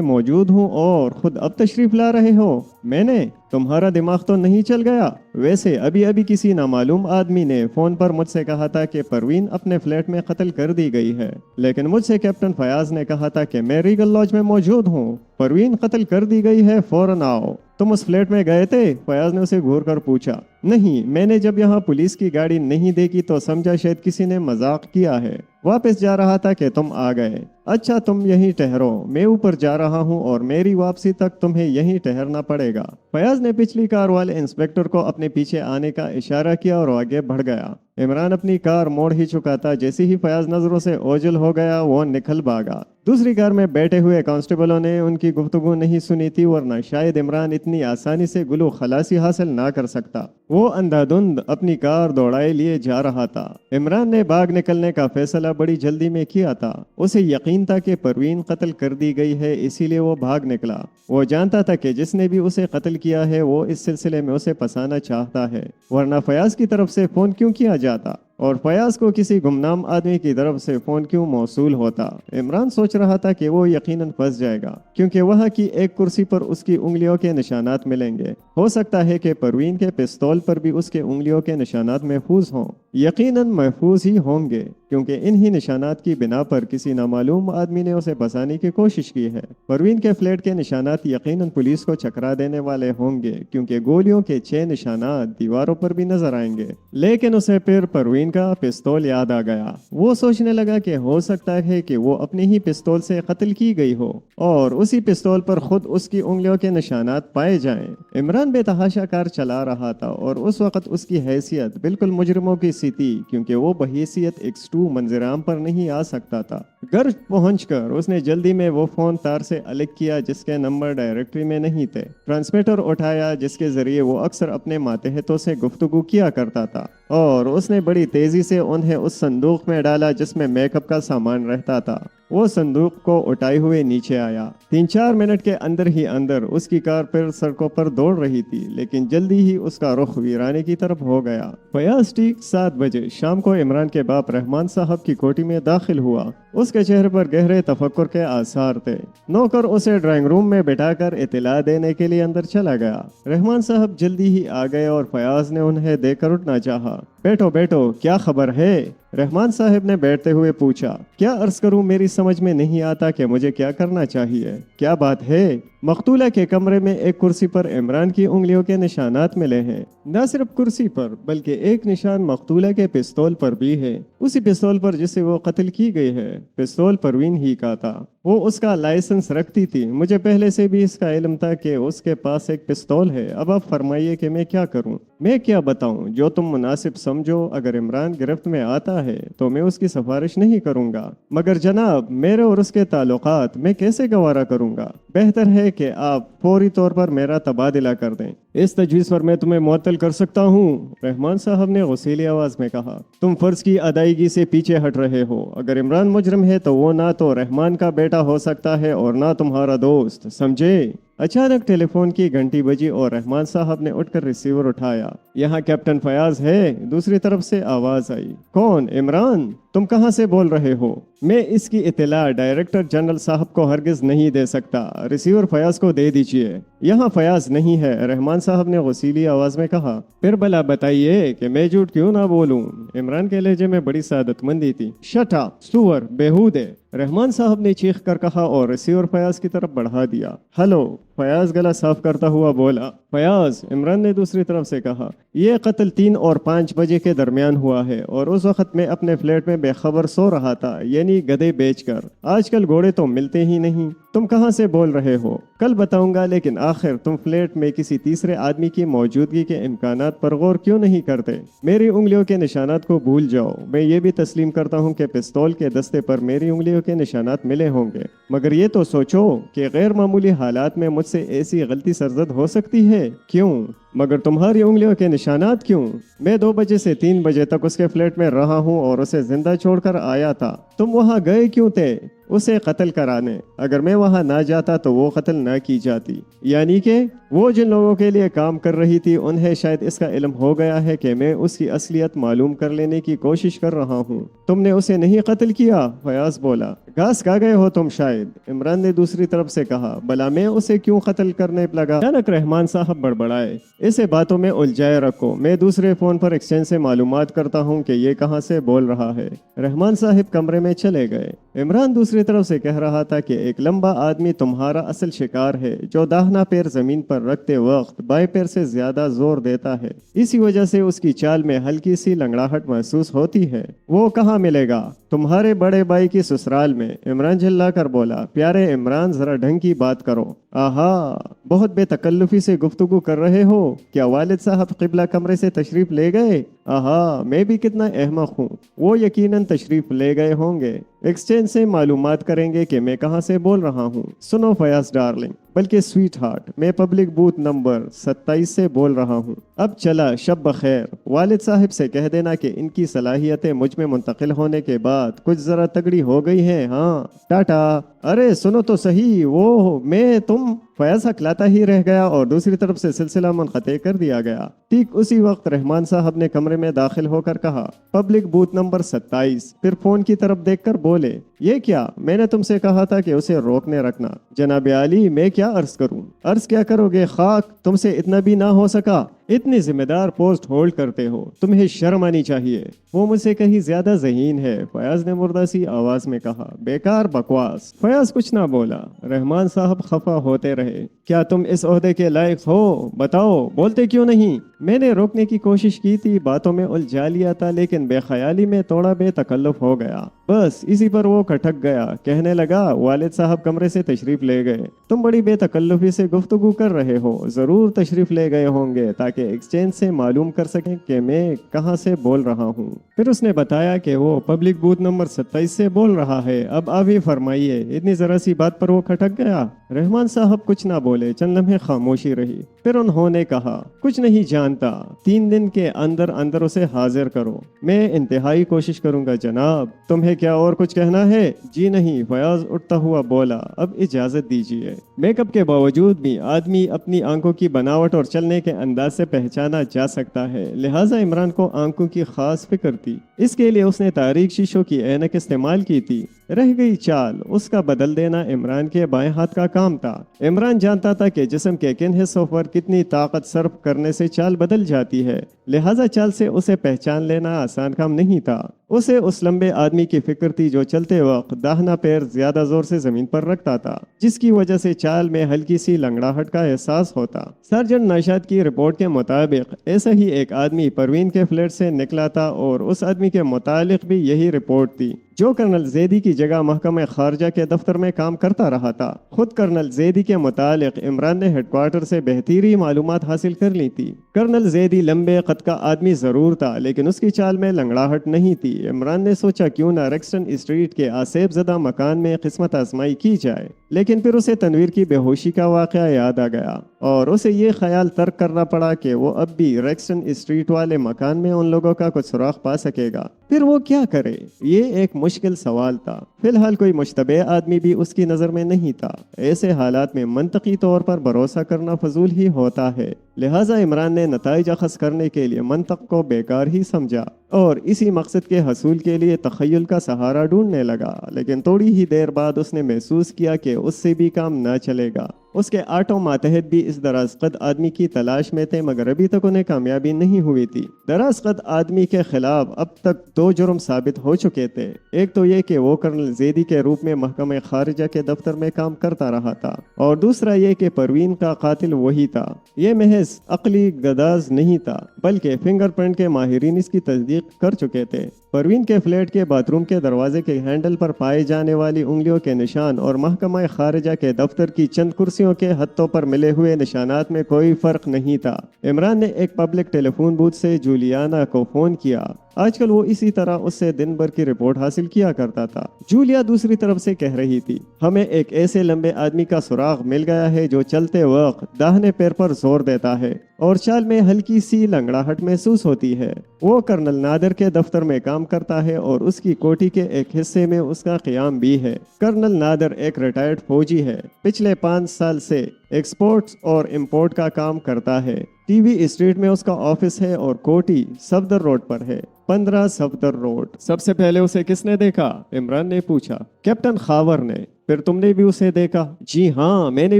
मौजूद हूँ और खुद अब तशरीफ ला रहे हो। मैंने? तुम्हारा दिमाग तो नहीं चल गया? वैसे अभी अभी किसी नामालूम आदमी ने फोन पर मुझसे कहा था कि परवीन अपने फ्लैट में कत्ल कर दी गई है, लेकिन मुझसे कैप्टन फयाज ने कहा था कि मैं रीगल लॉज में मौजूद हूँ। परवीन कत्ल कर दी गई है, फौरन आओ। तुम उस फ्लैट में गए थे? फयाज ने उसे घूर कर पूछा। नहीं, मैंने जब यहाँ पुलिस की गाड़ी नहीं देखी तो समझा शायद किसी ने मजाक किया है। वापस जा रहा था कि तुम आ गए। अच्छा, तुम यहीं ठहरो, मैं ऊपर जा रहा हूँ और मेरी वापसी तक तुम्हें यहीं ठहरना पड़ेगा। फयाज ने पिछली कार वाले इंस्पेक्टर को अपने पीछे आने का इशारा किया और आगे बढ़ गया। इमरान अपनी कार मोड़ ही चुका था। जैसे ही फयाज नजरों से ओझल हो गया, वो निकल भागा। दूसरी कार में बैठे हुए कांस्टेबलों ने उनकी गुफ्तगू नहीं सुनी थी, वरना शायद इमरान इतनी आसानी से गुलो खलासी हासिल ना कर सकता। वो अंधाधुंध अपनी कार दौड़ाए लिए जा रहा था। इमरान ने भाग निकलने का फैसला बड़ी जल्दी में किया था। उसे यकीन था कि परवीन कत्ल कर दी गई है, इसीलिए वो भाग निकला। वो जानता था कि जिसने भी उसे कत्ल किया है वो इस सिलसिले में उसे फंसाना चाहता है, वरना फयाज की तरफ से फोन क्यों किया जाता और फयाज को किसी गुमनाम आदमी की तरफ से फोन क्यों मौसूल होता। इमरान सोच रहा था कि वो यकीनन फंस जाएगा, क्योंकि वहाँ की एक कुर्सी पर उसकी उंगलियों के निशानात मिलेंगे। हो सकता है कि परवीन के पिस्तौल पर भी उसके उंगलियों के निशानात महफूज हों। यकीनन महफूज ही होंगे, क्योंकि इन्हीं निशानात की बिना पर किसी नामालूम आदमी ने उसे फंसाने की कोशिश की है। परवीन के फ्लैट के निशानात यकीनन पुलिस को चकरा देने वाले होंगे, क्योंकि गोलियों के 6 निशानात दीवारों पर भी नजर आएंगे। लेकिन उसे फिर परवीन का पिस्तौल याद आ गया। वो सोचने लगा कि हो सकता है कि वो अपने ही पिस्तौल से कत्ल की गई हो और उसी पिस्तौल पर खुद उसकी उंगलियों के निशानात पाए जाएं। इमरान बेतहाशा कार चला रहा था और उस वक्त उसकी हैसियत बिल्कुल मुजरिमों की सी थी, क्योंकि वो बहैसियत X2 मंजराम पर नहीं आ सकता था। घर पहुंचकर उसने जल्दी में वो फोन तार से अलग किया जिसके नंबर डायरेक्टरी में नहीं थे। ट्रांसमीटर उठाया जिसके जरिए वो अक्सर अपने मातहतों से गुफ्तगू किया करता था, और उसने बड़ी तेजी से उन्हें उस संदूक में डाला जिसमें मेकअप का सामान रहता था। वो संदूक को उठाए हुए नीचे आया। 3-4 मिनट के अंदर ही अंदर उसकी कार फिर सड़कों पर दौड़ रही थी, लेकिन जल्दी ही उसका रुख वीराने की तरफ हो गया। फयाज ठीक 7 बजे शाम को इमरान के बाप रहमान साहब की कोठी में दाखिल हुआ। उसके चेहरे पर गहरे तफक्कुर के आसार थे। नौकर उसे ड्राइंग रूम में बैठाकर इत्तला देने के लिए अंदर चला गया। रहमान साहब जल्दी ही आ गए और फयाज ने उन्हें देखकर उठना चाहा। बैठो बैठो, क्या खबर है? रहमान साहब ने बैठते हुए पूछा। क्या अर्ज करूं, मेरी समझ में नहीं आता कि मुझे क्या करना चाहिए। क्या बात है? मकतूला के कमरे में एक कुर्सी पर इमरान की उंगलियों के निशानात मिले हैं। न सिर्फ कुर्सी पर, बल्कि एक निशान मकतूला के पिस्तौल पर भी है, उसी पिस्तौल पर जिसे वो कत्ल की गई है। पिस्तौल परवीन ही का था। वो उसका लाइसेंस रखती थी। मुझे पहले से भी इसका इल्म था कि उसके पास एक पिस्तौल है। अब आप फरमाइए कि मैं क्या करूं? मैं क्या बताऊं? जो तुम मुनासिब समझो। अगर इमरान गिरफ्त में आता है तो मैं उसकी सिफारिश नहीं करूंगा, मगर जनाब मेरे और उसके ताल्लुकात मैं कैसे गवारा करूंगा? बेहतर है कि आप फौरी तौर पर मेरा तबादला कर दें। इस तजवीज़ पर मैं तुम्हें मुअत्तल कर सकता हूँ, रहमान साहब ने गसीली आवाज में कहा। तुम फर्ज की अदायगी से पीछे हट रहे हो। अगर इमरान मुजरिम है तो वो ना तो रहमान का बेटा हो सकता है और ना तुम्हारा दोस्त, समझे? अचानक टेलीफोन की घंटी बजी और रहमान साहब ने उठकर रिसीवर उठाया। यहाँ कैप्टन फयाज है, दूसरी तरफ से आवाज आई। कौन? इमरान? तुम कहाँ से बोल रहे हो? मैं इसकी इत्तला डायरेक्टर जनरल साहब को हरगिज नहीं दे सकता। रिसीवर फयाज को दे दीजिए। यहाँ फयाज नहीं है, रहमान साहब ने गसीली आवाज में कहा। फिर भला बताइए कि मैं झूठ क्यों ना बोलूं? इमरान के लहजे में बड़ी सादतमंदी थी। शट अप सुअर, बेहूदे, रहमान साहब ने चीख कर कहा और रिसीवर फयाज की तरफ बढ़ा दिया। हेलो, फयाज गला साफ करता हुआ बोला। फयाज, इमरान ने दूसरी तरफ से कहा। یہ قتل 3 اور 5 بجے کے درمیان ہوا ہے اور اس وقت میں اپنے فلیٹ میں بے خبر سو رہا تھا، یعنی گدھے بیچ کر۔ آج کل گھوڑے تو ملتے ہی نہیں۔ تم کہاں سے بول رہے ہو؟ کل بتاؤں گا، لیکن آخر تم فلیٹ میں کسی تیسرے آدمی کی موجودگی کے امکانات پر غور کیوں نہیں کرتے؟ میری انگلیوں کے نشانات کو بھول جاؤ۔ میں یہ بھی تسلیم کرتا ہوں کہ پستول کے دستے پر میری انگلیوں کے نشانات ملے ہوں گے، مگر یہ تو سوچو کہ غیر معمولی حالات میں مجھ سے ایسی غلطی سرزد ہو سکتی ہے۔ کیوں؟ مگر تمہاری انگلیوں کے نشانات کیوں؟ میں 2 بجے سے 3 بجے تک اس کے فلیٹ میں رہا ہوں اور اسے زندہ چھوڑ کر آیا تھا۔ تم وہاں گئے کیوں تھے؟ اسے قتل کرانے۔ اگر میں وہاں نہ جاتا تو وہ قتل نہ کی جاتی۔ یعنی کہ وہ جن لوگوں کے لیے کام کر رہی تھی انہیں شاید اس کا علم ہو گیا ہے کہ میں اس کی اصلیت معلوم کر لینے کی کوشش کر رہا ہوں۔ تم نے اسے نہیں قتل کیا؟ فیاض بولا۔ گھاس کھا گئے ہو تم شاید، عمران نے دوسری طرف سے کہا۔ بلا میں اسے کیوں قتل کرنے لگا؟ اچانک رحمان صاحب بڑبڑائے۔ اسے باتوں میں الجھائے رکھو، میں دوسرے فون پر ایکسچینج سے معلومات کرتا ہوں کہ یہ کہاں سے بول رہا ہے۔ رحمان صاحب کمرے میں چلے گئے۔ عمران دوسری طرف سے کہہ رہا تھا کہ ایک لمبا آدمی تمہارا اصل شکار ہے، جو داہنا پیر زمین پر رکھتے وقت بائیں پیر سے زیادہ زور دیتا ہے، اسی وجہ سے اس کی چال میں ہلکی سی لنگڑاہٹ محسوس ہوتی ہے۔ وہ کہاں ملے گا؟ تمہارے بڑے بھائی کی سسرال میں، عمران جھلا کر بولا۔ پیارے عمران، ذرا ڈھنگ کی بات کرو۔ آہا، بہت بے تکلفی سے گفتگو کر رہے ہو۔ کیا والد صاحب قبلہ کمرے سے تشریف لے گئے؟ آہا، میں بھی کتنا احمق ہوں، وہ یقیناً تشریف لے گئے ہوں گے۔ ایکسچینج سے معلومات کریں گے کہ میں کہاں سے بول رہا ہوں۔ سنو فیاض ڈارلنگ، بلکہ سویٹ ہارٹ، میں پبلک بوتھ نمبر 27 سے بول رہا ہوں۔ اب چلا، شب بخیر۔ والد صاحب سے کہہ دینا کہ ان کی صلاحیتیں مجھ میں منتقل ہونے کے بعد کچھ ذرا تگڑی ہو گئی ہیں۔ ہاں، ٹاٹا۔ ارے سنو تو صحیح، وہ میں تم فیاض ہکلاتا ہی رہ گیا اور دوسری طرف سے سلسلہ منقطع کر دیا گیا۔ ٹھیک اسی وقت رحمان صاحب نے کمرے میں داخل ہو کر کہا، پبلک بوتھ نمبر 27۔ پھر فون کی طرف دیکھ کر بولے، یہ کیا؟ میں نے تم سے کہا تھا کہ اسے روکنے رکھنا۔ جناب عالی، میں کیا عرض کروں؟ عرض کیا کرو گے؟ خاک، تم سے اتنا بھی نہ ہو سکا؟ اتنی ذمہ دار پوسٹ ہولڈ کرتے ہو، تمہیں شرم آنی چاہیے۔ وہ مجھ سے کہیں زیادہ ذہین ہے، فیاض نے مردہ سی آواز میں کہا۔ بیکار بکواس۔ فیاض کچھ نہ بولا۔ رحمان صاحب خفا ہوتے رہے۔ کیا تم اس عہدے کے لائق ہو؟ بتاؤ، بولتے کیوں نہیں؟ میں نے روکنے کی کوشش کی تھی، باتوں میں الجھا لیا تھا، لیکن بے خیالی میں تھوڑا بے تکلف ہو گیا، بس اسی پر وہ کھٹک گیا۔ کہنے لگا، والد صاحب کمرے سے تشریف لے گئے، تم بڑی بے تکلفی سے گفتگو کر رہے ہو، ضرور تشریف لے گئے ہوں گے تاکہ ایکسچینج سے معلوم کر سکیں کہ میں کہاں سے بول رہا ہوں۔ پھر اس نے بتایا کہ وہ پبلک بوتھ نمبر 27 سے بول رہا ہے۔ اب آپ ہی فرمائیے، اتنی ذرا سی بات پر وہ کھٹک گیا؟ رحمان صاحب کچھ نہ بولے، چند لمحے خاموشی رہی۔ پھر انہوں نے کہا، کچھ نہیں جانتا، 3 دن کے اندر اندر اسے حاضر کرو۔ میں انتہائی کوشش کروں گا جناب۔ تمہیں کیا اور کچھ کہنا ہے؟ جی نہیں، فیاض اٹھتا ہوا بولا۔ اب اجازت دیجیے۔ میک اپ کے باوجود بھی آدمی اپنی آنکھوں کی بناوٹ اور چلنے کے انداز سے پہچانا جا سکتا ہے، لہٰذا عمران کو آنکھوں کی خاص فکر تھی، اس کے لیے اس نے تاریک شیشوں کی اینک استعمال کی تھی۔ رہ گئی چال، اس کا بدل دینا عمران کے بائیں ہاتھ کا کام تھا۔ عمران جانتا تھا کہ جسم کے کن حصوں پر کتنی طاقت صرف کرنے سے چال بدل جاتی ہے، لہٰذا چال سے اسے پہچان لینا آسان کام نہیں تھا۔ اسے اس لمبے آدمی کی فکر تھی جو چلتے وقت داہنا پیر زیادہ زور سے زمین پر رکھتا تھا، جس کی وجہ سے چال میں ہلکی سی لنگڑاہٹ کا احساس ہوتا۔ سرجن نشاد کی رپورٹ کے مطابق ایسا ہی ایک آدمی پروین کے فلیٹ سے نکلا تھا اور اس آدمی کے متعلق بھی یہی رپورٹ تھی، جو کرنل زیدی کی جگہ محکمہ خارجہ کے دفتر میں کام کرتا رہا تھا۔ خود کرنل زیدی کے متعلق عمران نے ہیڈ کوارٹر سے بہتری معلومات حاصل کر لی تھی۔ کرنل زیدی لمبے قد کا آدمی ضرور تھا، لیکن اس کی چال میں لنگڑاہٹ نہیں تھی۔ عمران نے سوچا کیوں نہ ریکسٹن اسٹریٹ کے آسیب زدہ مکان میں قسمت آزمائی کی جائے، لیکن پھر اسے تنویر کی بے ہوشی کا واقعہ یاد آ گیا اور اسے یہ خیال ترک کرنا پڑا کہ وہ اب بھی ریکسٹن اسٹریٹ والے مکان میں ان لوگوں کا کچھ سراغ پا سکے گا۔ پھر وہ کیا کرے؟ یہ ایک مشکل سوال تھا۔ فی الحال کوئی مشتبہ آدمی بھی اس کی نظر میں نہیں تھا۔ ایسے حالات میں منطقی طور پر بھروسہ کرنا فضول ہی ہوتا ہے، لہٰذا عمران نے نتائج اخذ کرنے کے لیے منطق کو بیکار ہی سمجھا اور اسی مقصد کے حصول کے لیے تخیل کا سہارا ڈھونڈنے لگا، لیکن تھوڑی ہی دیر بعد اس نے محسوس کیا کہ اس سے بھی کام نہ چلے گا۔ اس کے 8 ماتحت بھی اس دراز قد آدمی کی تلاش میں تھے، مگر ابھی تک انہیں کامیابی نہیں ہوئی تھی۔ دراز قد آدمی کے خلاف اب تک 2 جرم ثابت ہو چکے تھے۔ ایک تو یہ کہ وہ کرنل زیدی کے روپ میں محکمہ خارجہ کے دفتر میں کام کرتا رہا تھا، اور دوسرا یہ کہ پروین کا قاتل وہی تھا۔ یہ محض عقلی گداز نہیں تھا، بلکہ فنگر پرنٹ کے ماہرین اس کی تصدیق کر چکے تھے۔ پروین کے فلیٹ کے باتھ روم کے دروازے کے ہینڈل پر پائے جانے والی انگلیوں کے نشان اور محکمہ خارجہ کے دفتر کی چند کرسیوں کے ہتھوں پر ملے ہوئے نشانات میں کوئی فرق نہیں تھا۔ عمران نے ایک پبلک ٹیلی فون بوتھ سے جولیانا کو فون کیا۔ آج کل وہ اسی طرح اس سے دن بھر کی رپورٹ حاصل کیا کرتا تھا۔ جولیا دوسری طرف سے کہہ رہی تھی، ہمیں ایک ایسے لمبے آدمی کا سراغ مل گیا ہے جو چلتے وقت داہنے پیر پر زور دیتا ہے اور چال میں ہلکی سی لنگڑاہٹ محسوس ہوتی ہے۔ وہ کرنل نادر کے دفتر میں کام کرتا ہے اور اس کی کوٹھی کے ایک حصے میں اس کا قیام بھی ہے۔ کرنل نادر ایک ریٹائرڈ فوجی ہے، پچھلے 5 سال سے ایکسپورٹس اور امپورٹ کا کام کرتا ہے۔ ٹی وی اسٹریٹ میں اس کا آفس ہے اور کوٹھی صفدر روڈ پر ہے، 15 صفدر روڈ۔ سب سے پہلے اسے کس نے دیکھا؟ عمران نے پوچھا۔ کیپٹن خاور نے۔ پھر تم نے بھی اسے دیکھا؟ جی ہاں، میں نے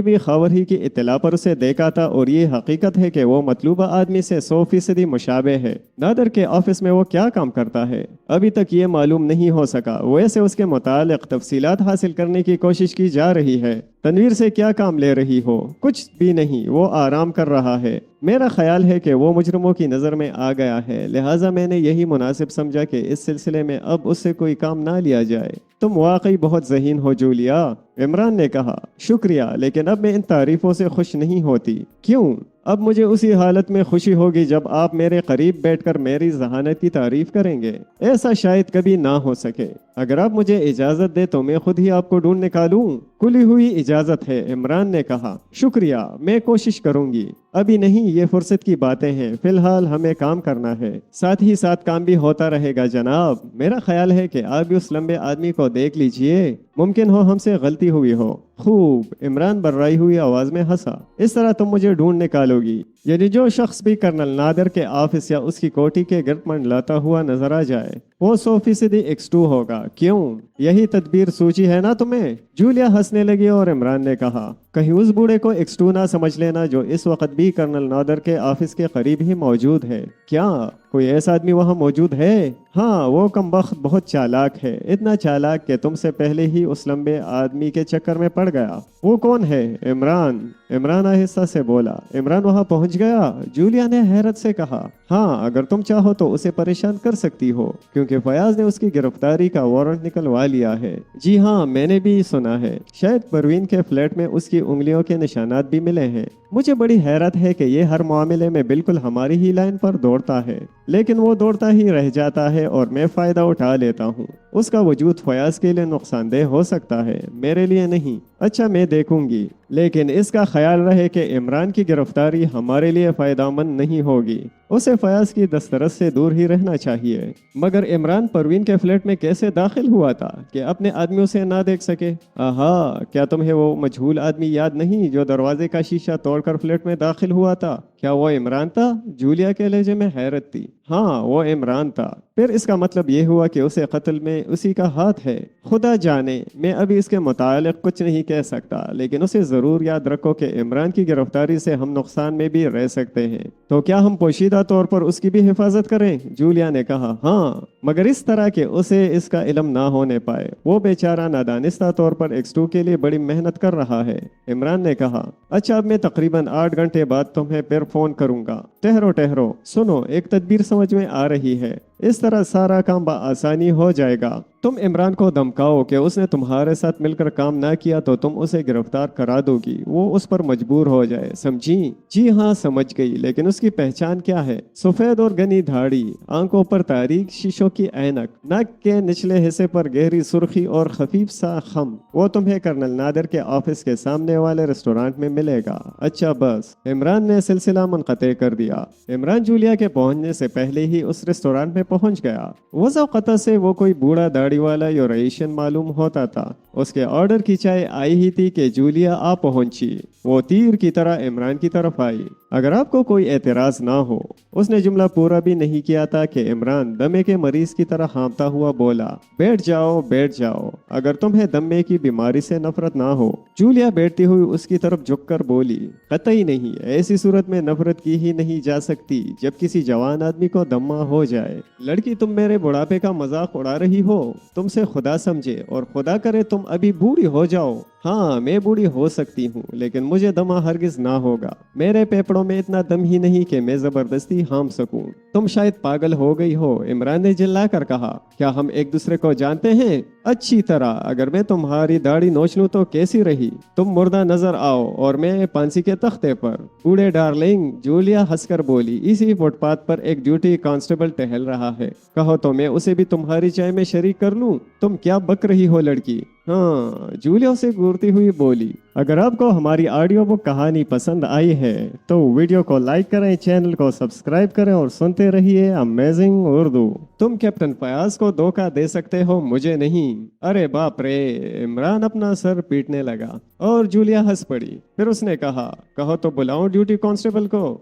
بھی خاور ہی کی اطلاع پر اسے دیکھا تھا، اور یہ حقیقت ہے کہ وہ مطلوبہ آدمی سے 100% مشابہ ہے۔ نادر کے آفس میں وہ کیا کام کرتا ہے؟ ابھی تک یہ معلوم نہیں ہو سکا، ویسے اس کے متعلق تفصیلات حاصل کرنے کی کوشش کی جا رہی ہے۔ تنویر سے کیا کام لے رہی ہو؟ کچھ بھی نہیں، وہ آرام کر رہا ہے۔ میرا خیال ہے کہ وہ مجرموں کی نظر میں آ گیا ہے، لہٰذا میں نے یہی مناسب سمجھا کہ اس سلسلے میں اب اس سے کوئی کام نہ لیا جائے۔ تم واقعی بہت ذہین ہو جولیا، عمران نے کہا۔ شکریہ، لیکن اب میں ان تعریفوں سے خوش نہیں ہوتی۔ کیوں؟ اب مجھے اسی حالت میں خوشی ہوگی جب آپ میرے قریب بیٹھ کر میری ذہانت کی تعریف کریں گے۔ ایسا شاید کبھی نہ ہو سکے۔ اگر آپ مجھے اجازت دے تو میں خود ہی آپ کو ڈھونڈ نکالوں۔ کھلی ہوئی اجازت ہے، عمران نے کہا۔ شکریہ، میں کوشش کروں گی۔ ابھی نہیں، یہ فرصت کی باتیں ہیں، فی الحال ہمیں کام کرنا ہے۔ ساتھ ہی ساتھ کام بھی ہوتا رہے گا جناب۔ میرا خیال ہے کہ آپ بھی اس لمبے آدمی کو دیکھ لیجئے، ممکن ہو ہم سے غلطی ہوئی ہو۔ خوب، عمران بررائی ہوئی آواز میں ہنسا۔ اس طرح تم مجھے ڈھونڈ نکالو گی، یعنی جو شخص بھی کرنل نادر کے آفس یا اس کی کوٹھی کے گرد منڈلاتا ہوا نظر آ جائے وہ 100% X2 ہوگا۔ کیوں؟ یہی تدبیر سوچی ہے نا تمہیں؟ جولیا ہنسنے لگی اور عمران نے کہا، کہیں اس بوڑھے کو X2 نہ سمجھ لینا جو اس وقت بھی کرنل نادر کے آفس کے قریب ہی موجود ہے۔ کیا کوئی ایسا آدمی وہاں موجود ہے؟ ہاں، وہ کمبخت بہت چالاک ہے، اتنا چالاک کہ تم سے پہلے ہی اس لمبے آدمی کے چکر میں پڑ گیا۔ وہ کون ہے؟ عمران آہستہ سے بولا۔ عمران وہاں پہنچ گیا؟ جولیا نے حیرت سے کہا۔ ہاں، اگر تم چاہو تو اسے پریشان کر سکتی ہو، کیونکہ فیاض نے اس کی گرفتاری کا وارنٹ نکلوا لیا ہے۔ جی ہاں، میں نے بھی سنا ہے، شاید پروین کے فلیٹ میں اس کی انگلیوں کے نشانات بھی ملے ہیں۔ مجھے بڑی حیرت ہے کہ یہ ہر معاملے میں بالکل ہماری ہی لائن پر دوڑتا ہے، لیکن وہ دوڑتا ہی رہ جاتا ہے اور میں فائدہ اٹھا لیتا ہوں۔ اس کا وجود فیاض کے لیے نقصان دہ ہو سکتا ہے، میرے لیے نہیں۔ اچھا، میں دیکھوں گی، لیکن اس کا خیال رہے کہ عمران کی گرفتاری ہمارے لیے فائدہ مند نہیں ہوگی۔ اسے فیاض کی دسترس سے دور ہی رہنا چاہیے۔ مگر عمران پروین کے فلیٹ میں کیسے داخل ہوا تھا کہ اپنے آدمیوں سے نہ دیکھ سکے؟ آہا، کیا تمہیں وہ مجہول آدمی یاد نہیں جو دروازے کا شیشہ توڑ کر فلیٹ میں داخل ہوا تھا؟ کیا وہ عمران تھا؟ جولیا کے لہجے میں حیرت تھی۔ ہاں، وہ عمران تھا۔ پھر اس کا مطلب یہ ہوا کہ اسے قتل میں اسی کا ہاتھ ہے۔ خدا جانے، میں ابھی اس کے متعلق کچھ نہیں کہہ سکتا، لیکن اسے ضرور یاد رکھو کہ عمران کی گرفتاری سے ہم نقصان میں بھی رہ سکتے ہیں۔ تو کیا ہم پوشیدہ طور پر اس کی بھی حفاظت کریں؟ جولیا نے کہا۔ ہاں، مگر اس طرح کہ اسے اس کا علم نہ ہونے پائے۔ وہ بیچارہ نادانستہ طور پر X2 کے لیے بڑی محنت کر رہا ہے، عمران نے کہا۔ اچھا، اب میں تقریباً 8 گھنٹے بعد تمہیں پھر فون کروں گا۔ ٹھہرو، سنو، ایک تدبیر سمجھ میں آ رہی ہے۔ اس طرح سارا کام بآسانی ہو جائے گا۔ تم عمران کو دھمکاؤ کہ اس نے تمہارے ساتھ مل کر کام نہ کیا تو تم اسے گرفتار کرا دو گی، وہ اس پر مجبور ہو جائے، سمجھی؟ جی ہاں، سمجھ گئی، لیکن اس کی پہچان کیا ہے؟ سفید اور گھنی دھاڑی، آنکھوں پر تاریک شیشوں کی اینک، ناک کے نچلے حصے پر گہری سرخی اور خفیف سا خم۔ وہ تمہیں کرنل نادر کے آفس کے سامنے والے ریسٹورانٹ میں ملے گا۔ اچھا بس، عمران نے سلسلہ منقطع کر دیا۔ عمران جولیا کے پہنچنے سے پہلے ہی اس ریسٹورانٹ میں پہنچ گیا۔ وضع قطع سے وہ کوئی بوڑھا داڑھی والا یوریشین معلوم ہوتا تھا۔ اس کے آرڈر کی چائے آئی ہی تھی کہ جولیا آ پہنچی۔ وہ تیر کی طرح عمران کی طرف آئی۔ اگر آپ کو کوئی اعتراض نہ ہو۔ اس نے جملہ پورا بھی نہیں کیا تھا کہ عمران دمے کے مریض کی طرح ہانپتا ہوا بولا، بیٹھ جاؤ بیٹھ جاؤ، اگر تمہیں دمے کی بیماری سے نفرت نہ ہو۔ جولیا بیٹھتی ہوئی اس کی طرف جھک کر بولی، قطعی نہیں، ایسی صورت میں نفرت کی ہی نہیں جا سکتی جب کسی جوان آدمی کو دمہ ہو جائے۔ لڑکی، تم میرے بڑھاپے کا مذاق اڑا رہی ہو، تم سے خدا سمجھے اور خدا کرے تم ابھی بوڑھی ہو جاؤ۔ ہاں میں بوڑھی ہو سکتی ہوں لیکن مجھے دمہ ہرگز نہ ہوگا، میرے پیپڑوں میں اتنا دم ہی نہیں کہ میں زبردستی ہانپ سکوں۔ تم شاید پاگل ہو گئی ہو، عمران نے جلا کر کہا، کیا ہم ایک دوسرے کو جانتے ہیں؟ اچھی طرح، اگر میں تمہاری داڑھی نوچ لوں تو کیسی رہی؟ تم مردہ نظر آؤ اور میں پانسی کے تختے پر۔ بوڑھے ڈارلنگ، جولیا ہنس کر بولی، اسی فٹ پاتھ پر ایک ڈیوٹی کانسٹیبل ٹہل رہا ہے، کہو تو میں اسے بھی تمہاری چائے میں شریک کر لوں۔ تم کیا بک رہی ہو لڑکی؟ ہاں، جولیا اسے گورتی ہوئی بولی۔ اگر آپ کو ہماری آڈیو بک کہانی پسند آئی ہے تو ویڈیو کو لائک کریں، چینل کو سبسکرائب کریں اور سنتے رہیے امیزنگ اردو۔ تم کیپٹن فیاض کو دھوکہ دے سکتے ہو، مجھے نہیں۔ ارے باپ رے! عمران اپنا سر پیٹنے لگا اور جولیا ہنس پڑی۔ پھر اس نے کہا، کہو تو بلاؤں ڈیوٹی کانسٹیبل کو؟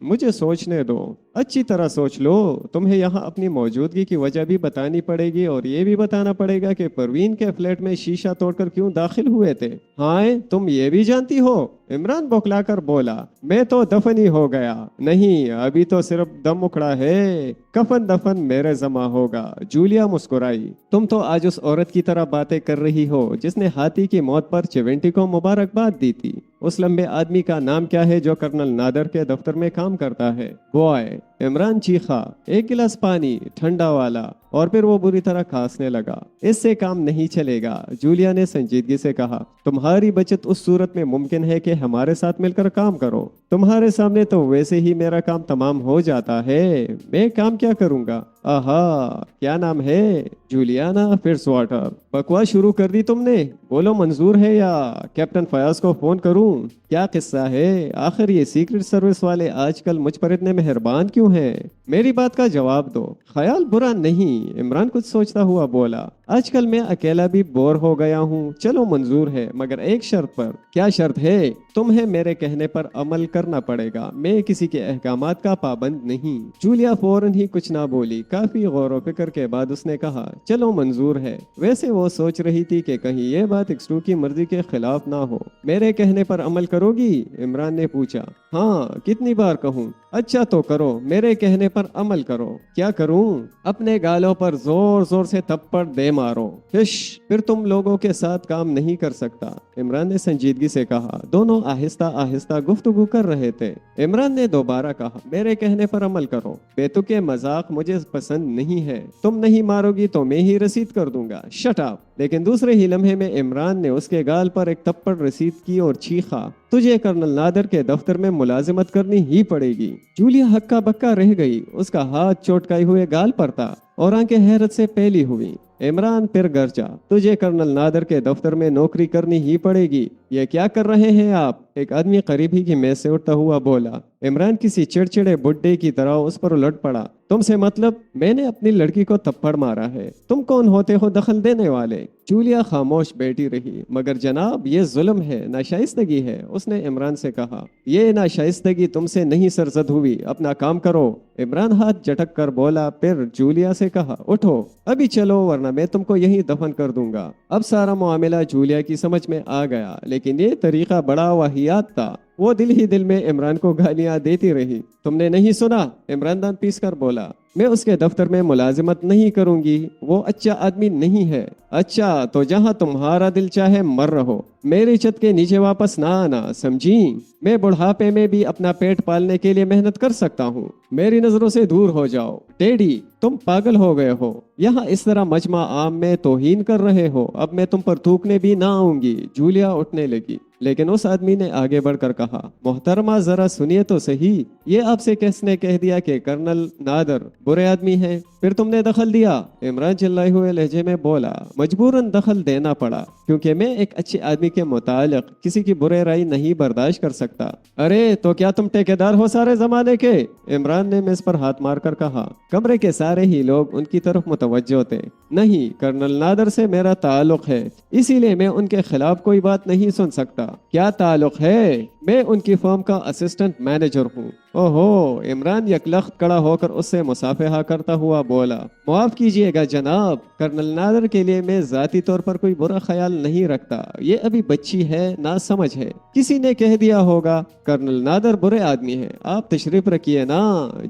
مجھے سوچنے دو، اچھی طرح سوچ لو۔ تمہیں یہاں اپنی موجودگی کی وجہ بھی بتانی پڑے گی اور یہ بھی بتانا پڑے گا کہ پروین کے فلیٹ میں شیشہ توڑ کر کیوں داخل ہوئے تھے۔ ہاں تم یہ بھی جانتی ہو؟ عمران بوکھلا کر بولا، میں تو دفن ہی ہو گیا۔ نہیں، ابھی تو صرف دم اکھڑا ہے، کفن دفن میرے ذمہ ہوگا۔ جولیا مسکرائی، تم تو آج اس عورت کی طرح باتیں کر رہی ہو جس نے ہاتھی کی موت پر چیونٹی کو مبارکباد دی تھی۔ اس لمبے آدمی کا نام کیا ہے جو کرنل نادر کے دفتر میں کام کرتا ہے؟ بوائے! عمران چیخا، ایک گلاس پانی ٹھنڈا والا، اور پھر وہ بری طرح کھانسنے لگا۔ اس سے کام نہیں چلے گا، جولیا نے سنجیدگی سے کہا۔ تمہاری بچت اس صورت میں ممکن ہے کہ ہمارے ساتھ مل کر کام کرو۔ تمہارے سامنے تو ویسے ہی میرا کام تمام ہو جاتا ہے، میں کام کیا کروں گا؟ آہا، کیا نام ہے؟ جولیانا فرس واٹر۔ بکواس شروع کر دی تم نے، بولو منظور ہے یا کیپٹن فیاض کو فون کروں؟ کیا قصہ ہے؟ آخر یہ سیکرٹ سروس والے آج کل مجھ پر اتنے مہربان کیوں ہیں؟ میری بات کا جواب دو۔ خیال برا نہیں، عمران کچھ سوچتا ہوا بولا، آج کل میں اکیلا بھی بور ہو گیا ہوں، چلو منظور ہے، مگر ایک شرط پر۔ کیا شرط ہے؟ تمہیں میرے کہنے پر عمل کرنا پڑے گا، میں کسی کے احکامات کا پابند نہیں۔ جولیا فوراً ہی کچھ نہ بولی۔ کافی غور و فکر کے بعد اس نے کہا، چلو منظور ہے۔ ویسے وہ سوچ رہی تھی کہ کہیں یہ بات ایکسٹو کی مرضی کے خلاف نہ ہو۔ میرے کہنے پر عمل کرو گی؟ عمران نے پوچھا۔ ہاں، کتنی بار کہوں؟ اچھا تو کرو، میرے کہنے پر عمل کرو۔ کیا کروں؟ اپنے گالوں پر زور زور سے تھپڑ دے مارو۔ پھر تم لوگوں کے ساتھ کام نہیں کر سکتا، عمران نے سنجیدگی سے کہا۔ دونوں آہستہ آہستہ گفتگو کر رہے تھے۔ عمران نے دوبارہ کہا، میرے کہنے پر عمل کرو، بیتوکے مذاق مجھے پسند نہیں ہے۔ تم نہیں مارو گی تو میں ہی رسید کر دوں گا، شٹ اپ۔ لیکن دوسرے ہی لمحے میں عمران نے اس کے گال پر ایک تھپڑ رسید کی اور چیخا، تجھے کرنل نادر کے دفتر میں ملازمت کرنی ہی پڑے گی۔ جولیا ہکا بکا رہ گئی، اس کا ہاتھ چوٹکائے ہوئے گال پر تھا اور آنکھیں حیرت سے پھیلی ہوئی۔ عمران پھر گرجا، تجھے کرنل نادر کے دفتر میں نوکری کرنی ہی پڑے گی، یہ کیا کر رہے ہیں آپ؟ ایک آدمی قریب ہی کی میز سے اٹھتا ہوا بولا۔ عمران کسی چڑچڑے بڈھے کی طرح اس پر الٹ پڑا۔ تم سے مطلب؟ میں نے اپنی لڑکی کو تھپڑ مارا ہے، تم کون ہوتے ہو دخل دینے والے؟ جولیا خاموش بیٹھی رہی۔ مگر جناب، یہ ظلم ہے، ناشائستگی ہے، اس نے عمران سے کہا۔ یہ ناشائستگی تم سے نہیں سرزد ہوئی، اپنا کام کرو۔ عمران ہاتھ جھٹک کر بولا، پھر جولیا سے کہا، اٹھو ابھی چلو ورنہ میں تم کو یہیں دفن کر دوں گا۔ اب سارا معاملہ جولیا کی سمجھ میں آ گیا، لیکن یہ طریقہ بڑا واہیات تھا۔ وہ دل ہی دل میں عمران کو گالیاں دیتی رہی۔ تم نے نہیں سنا؟ عمران دان پیس کر بولا، میں اس کے دفتر میں ملازمت نہیں کروں گی، وہ اچھا آدمی نہیں ہے۔ اچھا تو جہاں تمہارا دل چاہے مر رہو، میری چھت کے نیچے واپس نہ آنا، سمجھی؟ میں بڑھاپے میں بھی اپنا پیٹ پالنے کے لیے محنت کر سکتا ہوں، میری نظروں سے دور ہو جاؤ۔ ٹیڈی، تم پاگل ہو گئے ہو، یہاں اس طرح مجمع عام میں توہین کر رہے ہو، اب میں تم پر تھوکنے بھی نہ آؤں گی۔ جولیا اٹھنے لگی، لیکن اس آدمی نے آگے بڑھ کر کہا، محترمہ ذرا سنیے تو صحیح، یہ آپ سے کس نے کہہ دیا کہ کرنل نادر برے آدمی ہیں؟ پھر تم نے دخل دیا؟ عمران چلائے ہوئے لہجے میں بولا، مجبوراً دخل دینا پڑا کیونکہ میں ایک اچھے آدمی کے متعلق کسی کی برے رائے نہیں برداشت کر سکتا۔ ارے تو کیا تم ٹھیکیدار ہو سارے زمانے کے؟ عمران نے میز پر ہاتھ مار کر کہا۔ کمرے کے سارے ہی لوگ ان کی طرف متوجہ تھے۔ نہیں، کرنل نادر سے میرا تعلق ہے، اسی لیے میں ان کے خلاف کوئی بات نہیں سن سکتا۔ کیا تعلق ہے؟ मैं उनकी फर्म का असिस्टेंट मैनेजर हूँ। ओहो, इमरान यकलख्त खड़ा होकर उससे मुसाफिहा करता हुआ बोला, माफ कीजिएगा जनाब, कर्नल नादर के लिए मैं जाती तौर पर कोई बुरा ख्याल नहीं रखता। ये अभी बच्ची है, ना समझ है, किसी ने कह दिया होगा। कर्नल नादर बुरे आदमी है, आप तशरीफ रखिए ना।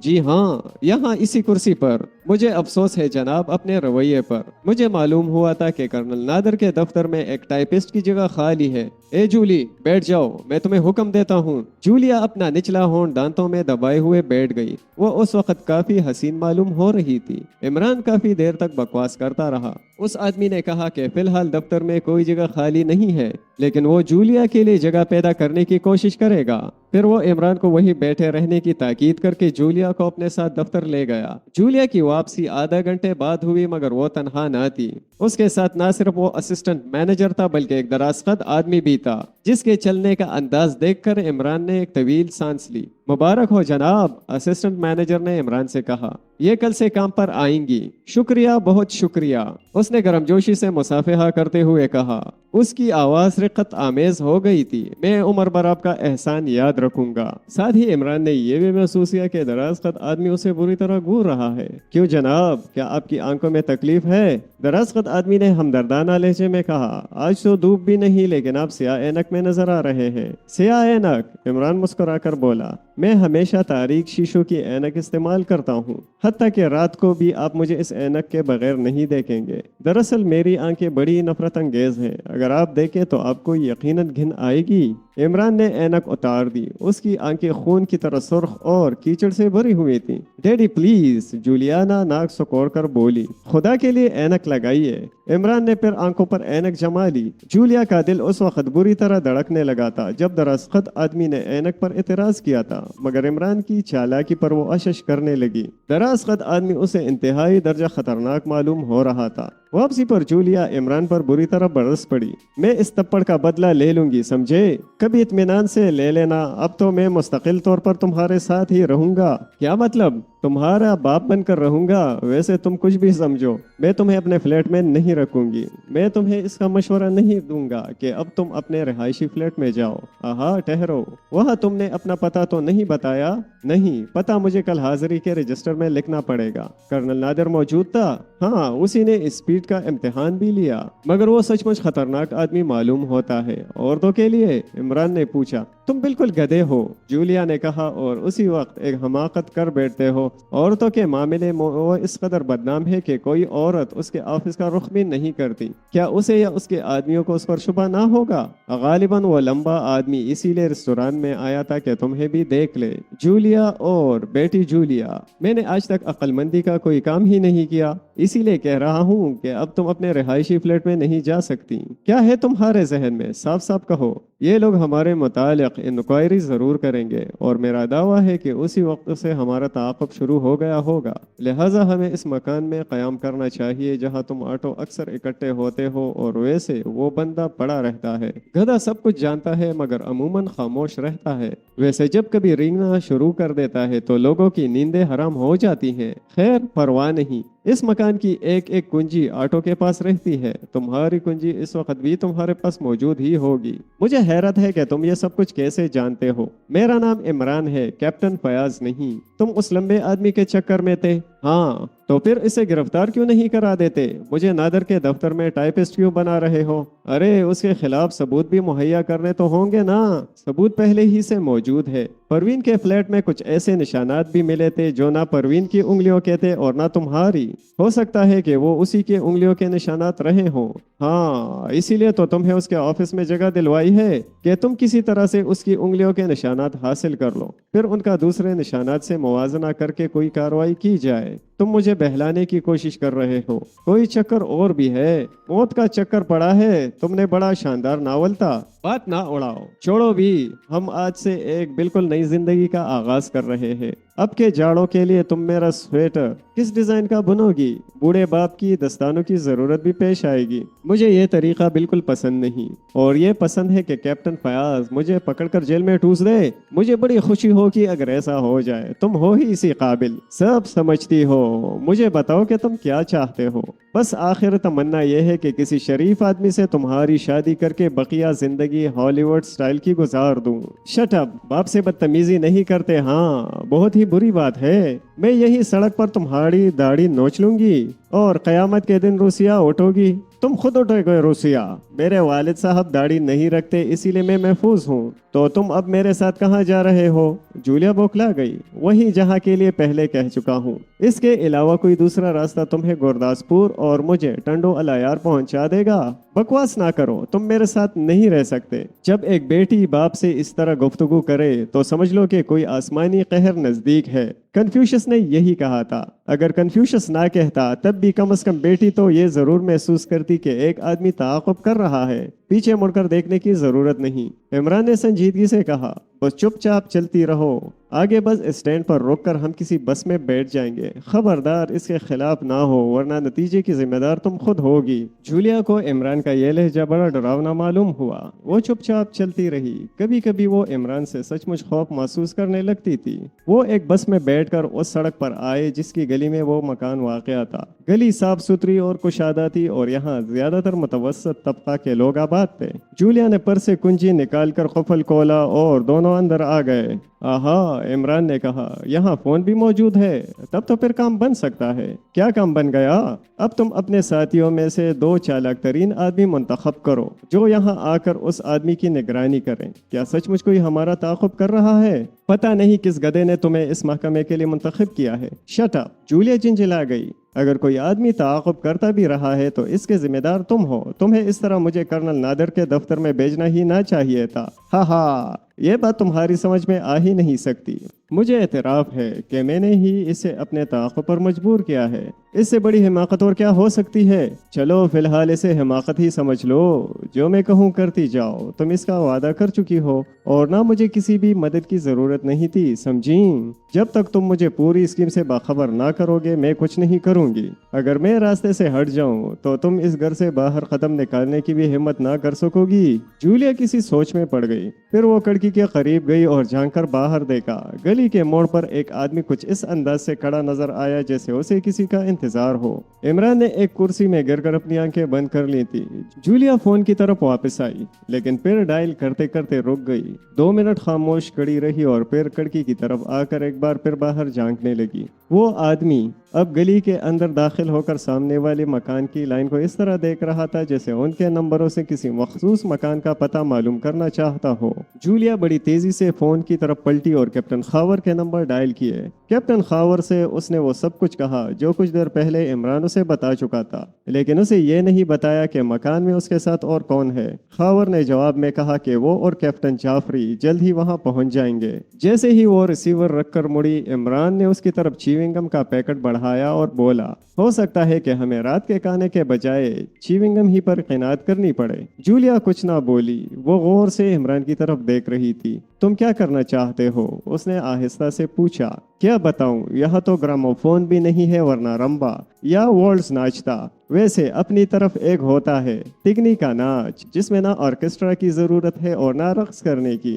जी हाँ, यहाँ इसी कुर्सी पर। मुझे अफसोस है जनाब अपने रवैये पर। मुझे मालूम हुआ था कि कर्नल नादर के दफ्तर में एक टाइपिस्ट की जगह खाली है। ए जूली, बैठ जाओ, मैं तुम्हें हुक्म देता हूँ। जूलिया अपना निचला होंठ दांतों में दबाए हुए बैठ गई। वो उस वक्त काफी हसीन मालूम हो रही थी। इमरान काफी देर तक बकवास करता रहा। उस आदमी ने कहा कि फिलहाल दफ्तर में कोई जगह खाली नहीं है, लेकिन वो जूलिया के लिए जगह पैदा करने की कोशिश करेगा। फिर वो इमरान को वहीं बैठे रहने की ताकीद करके जूलिया को अपने साथ दफ्तर ले गया। जूलिया की वापसी आधा घंटे बाद हुई, मगर वो तनहा ना थी। उसके साथ ना सिर्फ वो असिस्टेंट मैनेजर था, बल्कि एक दराज़-कद आदमी भी था, जिसके चलने का अंदाज देखकर इमरान ने एक तवील सांस ली। मुबारक हो जनाब, असिस्टेंट मैनेजर ने इमरान से कहा। ये कल से काम पर आएंगी। शुक्रिया, बहुत शुक्रिया, उसने गर्मजोशी से मुसाफिहा करते हुए कहा। उसकी आवाज रिक्कत आमेज हो गई थी। मैं उमर भर आपका एहसान याद रखूंगा। साथ ही इमरान ने यह भी महसूस किया कि दराज़-कद आदमी उसे बुरी तरह घूर रहा है। क्यों जनाब, क्या आपकी आंखों में तकलीफ है? दराज़-कद आदमी ने हमदर्दाना लहजे में कहा। आज तो धूप भी नहीं, लेकिन आप स्याह ऐनक में नजर आ रहे हैं। स्याह ऐनक? इमरान मुस्कुराकर बोला, मैं हमेशा तारीक शीशों की ऐनक इस्तेमाल करता हूँ, हत्ता कि रात को भी आप मुझे इस ऐनक के बगैर नहीं देखेंगे। दरअसल मेरी आंखें बड़ी नफरत अंगेज हैं, अगर आप देखें तो आपको यकीनन घिन आएगी। इमरान ने ऐनक उतार दी। उसकी आंखें खून की तरह सुर्ख और कीचड़ से भरी हुई थीं। डैडी प्लीज, जूलियाना नाक सुकोड़ कर बोली, खुदा के लिए ऐनक लगाइए। इमरान ने फिर आंखों पर ऐनक जमा ली। जूलिया का दिल उस वक्त बुरी तरह धड़कने लगा था जब दराज़-कद आदमी ने ऐनक पर एतराज किया था, मगर इमरान की चालाकी पर वो अशश करने लगी। दराज़-कद आदमी उसे इंतहाई दर्जा खतरनाक मालूम हो रहा था। वापसी पर जूलिया इमरान पर बुरी तरह बरस पड़ी। मैं इस थप्पड़ का बदला ले लूंगी, समझे? कभी इत्मीनान से ले लेना, अब तो मैं मुस्तकिल तौर पर तुम्हारे साथ ही रहूंगा। क्या मतलब? तुम्हारा बाप बनकर रहूंगा। वैसे तुम कुछ भी समझो, मैं तुम्हें अपने फ्लैट में नहीं रखूंगी। मैं तुम्हें इसका मशवरा नहीं दूंगा कि अब तुम अपने रिहायशी फ्लैट में जाओ। आहा, ठहरो, वहाँ तुमने अपना पता तो नहीं बताया? नहीं, पता मुझे कल हाजिरी के रजिस्टर में लिखना पड़ेगा। कर्नल नादिर मौजूद था? हाँ, उसी ने स्पीड का इम्तिहान भी लिया, मगर वो सचमुच खतरनाक आदमी मालूम होता है। औरतों के लिए? इमरान ने पूछा। तुम बिल्कुल गधे हो, जूलिया ने कहा, और उसी वक्त एक हमाकत कर बैठते हो। औरतों के मामले में वो इस कदर बदनाम है कि कोई औरत उसके ऑफिस का रुख भी नहीं करती। क्या उसे या उसके आदमियों को उस पर शुबा ना होगा? गालिबन वो लंबा आदमी इसीलिए रेस्टोरेंट में आया था कि तुम्हें भी देख ले। जूलिया और बेटी जूलिया, मैंने आज तक अक्लमंदी का कोई काम ही नहीं किया, इसीलिए कह रहा हूँ कि अब तुम अपने रिहायशी फ्लैट में नहीं जा सकती। क्या है तुम्हारे जहन में? साफ साफ कहो। ये लोग हमारे मुतालिक इंक्वायरी जरूर करेंगे, और मेरा दावा है कि उसी वक्त से हमारा ताक़ुब शुरू हो गया होगा। लिहाजा हमें इस मकान में क़याम करना चाहिए जहाँ तुम ऑटो अक्सर इकट्ठे होते हो, और वैसे वो बंदा पड़ा रहता है। गधा सब कुछ जानता है मगर अमूमन खामोश रहता है। वैसे जब कभी रेंगना शुरू कर देता है तो लोगों की नींदें हराम हो जाती हैं। खैर, परवाह नहीं, इस मकान की एक एक कुंजी ऑटो के पास रहती है। तुम्हारी कुंजी इस वक्त भी तुम्हारे पास मौजूद ही होगी। मुझे हैरत है कि तुम ये सब कुछ कैसे जानते हो। मेरा नाम इमरान है, कैप्टन फयाज नहीं। तुम उस लंबे आदमी के चक्कर में थे? हाँ, तो फिर इसे गिरफ्तार क्यों नहीं करा देते? मुझे नादर के दफ्तर में टाइपिस्ट क्यों बना रहे हो? अरे, उसके खिलाफ सबूत भी मुहैया करने तो होंगे ना। सबूत पहले ही से मौजूद है। परवीन के फ्लैट में कुछ ऐसे निशानात भी मिले थे जो ना परवीन की उंगलियों के थे और ना तुम्हारी। हो सकता है कि वो उसी के उंगलियों के निशानात रहे हों। हाँ, इसीलिए तो तुम्हें उसके ऑफिस में जगह दिलवाई है कि तुम किसी तरह से उसकी उंगलियों के निशानात हासिल कर लो, फिर उनका दूसरे निशानात से मुवाजना करके कोई कार्रवाई की जाए। तुम मुझे बहलाने की कोशिश कर रहे हो। कोई चक्कर और भी है? मौत का चक्कर पड़ा है। तुमने बड़ा शानदार नावल था। बात ना उड़ाओ, छोड़ो भी। हम आज से एक बिल्कुल नई जिंदगी का आगाज कर रहे हैं। अब के जाड़ों के लिए तुम मेरा स्वेटर किस डिजाइन का बुनोगी? बूढ़े बाप की दस्तानों की जरूरत भी पेश आएगी। मुझे ये तरीका बिल्कुल पसंद नहीं, और ये पसंद है कि कैप्टन फयाज मुझे पकड़कर जेल में ठूस दे। मुझे बड़ी खुशी होगी अगर ऐसा हो जाए। तुम हो ही इसी काबिल, सब समझती हो। مجھے بتاؤ کہ تم کیا چاہتے ہو؟ بس آخر تمنا یہ ہے کہ کسی شریف آدمی سے تمہاری شادی کر کے بقیہ زندگی ہالی ووڈ سٹائل کی گزار دوں۔ شٹ اپ، باپ سے بدتمیزی نہیں کرتے، ہاں بہت ہی بری بات ہے۔ میں یہی سڑک پر تمہاری داڑھی نوچ لوں گی اور قیامت کے دن روسیا اٹھو گی۔ تم خود اٹھو گے روسیا۔ میرے والد صاحب داڑھی نہیں رکھتے، اسی لیے میں محفوظ ہوں۔ تو تم اب میرے ساتھ کہاں جا رہے ہو؟ جولیا بوکھلا گئی۔ وہی جہاں کے لیے پہلے کہہ چکا ہوں۔ اس کے علاوہ کوئی دوسرا راستہ تمہیں گورداسپور اور مجھے ٹنڈو الایار پہنچا دے گا؟ بکواس نہ کرو، تم میرے ساتھ نہیں رہ سکتے۔ جب ایک بیٹی باپ سے اس طرح گفتگو کرے تو سمجھ لو کہ کوئی آسمانی قہر نزدیک ہے۔ کنفیوشس نے یہی کہا تھا۔ اگر کنفیوشس نہ کہتا تب بھی کم از کم بیٹی تو یہ ضرور محسوس کرتی کہ ایک آدمی تعاقب کر رہا ہے۔ پیچھے مڑ کر دیکھنے کی ضرورت نہیں۔ عمران نے سنجیدگی سے کہا، بس چپ چاپ چلتی رہو، آگے بس اسٹینڈ پر روک کر ہم کسی بس میں بیٹھ جائیں گے۔ خبردار اس کے خلاف نہ ہو ورنہ نتیجے کی ذمہ دار تم خود ہوگی۔ جولیا کو عمران کا یہ لہجہ بڑا ڈراؤنا معلوم ہوا۔ وہ چپ چاپ چلتی رہی۔ کبھی کبھی وہ عمران سے سچ مچ خوف محسوس کرنے لگتی تھی۔ وہ ایک بس میں بیٹھ کر اس سڑک پر آئے جس کی گلی میں وہ مکان واقع تھا۔ گلی صاف ستھری اور کشادہ تھی اور یہاں زیادہ تر متوسط طبقہ کے لوگ آباد تھے۔ جولیا نے پرس سے کنجی نکال کر قفل کھولا اور دونوں اندر آ گئے۔ آہا، عمران نے کہا، یہاں فون بھی موجود ہے، تب تو پھر کام بن سکتا ہے۔ کیا کام بن گیا؟ اب تم اپنے ساتھیوں میں سے 2 چالاک ترین آدمی منتخب کرو جو یہاں آ کر اس آدمی کی نگرانی کریں۔ کیا سچ مچ کوئی ہمارا تعاقب کر رہا ہے؟ پتہ نہیں کس گدھے نے تمہیں اس محکمے کے لیے منتخب کیا ہے۔ شٹ اپ، جولیا جنجلا گئی۔ اگر کوئی آدمی تعاقب کرتا بھی رہا ہے تو اس کے ذمہ دار تم ہو۔ تمہیں اس طرح مجھے کرنل نادر کے دفتر میں بھیجنا ہی نہ چاہیے تھا۔ ہاں ہاں، یہ بات تمہاری سمجھ میں آ ہی نہیں سکتی۔ مجھے اعتراف ہے کہ میں نے ہی اسے اپنے تعاقب پر مجبور کیا ہے۔ اس سے بڑی حماقت اور کیا ہو سکتی ہے؟ چلو فی الحال اسے حماقت ہی سمجھ لو۔ جو میں کہوں کرتی جاؤ، تم اس کا وعدہ کر چکی ہو اور نہ مجھے کسی بھی مدد کی ضرورت نہیں تھی، سمجھیں؟ جب تک تم مجھے پوری اسکیم سے باخبر نہ کرو گے میں کچھ نہیں کروں گی۔ اگر میں راستے سے ہٹ جاؤں تو تم اس گھر سے باہر قدم نکالنے کی بھی ہمت نہ کر سکو گی۔ جولیا کسی سوچ میں پڑ گئی۔ پھر وہ کھڑکی کے قریب گئی اور جھانک کر باہر دیکھا۔ گلی کے موڑ پر ایک آدمی کچھ اس انداز سے کھڑا نظر آیا جیسے اسے کسی کا انتظار ہو۔ عمران نے ایک کرسی میں گر کر اپنی آنکھیں بند کر لی تھی۔ جولیا فون کی طرف واپس آئی لیکن پھر ڈائل کرتے کرتے رک گئی۔ 2 منٹ خاموش کھڑی رہی اور پھر کھڑکی کی طرف آ کر ایک بار پھر باہر جھانکنے لگی۔ وہ آدمی اب گلی کے اندر داخل ہو کر سامنے والے مکان کی لائن کو اس طرح دیکھ رہا تھا جیسے ان کے نمبروں سے کسی مخصوص مکان کا پتہ معلوم کرنا چاہتا ہو۔ جولیا بڑی تیزی سے فون کی طرف پلٹی اور کیپٹن خاور کے نمبر ڈائل کیے۔ کیپٹن خاور سے اس نے وہ سب کچھ کہا جو کچھ دیر پہلے عمران اسے بتا چکا تھا، لیکن اسے یہ نہیں بتایا کہ مکان میں اس کے ساتھ اور کون ہے۔ خاور نے جواب میں کہا کہ وہ اور کیپٹن جعفری جلد ہی وہاں پہنچ جائیں گے۔ جیسے ہی وہ ریسیور رکھ کر مڑی، عمران نے اس کی طرف چیونگم کا پیکٹ بڑھایا اور بولا، ہو سکتا ہے کہ ہمیں رات کے کھانے کے بجائے چیونگم ہی پر قناعت کرنی پڑے۔ جولیا کچھ نہ بولی، وہ غور سے عمران کی طرف دیکھ رہی تھی۔ تم کیا کرنا چاہتے ہو؟ اس نے آہستہ سے پوچھا۔ کیا بتاؤں، یہاں تو گراموفون بھی نہیں ہے ورنہ رمبا یا والٹز ناچتا۔ ویسے اپنی طرف ایک ہوتا ہے تگنی کا ناچ جس میں نہ آرکیسٹرا کی ضرورت ہے اور نہ رقص کرنے کی۔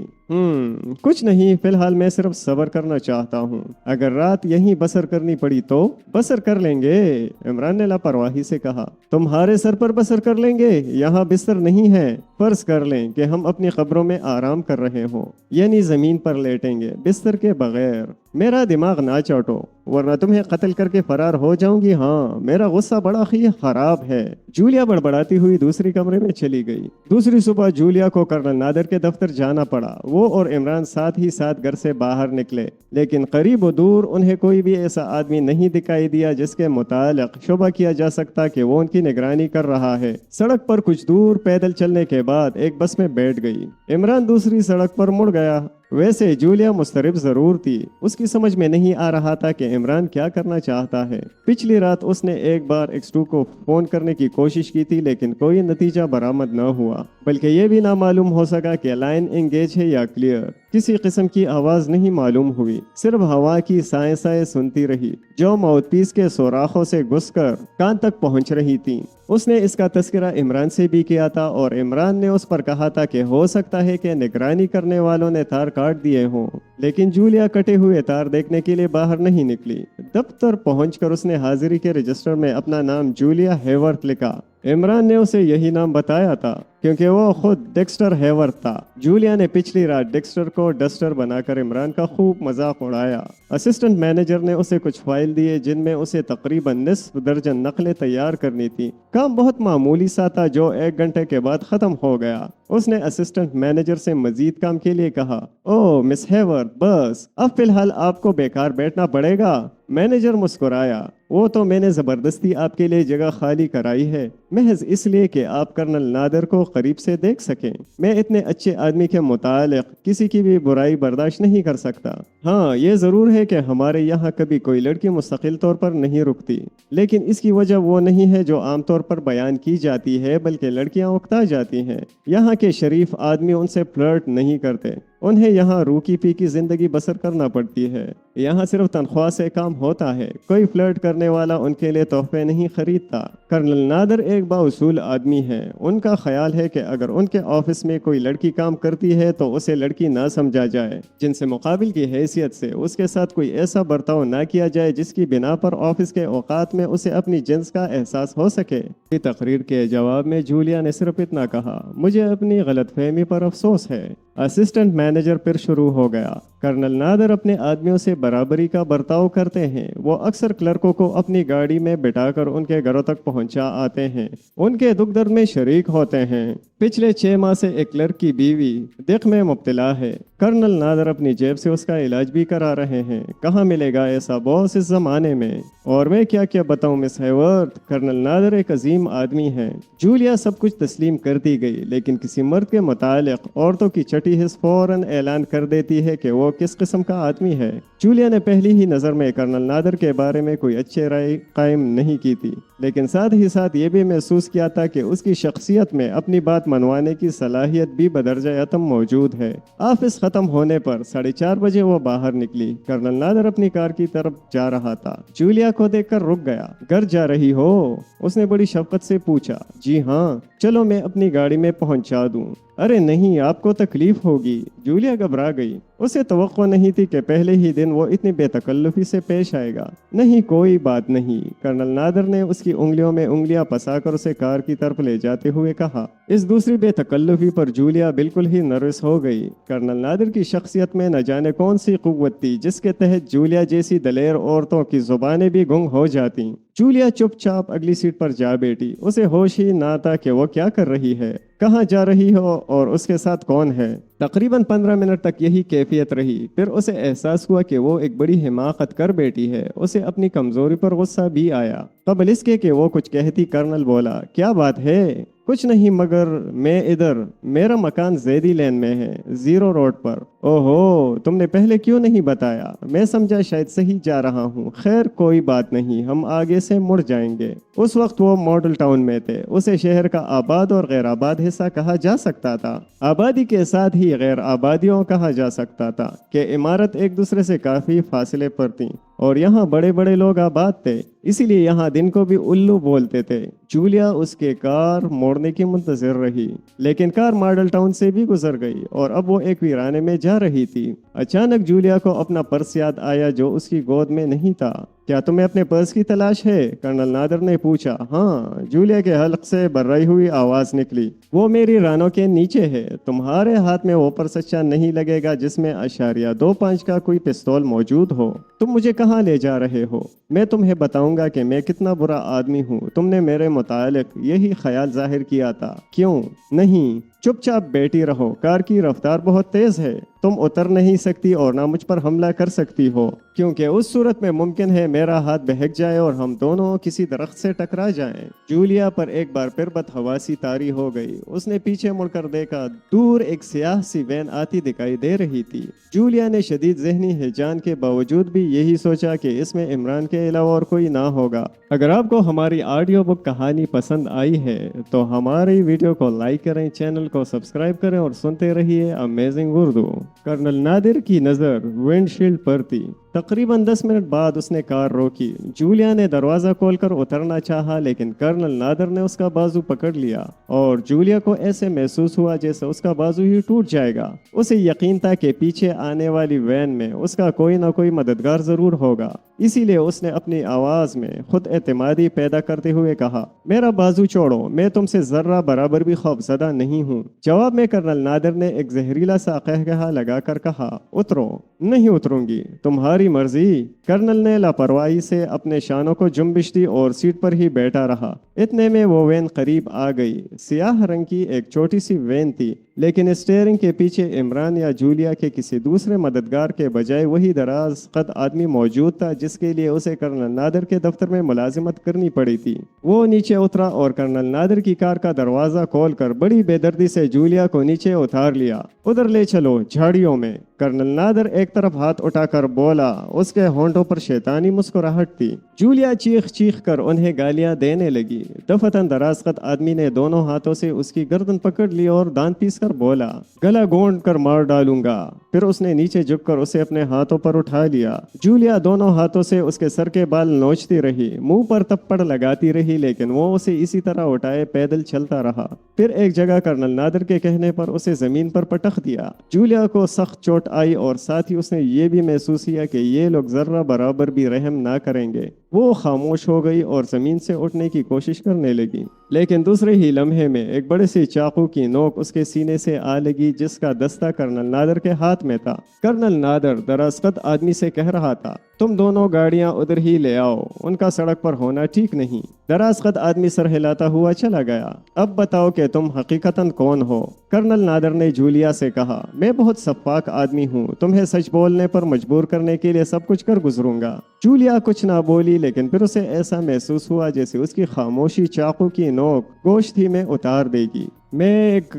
کچھ نہیں، فی الحال میں صرف صبر کرنا چاہتا ہوں۔ اگر رات یہیں بسر کرنی پڑی تو بسر کر لیں گے، عمران نے لاپرواہی سے کہا۔ تمہارے سر پر بسر کر لیں گے؟ یہاں بستر نہیں ہے۔ فرض کر لیں کہ ہم اپنی قبروں میں آرام کر رہے ہوں، یعنی زمین پر لیٹیں گے بستر کے بغیر۔ میرا دماغ نہ چوٹو ورنہ تمہیں قتل کر کے فرار ہو جاؤں گی۔ ہاں، میرا غصہ بڑا ہی خراب ہے۔ جولیا بڑبڑاتی ہوئی دوسری کمرے میں چلی گئی۔ دوسری صبح جولیا کو کرنل نادر کے دفتر جانا پڑا۔ وہ اور عمران ساتھ ہی ساتھ گھر سے باہر نکلے، لیکن قریب و دور انہیں کوئی بھی ایسا آدمی نہیں دکھائی دیا جس کے متعلق شبہ کیا جا سکتا کہ وہ ان کی نگرانی کر رہا ہے۔ سڑک پر کچھ دور پیدل چلنے کے بعد ایک بس میں بیٹھ گئی۔ عمران دوسری سڑک پر مڑ گیا۔ ویسے جولیا مضطرب ضرور تھی۔ اس کی سمجھ میں نہیں آ رہا تھا کہ عمران کیا کرنا چاہتا ہے۔ پچھلی رات اس نے ایک بار X2 کو فون کرنے کی کوشش کی تھی لیکن کوئی نتیجہ برآمد نہ ہوا، بلکہ یہ بھی نہ معلوم ہو سکا کہ لائن انگیج ہے یا کلیئر۔ کسی قسم کی آواز نہیں معلوم ہوئی، صرف ہوا کی سائیں سائیں سنتی رہی جو ماؤتھ پیس کے سوراخوں سے گھس کر کان تک پہنچ رہی تھی۔ اس نے اس کا تذکرہ عمران سے بھی کیا تھا اور عمران نے اس پر کہا تھا کہ ہو سکتا ہے کہ نگرانی کرنے والوں نے تار کاٹ دیے ہوں، लेकिन जूलिया कटे हुए तार देखने के लिए बाहर नहीं निकली। दफ्तर पहुंचकर उसने हाजिरी के रजिस्टर में अपना नाम जूलिया हेवर्थ लिखा। इमरान ने उसे यही नाम बताया था क्योंकि वो खुद डेक्स्टर हेवर्थ था। जूलिया ने पिछली रात डेक्स्टर को डस्टर बनाकर इमरान का खूब मजाक उड़ाया। असिस्टेंट मैनेजर ने उसे कुछ फाइल दिए जिनमें उसे तकरीबन निस्फ दर्जन नकलें तैयार करनी थी। काम बहुत मामूली सा था जो 1 घंटे के बाद खत्म हो गया। उसने असिस्टेंट मैनेजर से मजीद काम के लिए कहा। ओह मिस हेवर्थ, बस अब फिलहाल आपको बेकार बैठना पड़ेगा। मैनेजर मुस्कुराया। वो तो मैंने जबरदस्ती आपके लिए जगह खाली कराई है, महज इसलिए कि आप कर्नल नादिर को करीब से देख सकें। मैं इतने अच्छे आदमी के मुतालिक किसी की भी बुराई बर्दाश्त नहीं कर सकता। हाँ, ये ज़रूर है कि हमारे यहाँ कभी कोई लड़की मुस्तकिल तौर पर नहीं रुकती, लेकिन इसकी वजह वो नहीं है जो आमतौर पर बयान की जाती है, बल्कि लड़कियाँ उकता जाती हैं। यहाँ के शरीफ आदमी उनसे फ्लर्ट नहीं करते, उन्हें यहाँ रूकी पीकी जिंदगी बसर करना पड़ती है। यहाँ सिर्फ तनख्वाह से काम होता है, कोई फ्लर्ट करने वाला उनके लिए तोहफे नहीं खरीदता। कर्नल नादिर एक बाउसूल आदमी है। उनका ख्याल है कि अगर उनके ऑफिस में कोई लड़की काम करती है तो उसे लड़की ना समझा जाए, जिनसे मुकाबिल की हैसियत से उसके साथ कोई ऐसा बर्ताव ना किया जाए जिसकी बिना पर ऑफिस के औकात में उसे अपनी जिन्स का एहसास हो सके। तकरीर के जवाब में जूलिया ने सिर्फ इतना कहा, मुझे अपनी गलतफहमी पर अफसोस है। असिस्टेंट मैनेजर फिर शुरू हो गया। कर्नल नादिर अपने आदमियों से बराबरी का बर्ताव करते हैं। वो अक्सर क्लर्कों को अपनी गाड़ी में बिठाकर उनके घरों तक पहुंचा आते हैं, उनके दुख दर्द में शरीक होते हैं। पिछले 6 माह से एक क्लर्क की बीवी दिख में मुब्तला है। कर्नल नादिर अपनी जेब से उसका इलाज भी करा रहे हैं। कहाँ मिलेगा ऐसा बॉस इस जमाने में। और मैं क्या क्या बताऊं मिस हेवर्थ, कर्नल नादिर एक अजीम आदमी है। जूलिया सब कुछ तस्लीम कर दी गई, लेकिन किसी मर्द के मुतालिक औरतों की छठी हिस्स फौरन ऐलान कर देती है कि वो किस किस्म का आदमी है। जूलिया ने पहली ही नज़र में कर्नल नादिर के बारे में कोई अच्छी राय कायम नहीं की थी, लेकिन साथ ही साथ ये भी महसूस किया था कि उसकी शख्सियत में अपनी बात मनवाने की सलाहियत भी बदरजा अतम मौजूद है। ऑफिस खत्म होने पर 4:30 बजे वो बाहर निकली। कर्नल नादिर अपनी कार की तरफ जा रहा था। जूलिया को देखकर रुक गया। घर जा रही हो? उसने बड़ी शफकत से पूछा। जी हाँ, चलो मैं अपनी गाड़ी में पहुंचा दूं। अरे नहीं, आपको तकलीफ होगी। जूलिया घबरा गई। उसे तवक्को नहीं थी कि पहले ही दिन वो इतनी बेतकल्लुफी से पेश आएगा। नहीं, कोई बात नहीं। कर्नल नादिर ने उसकी उंगलियों में उंगलियां फंसाकर उसे कार की तरफ ले जाते हुए कहा। इस दूसरी बेतकल्लुफी पर जूलिया बिल्कुल ही नर्वस हो गई। कर्नल नादिर की शख्सियत में न जाने कौन सी कुव्वत थी जिसके तहत जूलिया जैसी दलेर औरतों की जुबानें भी गुंग हो जाती। जूलिया चुपचाप अगली सीट पर जा बैठी। उसे होश ही ना था कि वो क्या कर रही है, कहाँ जा रही हो और उसके साथ कौन है। तकरीबन 15 मिनट तक यही कैफियत रही। फिर उसे एहसास हुआ कि वो एक बड़ी हिमाकत कर बैठी है। उसे अपनी कमजोरी पर गुस्सा भी आया। कबल इसके कि वो कुछ कहती, कर्नल बोला, क्या बात है? कुछ नहीं, मगर मैं इधर, मेरा मकान ज़ैदी लेन में है, 0 रोड पर। ओहो, तुमने पहले क्यों नहीं बताया? मैं समझा शायद सही जा रहा हूँ। खैर कोई बात नहीं, हम आगे से मुड़ जाएंगे। उस वक्त वो मॉडल टाउन में थे। उसे शहर का आबाद और गैर आबाद हिस्सा कहा जा सकता था। आबादी के साथ ही गैर आबादियों कहा जा सकता था कि इमारत एक दूसरे से काफी फासले पर थी और यहाँ बड़े बड़े लोग आबाद थे, इसीलिए यहाँ दिन को भी उल्लू बोलते थे। जूलिया उसके कार मोड़ने की मुंतजर रही, लेकिन कार मॉडल टाउन से भी गुजर गई और अब वो एक वीराने में जा रही थी। अचानक जूलिया को अपना पर्स याद आया जो उसकी गोद में नहीं था। क्या तुम्हें अपने पर्स की तलाश है? कर्नल नादिर ने पूछा। हाँ, जूलिया के हल्क से बर्राई हुई आवाज निकली। वो मेरी रानों के नीचे है। तुम्हारे हाथ में वो पर्स अच्छा नहीं लगेगा जिसमें 0.25 का कोई पिस्तौल मौजूद हो। तुम मुझे कहाँ ले जा रहे हो? मैं तुम्हें बताऊंगा कि मैं कितना बुरा आदमी हूँ। तुमने मेरे मुतालिक यही ख्याल जाहिर किया था, क्यों नहीं? चुपचाप बैठी रहो, कार की रफ्तार बहुत तेज है। तुम उतर नहीं सकती और ना मुझ पर हमला कर सकती हो, क्योंकि उस सूरत में मुमकिन है मेरा हाथ बहक जाए और हम दोनों किसी दरख्त से टकरा जाएं। जूलिया पर एक बार फिर बदहवासी तारी हो गई। उसने पीछे मुड़कर देखा। दूर एक सियाह सी वैन आती दिखाई दे रही थी। जूलिया ने शदीद ज़हनी हिजान के बावजूद भी यही सोचा कि इसमें इमरान के अलावा और कोई ना होगा। अगर आपको हमारी ऑडियो बुक कहानी पसंद आई है तो हमारी वीडियो को लाइक करें, चैनल को सब्सक्राइब करें और सुनते रहिए अमेजिंग उर्दू। कर्नल नादिर की नज़र विंडशील्ड पर थी। तकरीबन 10 मिनट बाद उसने कार रोकी। जूलिया ने दरवाज़ा खोलकर उतरना चाहा, लेकिन कर्नल नादर ने उसका बाजू पकड़ लिया और जूलिया को ऐसे महसूस हुआ जैसे उसका बाजू ही टूट जाएगा। उसे यकीन था कि पीछे आने वाली वैन में उसका कोई ना कोई मददगार ज़रूर होगा, इसीलिए उसने अपनी आवाज़ में खुद एतमादी पैदा करते हुए कहा, मेरा बाजू छोड़ो, मैं तुमसे ज़र्रा बराबर भी खौफज़दा नहीं हूँ। जवाब में कर्नल नादर ने एक जहरीला सा कहकहा लगाकर कहा, उतरो। नहीं उतरूंगी, तुम्हारी मर्जी। कर्नल ने लापरवाही से अपने शानों को जुम्बिश दी और सीट पर ही बैठा रहा। इतने में वो वैन करीब आ गई। सियाह रंग की एक छोटी सी वैन थी, लेकिन स्टीयरिंग के पीछे इमरान या जूलिया के किसी दूसरे मददगार के बजाय वही दराज कद आदमी मौजूद था जिसके लिए उसे कर्नल नादर के दफ्तर में मुलाजिमत करनी पड़ी थी। वो नीचे उतरा और कर्नल नादर की कार का दरवाजा खोलकर बड़ी बेदर्दी से जूलिया को नीचे उतार लिया। उधर ले चलो, झाड़ियों में। कर्नल नादर एक तरफ हाथ उठाकर बोला। उसके होंठों पर शैतानी मुस्कुराहट थी। जूलिया चीख चीख कर उन्हें गालियां देने लगी। दफतन दराज कद आदमी ने दोनों हाथों से उसकी गर्दन पकड़ ली और दांत पीस कर बोला, गला गोंद कर मार डालूंगा। फिर उसने नीचे झुककर उसे अपने हाथों पर उठा लिया। जूलिया दोनों हाथों से उसके सर के बाल नोचती रही, मुंह पर थप्पड़ लगाती रही, लेकिन वो उसे इसी तरह उठाए पैदल चलता रहा। फिर एक जगह कर्नल नादर के कहने पर उसे जमीन पर पटक दिया। जूलिया को सख्त चोट आई और साथ ही उसने ये भी महसूस किया कि ये लोग जर्रा बराबर भी रहम ना करेंगे। वो खामोश हो गई और जमीन से उठने की कोशिश करने लगी, लेकिन दूसरे ही लम्हे में एक बड़े से चाकू की नोक उसके सीने से आ लगी, जिसका दस्ता कर्नल नादर के हाथ में था। कर्नल नादर दराज़कद आदमी से कह रहा था, तुम दोनों गाड़ियां उधर ही ले आओ, उनका सड़क पर होना ठीक नहीं। दराज़कद आदमी सर हिलाता हुआ चला गया। अब बताओ कि तुम हकीकतन कौन हो? कर्नल नादर ने जूलिया से कहा, मैं बहुत सफाक आदमी हूँ, तुम्हें सच बोलने पर मजबूर करने के लिए सब कुछ कर गुजरूंगा। जूलिया कुछ ना बोली, लेकिन फिर उसे ऐसा महसूस हुआ जैसे उसकी खामोशी चाकू की नोक गोश्त ही में उतार देगी। मैं एक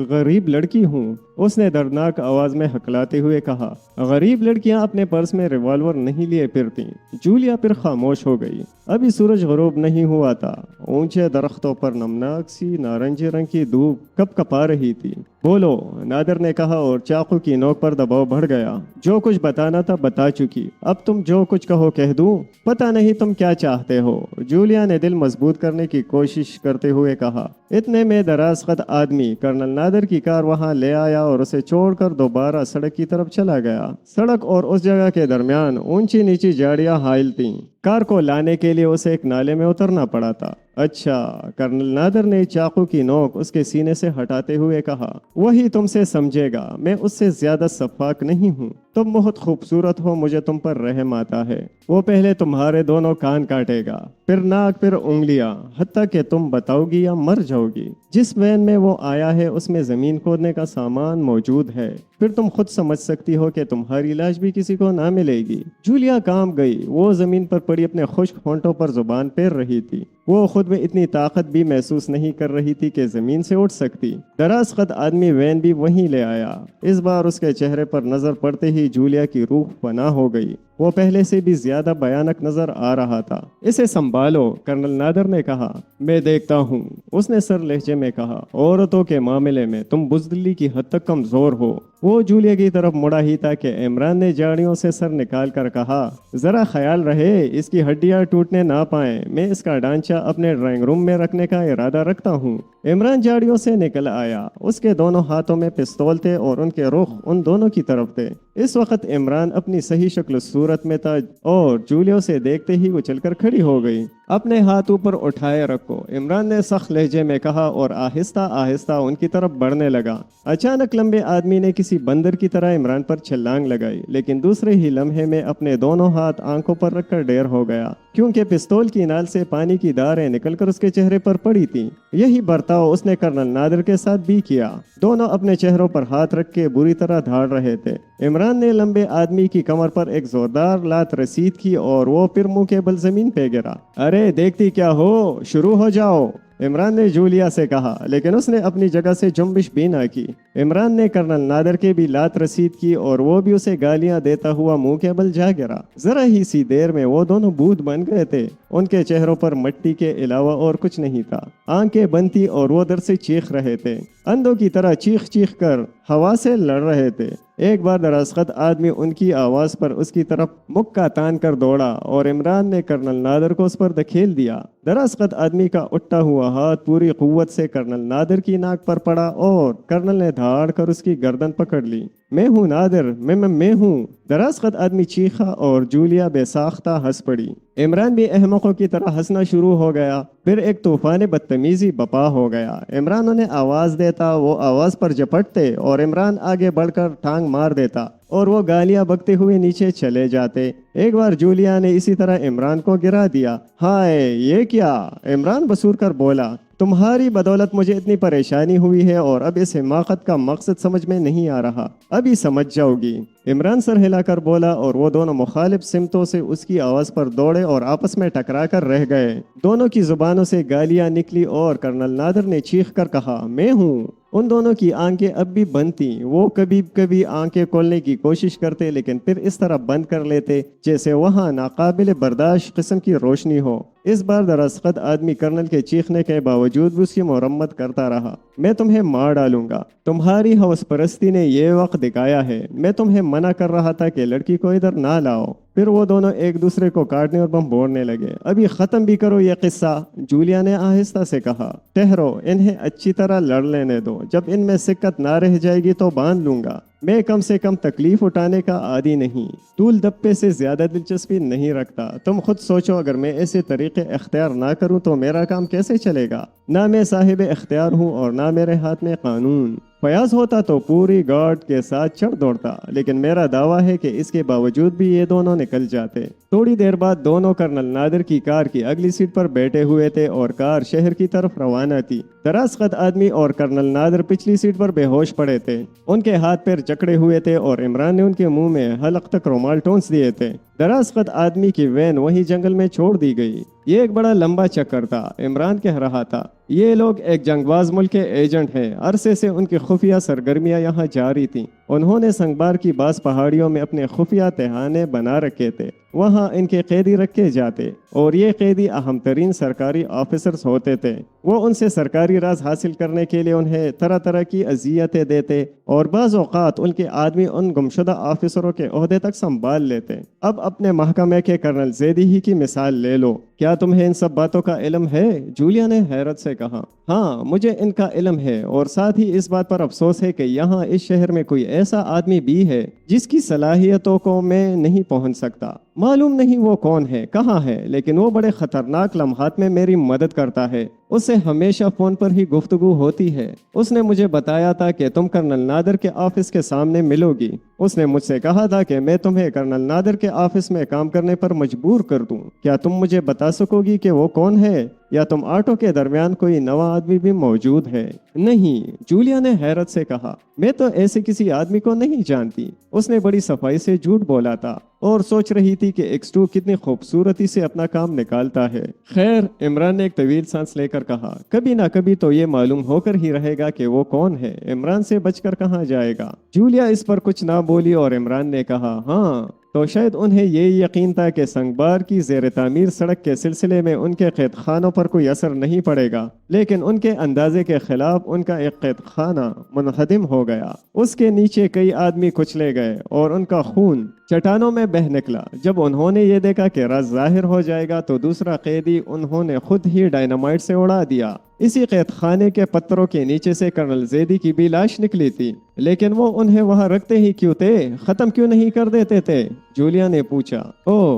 गरीब लड़की हूँ, उसने दर्दनाक आवाज में हकलाते हुए कहा। गरीब लड़कियां अपने पर्स में रिवॉल्वर नहीं लिए फिरती। जूलिया फिर खामोश हो गई। अभी सूरज गरूब नहीं हुआ था। ऊंचे दरख्तों पर नमनाक सी नारंगी रंग की धूप कपकपा रही थी। बोलो, नादर ने कहा और चाकू की नोक पर दबाव बढ़ गया। जो कुछ बताना था बता चुकी, अब तुम जो कुछ कहो कह दूं। पता नहीं तुम क्या चाहते हो, जूलिया ने दिल मजबूत करने की कोशिश करते हुए कहा। इतने में दराज कद आदमी कर्नल नादर की कार वहां ले आया और उसे छोड़कर दोबारा सड़क की तरफ चला गया। सड़क और उस जगह के दरमियान ऊंची नीची झाड़ियां हाइल थीं। कार को लाने के लिए उसे एक नाले में उतरना पड़ा था। अच्छा, कर्नल नादर ने चाकू की नोक उसके सीने से हटाते हुए कहा, वही तुमसे समझेगा, मैं उससे ज्यादा सफाक नहीं हूँ। तुम बहुत खूबसूरत हो, मुझे तुम पर रहम आता है। वो पहले तुम्हारे दोनों कान काटेगा, फिर नाक, फिर उंगलियां, हत्ता कि तुम बताओगी या मर जाओगी। जिस वैन में वो आया है उसमें जमीन खोदने का सामान मौजूद है, फिर तुम खुद समझ सकती हो कि तुम्हारी लाश भी किसी को ना मिलेगी। जूलिया काम गई। वो जमीन पर पड़ी अपने खुश्क होंठों पर जुबान फेर रही थी। वो खुद में इतनी ताकत भी महसूस नहीं कर रही थी कि जमीन से उठ सकती। दराज कद आदमी वैन भी वहीं ले आया। इस बार उसके चेहरे पर नजर पड़ते ही जूलिया की रूह पनाह हो गई। वो पहले से भी ज्यादा भयानक नजर आ रहा था। इसे संभालो, कर्नल नादर ने कहा। मैं देखता हूँ, उसने सर लहजे में कहा। औरतों के मामले में तुम बुज़दिली की हद तक कमजोर हो। वो जूलिया की तरफ मुड़ा ही था कि इमरान ने झाड़ियों से सर निकाल कर कहा, जरा ख्याल रहे इसकी हड्डियां टूटने ना पाए। मैं इसका ढांचा अपने ड्राइंग रूम में रखने का इरादा रखता हूँ। इमरान झाड़ियों से निकल आया। उसके दोनों हाथों में पिस्तौल थे और उनके रुख उन दोनों की तरफ थे। इस वक्त इमरान अपनी सही शक्ल सूरत में था और जूलिया से देखते ही उछलकर खड़ी हो गई। अपने हाथ ऊपर उठाए रखो, इमरान ने सख्त लहजे में कहा और आहिस्ता आहिस्ता उनकी तरफ बढ़ने लगा। अचानक लंबे आदमी ने किसी बंदर की तरह इमरान पर छलांग लगाई, लेकिन दूसरे ही लम्हे में अपने दोनों हाथ आंखों पर रखकर ढेर हो गया, क्योंकि पिस्तौल की नाल से पानी की धारें निकलकर उसके चेहरे पर पड़ी थीं। यही बर्ताव उसने कर्नल नादर के साथ भी किया। दोनों अपने चेहरों पर हाथ रख के बुरी तरह धाड़ रहे थे। इमरान ने लंबे आदमी की कमर पर एक जोरदार लात रसीद की और वो फिर मुंह के बल जमीन पे गिरा। अरे देखती क्या हो, शुरू हो जाओ। عمران نے جولیا سے کہا، لیکن اس نے اپنی جگہ سے جنبش بھی نہ کی۔ عمران نے کرنل نادر کے بھی لات رسید کی اور وہ بھی اسے گالیاں دیتا ہوا منہ کے بل جا گرا۔ ذرا ہی سی دیر میں وہ دونوں بھوت بن گئے تھے۔ ان کے چہروں پر مٹی کے علاوہ اور کچھ نہیں تھا۔ آنکھیں بند تھی اور وہ در سے چیخ رہے تھے، اندھوں کی طرح چیخ چیخ کر ہوا سے لڑ رہے تھے۔ ایک بار درازقد آدمی ان کی آواز پر اس کی طرف مکہ تان کر دوڑا اور عمران نے کرنل نادر کو اس پر دھکیل دیا۔ درازقد آدمی کا اٹھا ہوا ہاتھ پوری قوت سے کرنل نادر کی ناک پر پڑا اور کرنل نے دھاڑ کر اس کی گردن پکڑ لی۔ میں ہوں نادر، میں ہوں۔ درازقد آدمی چیخا اور جولیا بے ساختہ ہنس پڑی۔ عمران بھی احمقوں کی طرح ہنسنا شروع ہو گیا۔ پھر ایک طوفان بدتمیزی بپا ہو گیا۔ عمران انہیں آواز دیتا، وہ آواز پر جپٹتے اور عمران آگے بڑھ کر ٹانگ مار دیتا اور وہ گالیاں بکتے ہوئے نیچے چلے جاتے۔ ایک بار جولیا نے اسی طرح عمران کو گرا دیا۔ ہائے یہ کیا؟ عمران بسور کر بولا، تمہاری بدولت مجھے اتنی پریشانی ہوئی ہے اور اب اس حماقت کا مقصد سمجھ میں نہیں آ رہا، ابھی سمجھ جاؤ گی۔ عمران سر ہلا کر بولا اور وہ دونوں مخالف سمتوں سے اس کی آواز پر دوڑے اور آپس میں ٹکرا کر رہ گئے۔ دونوں کی زبانوں سے گالیاں نکلی اور کرنل نادر نے چیخ کر کہا، میں ہوں۔ ان دونوں کی آنکھیں اب بھی بند تھیں۔ وہ کبھی کبھی آنکھیں کھولنے کی کوشش کرتے لیکن پھر اس طرح بند کر لیتے جیسے وہاں ناقابل برداشت قسم کی روشنی ہو۔ اس بار درازقد آدمی کرنل کے چیخنے کے باوجود بھی اس کی مرمت کرتا رہا۔ میں تمہیں مار ڈالوں گا، تمہاری ہوس پرستی نے یہ وقت دکھایا ہے۔ میں تمہیں منع کر رہا تھا کہ لڑکی کو ادھر نہ لاؤ۔ پھر وہ دونوں ایک دوسرے کو کاٹنے اور بمبوڑنے لگے۔ ابھی ختم بھی کرو یہ قصہ، جولیا نے آہستہ سے کہا۔ ٹھہرو، انہیں اچھی طرح لڑ لینے دو، جب ان میں سکت نہ رہ جائے گی تو باندھ لوں گا۔ میں کم سے کم تکلیف اٹھانے کا عادی نہیں، طول دپے سے زیادہ دلچسپی نہیں رکھتا۔ تم خود سوچو، اگر میں ایسے طریقے اختیار نہ کروں تو میرا کام کیسے چلے گا؟ نہ میں صاحب اختیار ہوں اور نہ میرے ہاتھ میں قانون۔ فیاض ہوتا تو پوری گارڈ کے ساتھ چڑھ دوڑتا، لیکن میرا دعویٰ ہے کہ اس کے باوجود بھی یہ دونوں نکل جاتے۔ تھوڑی دیر بعد دونوں کرنل نادر کی کار کی اگلی سیٹ پر بیٹھے ہوئے تھے اور کار شہر کی طرف روانہ تھی۔ درازقد آدمی اور کرنل نادر پچھلی سیٹ پر بے ہوش پڑے تھے۔ ان کے ہاتھ پیر جکڑے ہوئے تھے اور عمران نے ان کے منہ میں حلق تک رومال ٹونس دیے تھے۔ درازقد آدمی کی وین وہی جنگل میں چھوڑ دی گئی۔ یہ ایک بڑا لمبا چکر تھا۔ عمران کہہ رہا تھا، یہ لوگ ایک جنگ باز ملک کے ایجنٹ ہیں۔ عرصے سے ان کی خفیہ سرگرمیاں یہاں جاری تھیں۔ انہوں نے سنگبار کی بعض پہاڑیوں میں اپنے خفیہ تہانے بنا رکھے تھے۔ وہاں ان کے قیدی رکھے جاتے اور یہ قیدی اہم ترین سرکاری آفیسرز ہوتے تھے۔ وہ ان سے سرکاری راز حاصل کرنے کے لیے انہیں طرح طرح کی اذیتیں دیتے اور بعض اوقات ان کے آدمی ان گمشدہ آفیسروں کے عہدے تک سنبھال لیتے۔ اب اپنے محکمے کے کرنل زیدی ہی کی مثال لے لو۔ کیا تمہیں ان سب باتوں کا علم ہے؟ جولیا نے حیرت سے کہا۔ ہاں، مجھے ان کا علم ہے اور ساتھ ہی اس بات پر افسوس ہے کہ یہاں اس شہر میں کوئی ایسا آدمی بھی ہے جس کی صلاحیتوں کو میں نہیں پہنچ سکتا۔ معلوم نہیں وہ کون ہے، کہاں ہے، لیکن وہ بڑے خطرناک لمحات میں میری مدد کرتا ہے۔ اس سے ہمیشہ فون پر ہی گفتگو ہوتی ہے۔ اس نے مجھے بتایا تھا کہ تم کرنل نادر کے آفس کے سامنے ملو گی۔ اس نے مجھ سے کہا تھا کہ میں تمہیں کرنل نادر کے آفس میں کام کرنے پر مجبور کر دوں۔ کیا تم مجھے بتا سکو گی کہ وہ کون ہے، یا تم آٹو کے درمیان کوئی نواں آدمی بھی موجود ہے؟ نہیں، جولیا نے حیرت سے کہا، میں تو ایسے کسی آدمی کو نہیں جانتی۔ اس نے بڑی صفائی سے جھوٹ بولا تھا اور سوچ رہی تھی کہ ایکسٹو کتنی خوبصورتی سے اپنا کام نکالتا ہے۔ خیر، عمران نے ایک طویل سانس لے کر کہا، کبھی نہ کبھی تو یہ معلوم ہو کر ہی رہے گا کہ وہ کون ہے۔ عمران سے بچ کر کہاں جائے گا؟ جولیا اس پر کچھ نہ بولی اور عمران نے کہا، ہاں، تو شاید انہیں یہ یقین تھا کہ سنگبار کی زیر تعمیر سڑک کے سلسلے میں ان کے قید خانوں پر کوئی اثر نہیں پڑے گا، لیکن ان کے اندازے کے خلاف ان کا ایک قید خانہ منہدم ہو گیا۔ اس کے نیچے کئی آدمی کچلے گئے اور ان کا خون چٹانوں میں بہہ نکلا۔ جب انہوں نے یہ دیکھا کہ راز ظاہر ہو جائے گا تو دوسرا قیدی انہوں نے خود ہی ڈائنامائٹ سے اڑا دیا۔ اسی قید خانے کے پتھروں کے نیچے سے کرنل زیدی کی بھی لاش نکلی تھی، لیکن وہ انہیں وہاں رکھتے ہی کیوں تھے؟ ختم کیوں نہیں کر دیتے تھے؟ جولیا نے پوچھا۔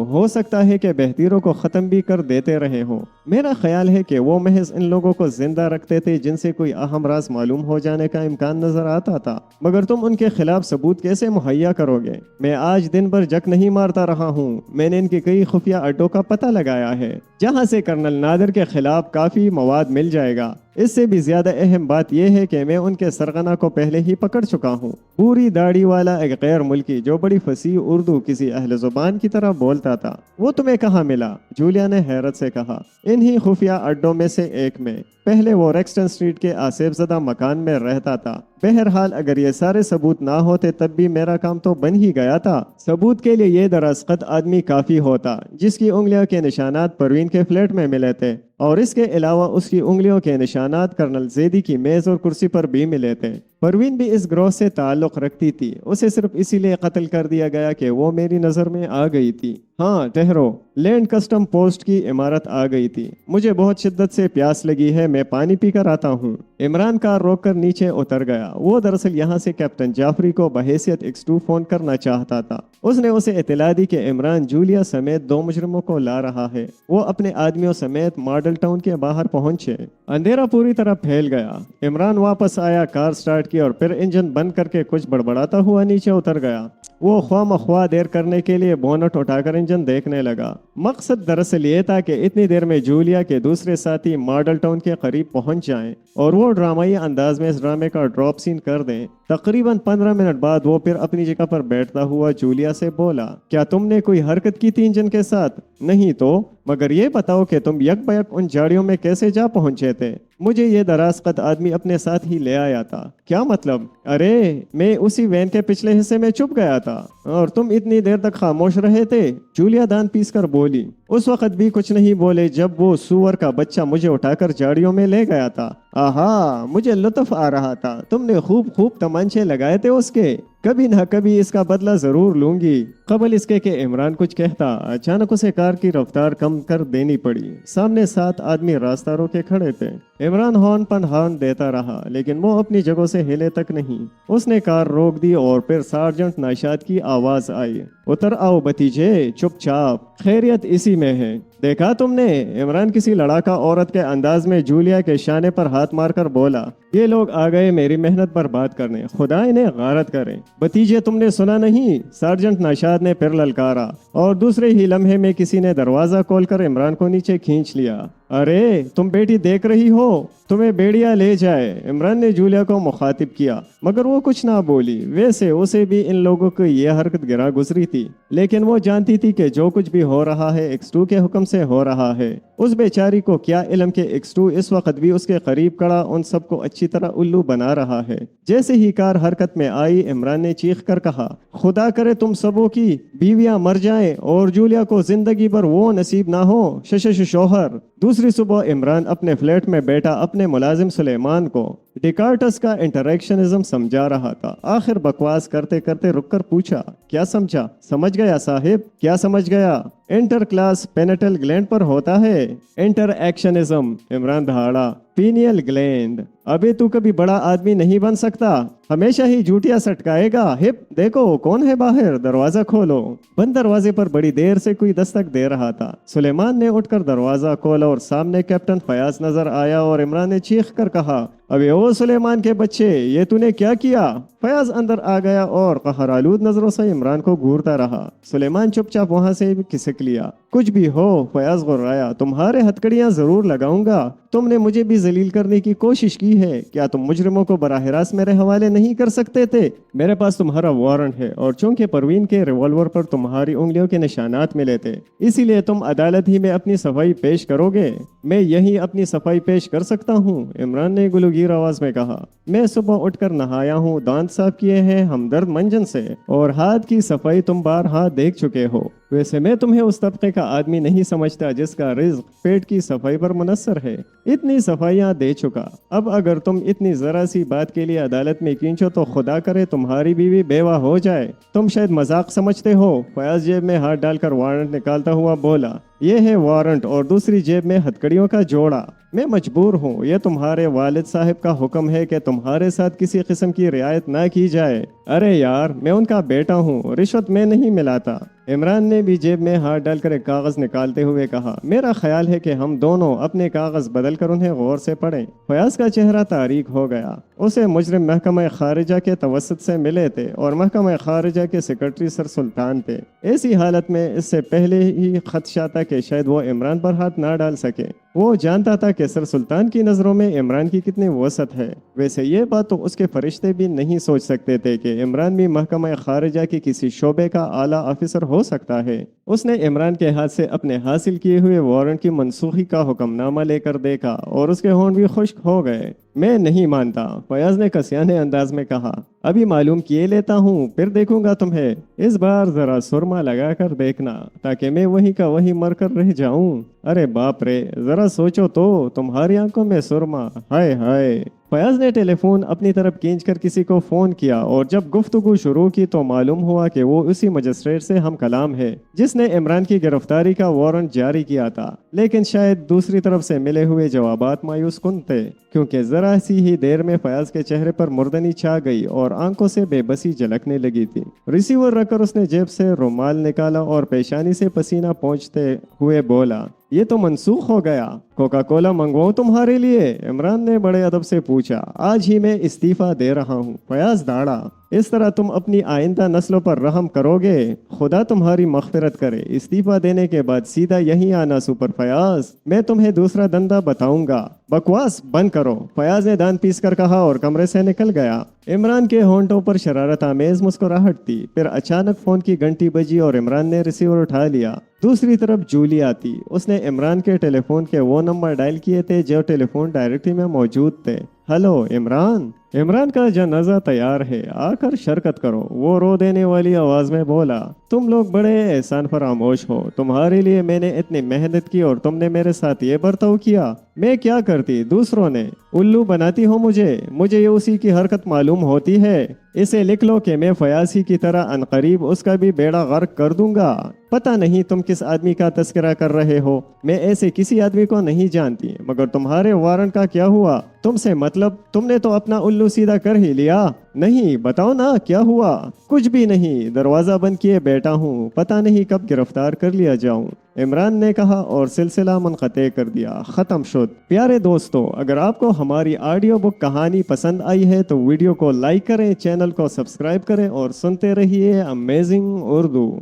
ہو سکتا ہے کہ بہتیروں کو ختم بھی کر دیتے رہے ہوں۔ میرا خیال ہے کہ وہ محض ان لوگوں کو زندہ رکھتے تھے جن سے کوئی اہم راز معلوم ہو جانے کا امکان نظر آتا تھا۔ مگر تم ان کے خلاف ثبوت کیسے مہیا کرو گے؟ میں آج دن بھر جک نہیں مارتا رہا ہوں۔ میں نے ان کے کئی خفیہ اڈوں کا پتہ لگایا ہے جہاں سے کرنل نادر کے خلاف کافی مواد مل جائے گا۔ اس سے بھی زیادہ اہم بات یہ ہے کہ میں ان کے سرغنہ کو پہلے ہی پکڑ چکا ہوں۔ پوری داڑھی والا ایک غیر ملکی جو بڑی فصیح اردو کسی اہل زبان کی طرح بولتا تھا۔ وہ تمہیں کہاں ملا؟ جولیا نے حیرت سے کہا۔ انہی خفیہ اڈوں میں سے ایک میں۔ پہلے وہ ریکسٹن اسٹریٹ کے آصف زدہ مکان میں رہتا تھا۔ بہرحال اگر یہ سارے ثبوت نہ ہوتے تب بھی میرا کام تو بن ہی گیا تھا۔ ثبوت کے لیے یہ درازقد آدمی کافی ہوتا جس کی انگلیوں کے نشانات پروین کے فلیٹ میں ملے تھے، اور اس کے علاوہ اس کی انگلیوں کے نشانات کرنل زیدی کی میز اور کرسی پر بھی ملے تھے۔ پروین بھی اس گروہ سے تعلق رکھتی تھی۔ اسے صرف اسی لیے قتل کر دیا گیا کہ وہ میری نظر میں آ گئی تھی۔ ہاں ٹھہرو، لینڈ کسٹم پوسٹ کی عمارت آ گئی تھی۔ مجھے بہت شدت سے پیاس لگی ہے، میں پانی پی کر آتا ہوں۔ عمران کار روک کر نیچے اتر گیا۔ وہ دراصل یہاں سے کیپٹن جعفری کو بحیثیت X2 فون کرنا چاہتا تھا۔ اس نے اسے اطلاع دی کہ عمران جولیا سمیت 2 مجرموں کو لا رہا ہے۔ وہ اپنے آدمیوں سمیت ماڈل ٹاؤن کے باہر پہنچے۔ اندھیرا پوری طرح پھیل گیا۔ عمران واپس آیا، کار سٹارٹ کی اور پھر انجن بند کر کے کچھ بڑبڑاتا ہوا نیچے اتر گیا۔ وہ خواہ مخواہ دیر کرنے کے لیے بونٹ اٹھا کر انجن دیکھنے لگا۔ مقصد دراصل یہ تھا کہ اتنی دیر میں جولیا کے دوسرے ساتھی ماڈل ٹاؤن کے قریب پہنچ جائیں اور وہ ڈرامائی انداز میں اس ڈرامے کا ڈراپ سین کر دیں۔ تقریباً 15 منٹ بعد وہ پھر اپنی جگہ پر بیٹھتا ہوا جولیا سے بولا، کیا تم نے کوئی حرکت کی تھی انجن کے ساتھ؟ نہیں تو، مگر یہ بتاؤ کہ تم یک بیک ان جھاڑیوں میں کیسے جا پہنچے تھے؟ مجھے یہ دراز قد آدمی اپنے ساتھ ہی لے آیا تھا۔ کیا مطلب؟ ارے میں اسی وین کے پچھلے حصے میں چھپ گیا تھا اور تم اتنی دیر تک خاموش رہے تھے؟ جولیا دان پیس کر بولی۔ اس وقت بھی کچھ نہیں بولے جب وہ سور کا بچہ مجھے اٹھا کر جھاڑیوں میں لے گیا تھا۔ آہا، مجھے لطف آ رہا تھا۔ تم نے خوب تمانچے لگائے تھے اس کے۔ کبھی نہ کبھی اس کا بدلہ ضرور لوں گی۔ قبل اس کے کہ عمران کچھ کہتا، اچانک اسے کار کی رفتار کم کر دینی پڑی۔ سامنے 7 آدمی راستہ روکے کھڑے تھے۔ عمران ہارن پر ہارن دیتا رہا لیکن وہ اپنی جگہ سے ہلے تک نہیں۔ اس نے کار روک دی اور پھر سارجنٹ ناشاد کی آواز آئی، اتر آؤ بھتیجے، چپ چاپ، خیریت اسی میں ہے۔ دیکھا تم نے؟ عمران کسی لڑاکا عورت کے انداز میں جولیا کے شانے پر ہاتھ مار کر بولا، یہ لوگ آ گئے میری محنت پر بات کرنے، خدا انہیں غارت کرے۔ بھتیجے تم نے سنا نہیں؟ سارجنٹ ناشاد نے پھر للکارا اور دوسرے ہی لمحے میں کسی نے دروازہ کھول کر عمران کو نیچے کھینچ لیا۔ ارے تم بیٹی دیکھ رہی ہو، تمہیں بیڑیا لے جائے۔ عمران نے جولیا کو مخاطب کیا مگر وہ کچھ نہ بولی۔ ویسے اسے بھی ان لوگوں کو یہ حرکت گرا گزری تھی لیکن وہ جانتی تھی کہ جو کچھ بھی ہو رہا ہے X2 کے حکم سے ہو رہا ہے۔ اس بیچاری کو کیا علم کہ X2 اس وقت بھی اس کے قریب کڑا ان سب کو اچھی طرح الو بنا رہا ہے۔ جیسے ہی کار حرکت میں آئی عمران نے چیخ کر کہا، خدا کرے تم سبوں کی بیویاں مر جائیں اور جولیا کو زندگی بھر وہ نصیب نہ ہو ششش شوہر۔ دوسری صبح عمران اپنے فلیٹ میں بیٹھا اپنے ملازم سلیمان کو ڈیکارٹس کا انٹریکشنزم سمجھا رہا تھا۔ آخر بکواس کرتے کرتے رک کر پوچھا، کیا سمجھا؟ سمجھ گیا صاحب، کیا سمجھ گیا؟ انٹر کلاس پینیٹل گلینڈ پر ہوتا ہے انٹر ایکشنزم۔ عمران دہاڑا، پینیل گلینڈ۔ ابے تو کبھی بڑا آدمی نہیں بن سکتا، ہمیشہ ہی جھوٹیاں سٹکائے گا۔ ہپ دیکھو کون ہے باہر، دروازہ کھولو۔ بند دروازے پر بڑی دیر سے کوئی دستک دے رہا تھا۔ سلیمان نے اٹھ کر دروازہ کھولا اور سامنے کیپٹن فیاض نظر آیا اور عمران نے چیخ کر کہا، ابے او سلیمان کے بچے، یہ تو نے کیا کیا؟ فیاض اندر آ گیا اور قہرآلود نظروں سے عمران کو گھورتا رہا۔ سلیمان چپ چاپ وہاں سے کھسک لیا۔ کچھ بھی ہو، فیاض غرایا، تمہارے ہتکڑیاں ضرور لگاؤں گا۔ تم نے مجھے بھی ذلیل کرنے کی کوشش کی ہے۔ کیا تم مجرموں کو براہ راست میرے حوالے نہیں کر سکتے تھے؟ میرے پاس تمہارا وارنٹ ہے اور چونکہ پروین کے ریوالور پر تمہاری انگلیوں کے نشانات ملے تھے اسی لیے تم عدالت ہی میں اپنی صفائی پیش کرو گے۔ میں یہی اپنی صفائی پیش کر سکتا ہوں، عمران نے گلوگیر آواز میں کہا۔ میں صبح اٹھ کر نہایا ہوں، دانت صاف کیے ہیں ہمدرد منجن سے، اور ہاتھ کی صفائی تم بارہا دیکھ چکے ہو۔ ویسے میں تمہیں اس طبقے کا آدمی نہیں سمجھتا جس کا رزق پیٹ کی صفائی پر منحصر ہے۔ اتنی صفائیاں دے چکا، اب اگر تم اتنی ذرا سی بات کے لیے عدالت میں کھینچو تو خدا کرے تمہاری بیوی بیوہ ہو جائے۔ تم شاید مذاق سمجھتے ہو۔ فیاض جیب میں ہاتھ ڈال کر وارنٹ نکالتا ہوا بولا، یہ ہے وارنٹ، اور دوسری جیب میں ہتکڑیوں کا جوڑا۔ میں مجبور ہوں، یہ تمہارے والد صاحب کا حکم ہے کہ تمہارے ساتھ کسی قسم کی رعایت نہ کی جائے۔ ارے یار، میں ان کا بیٹا ہوں، رشوت میں نہیں ملاتا۔ عمران نے بھی جیب میں ہاتھ ڈال کر ایک کاغذ نکالتے ہوئے کہا، میرا خیال ہے کہ ہم دونوں اپنے کاغذ بدل کر انہیں غور سے پڑھیں۔ فیاض کا چہرہ تاریک ہو گیا۔ اسے مجرم محکمہ خارجہ کے توسط سے ملے تھے اور محکمہ خارجہ کے سیکرٹری سر سلطان تھے۔ ایسی حالت میں اس سے پہلے ہی خدشہ تھا کہ شاید وہ عمران پر ہاتھ نہ ڈال سکے۔ وہ جانتا تھا کہ سر سلطان کی نظروں میں عمران کی کتنی وسعت ہے۔ ویسے یہ بات تو اس کے فرشتے بھی نہیں سوچ سکتے تھے کہ عمران بھی محکمہ خارجہ کے کسی شعبے کا اعلیٰ آفیسر ہو سکتا ہے۔ اس نے عمران کے ہاتھ سے اپنے حاصل کیے ہوئے وارنٹ کی منسوخی کا حکم نامہ لے کر دیکھا اور اس کے ہونٹ بھی خشک ہو گئے۔ میں نہیں مانتا، فیاض نے کسیانے انداز میں کہا۔ ابھی معلوم کیے لیتا ہوں، پھر دیکھوں گا تمہیں۔ اس بار ذرا سرما لگا کر دیکھنا تاکہ میں وہی کا وہی مر کر رہ جاؤں۔ ارے باپ رے، ذرا سوچو تو، تمہاری آنکھوں میں سرما، ہائے ہائے۔ فیاض نے ٹیلی فون اپنی طرف کھینچ کر کسی کو فون کیا اور جب گفتگو شروع کی تو معلوم ہوا کہ وہ اسی مجسٹریٹ سے ہم کلام ہے جس نے عمران کی گرفتاری کا وارنٹ جاری کیا تھا، لیکن شاید دوسری طرف سے ملے ہوئے جوابات مایوس کن تھے، کیونکہ ذرا سی ہی دیر میں فیاض کے چہرے پر مردنی چھا گئی اور آنکھوں سے بے بسی جھلکنے لگی تھی۔ ریسیور رکھ کر اس نے جیب سے رومال نکالا اور پیشانی سے پسینہ پہنچتے ہوئے بولا، یہ تو منسوخ ہو گیا۔ کوکا کولا منگواؤں تمہارے لیے؟ عمران نے بڑے ادب سے پوچھا۔ آج ہی میں استعفیٰ دے رہا ہوں۔ فیاض داڑا، اس طرح تم اپنی آئندہ نسلوں پر رحم کرو گے؟ خدا تمہاری مغفرت کرے۔ استعفیٰ دینے کے بعد سیدھا یہیں آنا سپر فیاض، میں تمہیں دوسرا دندہ بتاؤں گا۔ بکواس بند کرو، فیاض نے دان پیس کر کہا اور کمرے سے نکل گیا۔ عمران کے ہونٹوں پر شرارت آمیز مسکراہٹ تھی۔ پھر اچانک فون کی گھنٹی بجی اور عمران نے ریسیور اٹھا لیا۔ دوسری طرف جولیا تھی۔ اس نے عمران کے ٹیلی فون کے وہ نمبر ڈائل کیے تھے جو ٹیلی فون ڈائریکٹری میں موجود تھے۔ ہلو عمران، عمران کا جنازہ تیار ہے، آ کر شرکت کرو، وہ رو دینے والی آواز میں بولا۔ تم لوگ بڑے احسان فراموش ہو، تمہارے لیے میں نے اتنی محنت کی اور تم نے میرے ساتھ یہ برتاؤ کیا۔ میں کیا کرتی، دوسروں نے الو بناتی ہو مجھے یہ اسی کی حرکت معلوم ہوتی ہے۔ اسے لکھ لو کہ میں فیاض کی طرح عنقریب اس کا بھی بیڑا غرق کر دوں گا۔ پتہ نہیں تم کس آدمی کا تذکرہ کر رہے ہو، میں ایسے کسی آدمی کو نہیں جانتی، مگر تمہارے وارنٹ کا کیا ہوا؟ تم سے مطلب، تم نے تو اپنا الو سیدھا کر ہی لیا۔ نہیں بتاؤ نا کیا ہوا؟ کچھ بھی نہیں، دروازہ بند کیے بیٹھا ہوں، پتہ نہیں کب گرفتار کر لیا جاؤں، عمران نے کہا اور سلسلہ منقطع کر دیا۔ ختم شد۔ پیارے دوستو، اگر آپ کو ہماری آڈیو بک کہانی پسند آئی ہے تو ویڈیو کو لائک کریں، چینل کو سبسکرائب کریں اور سنتے رہیے امیزنگ اردو۔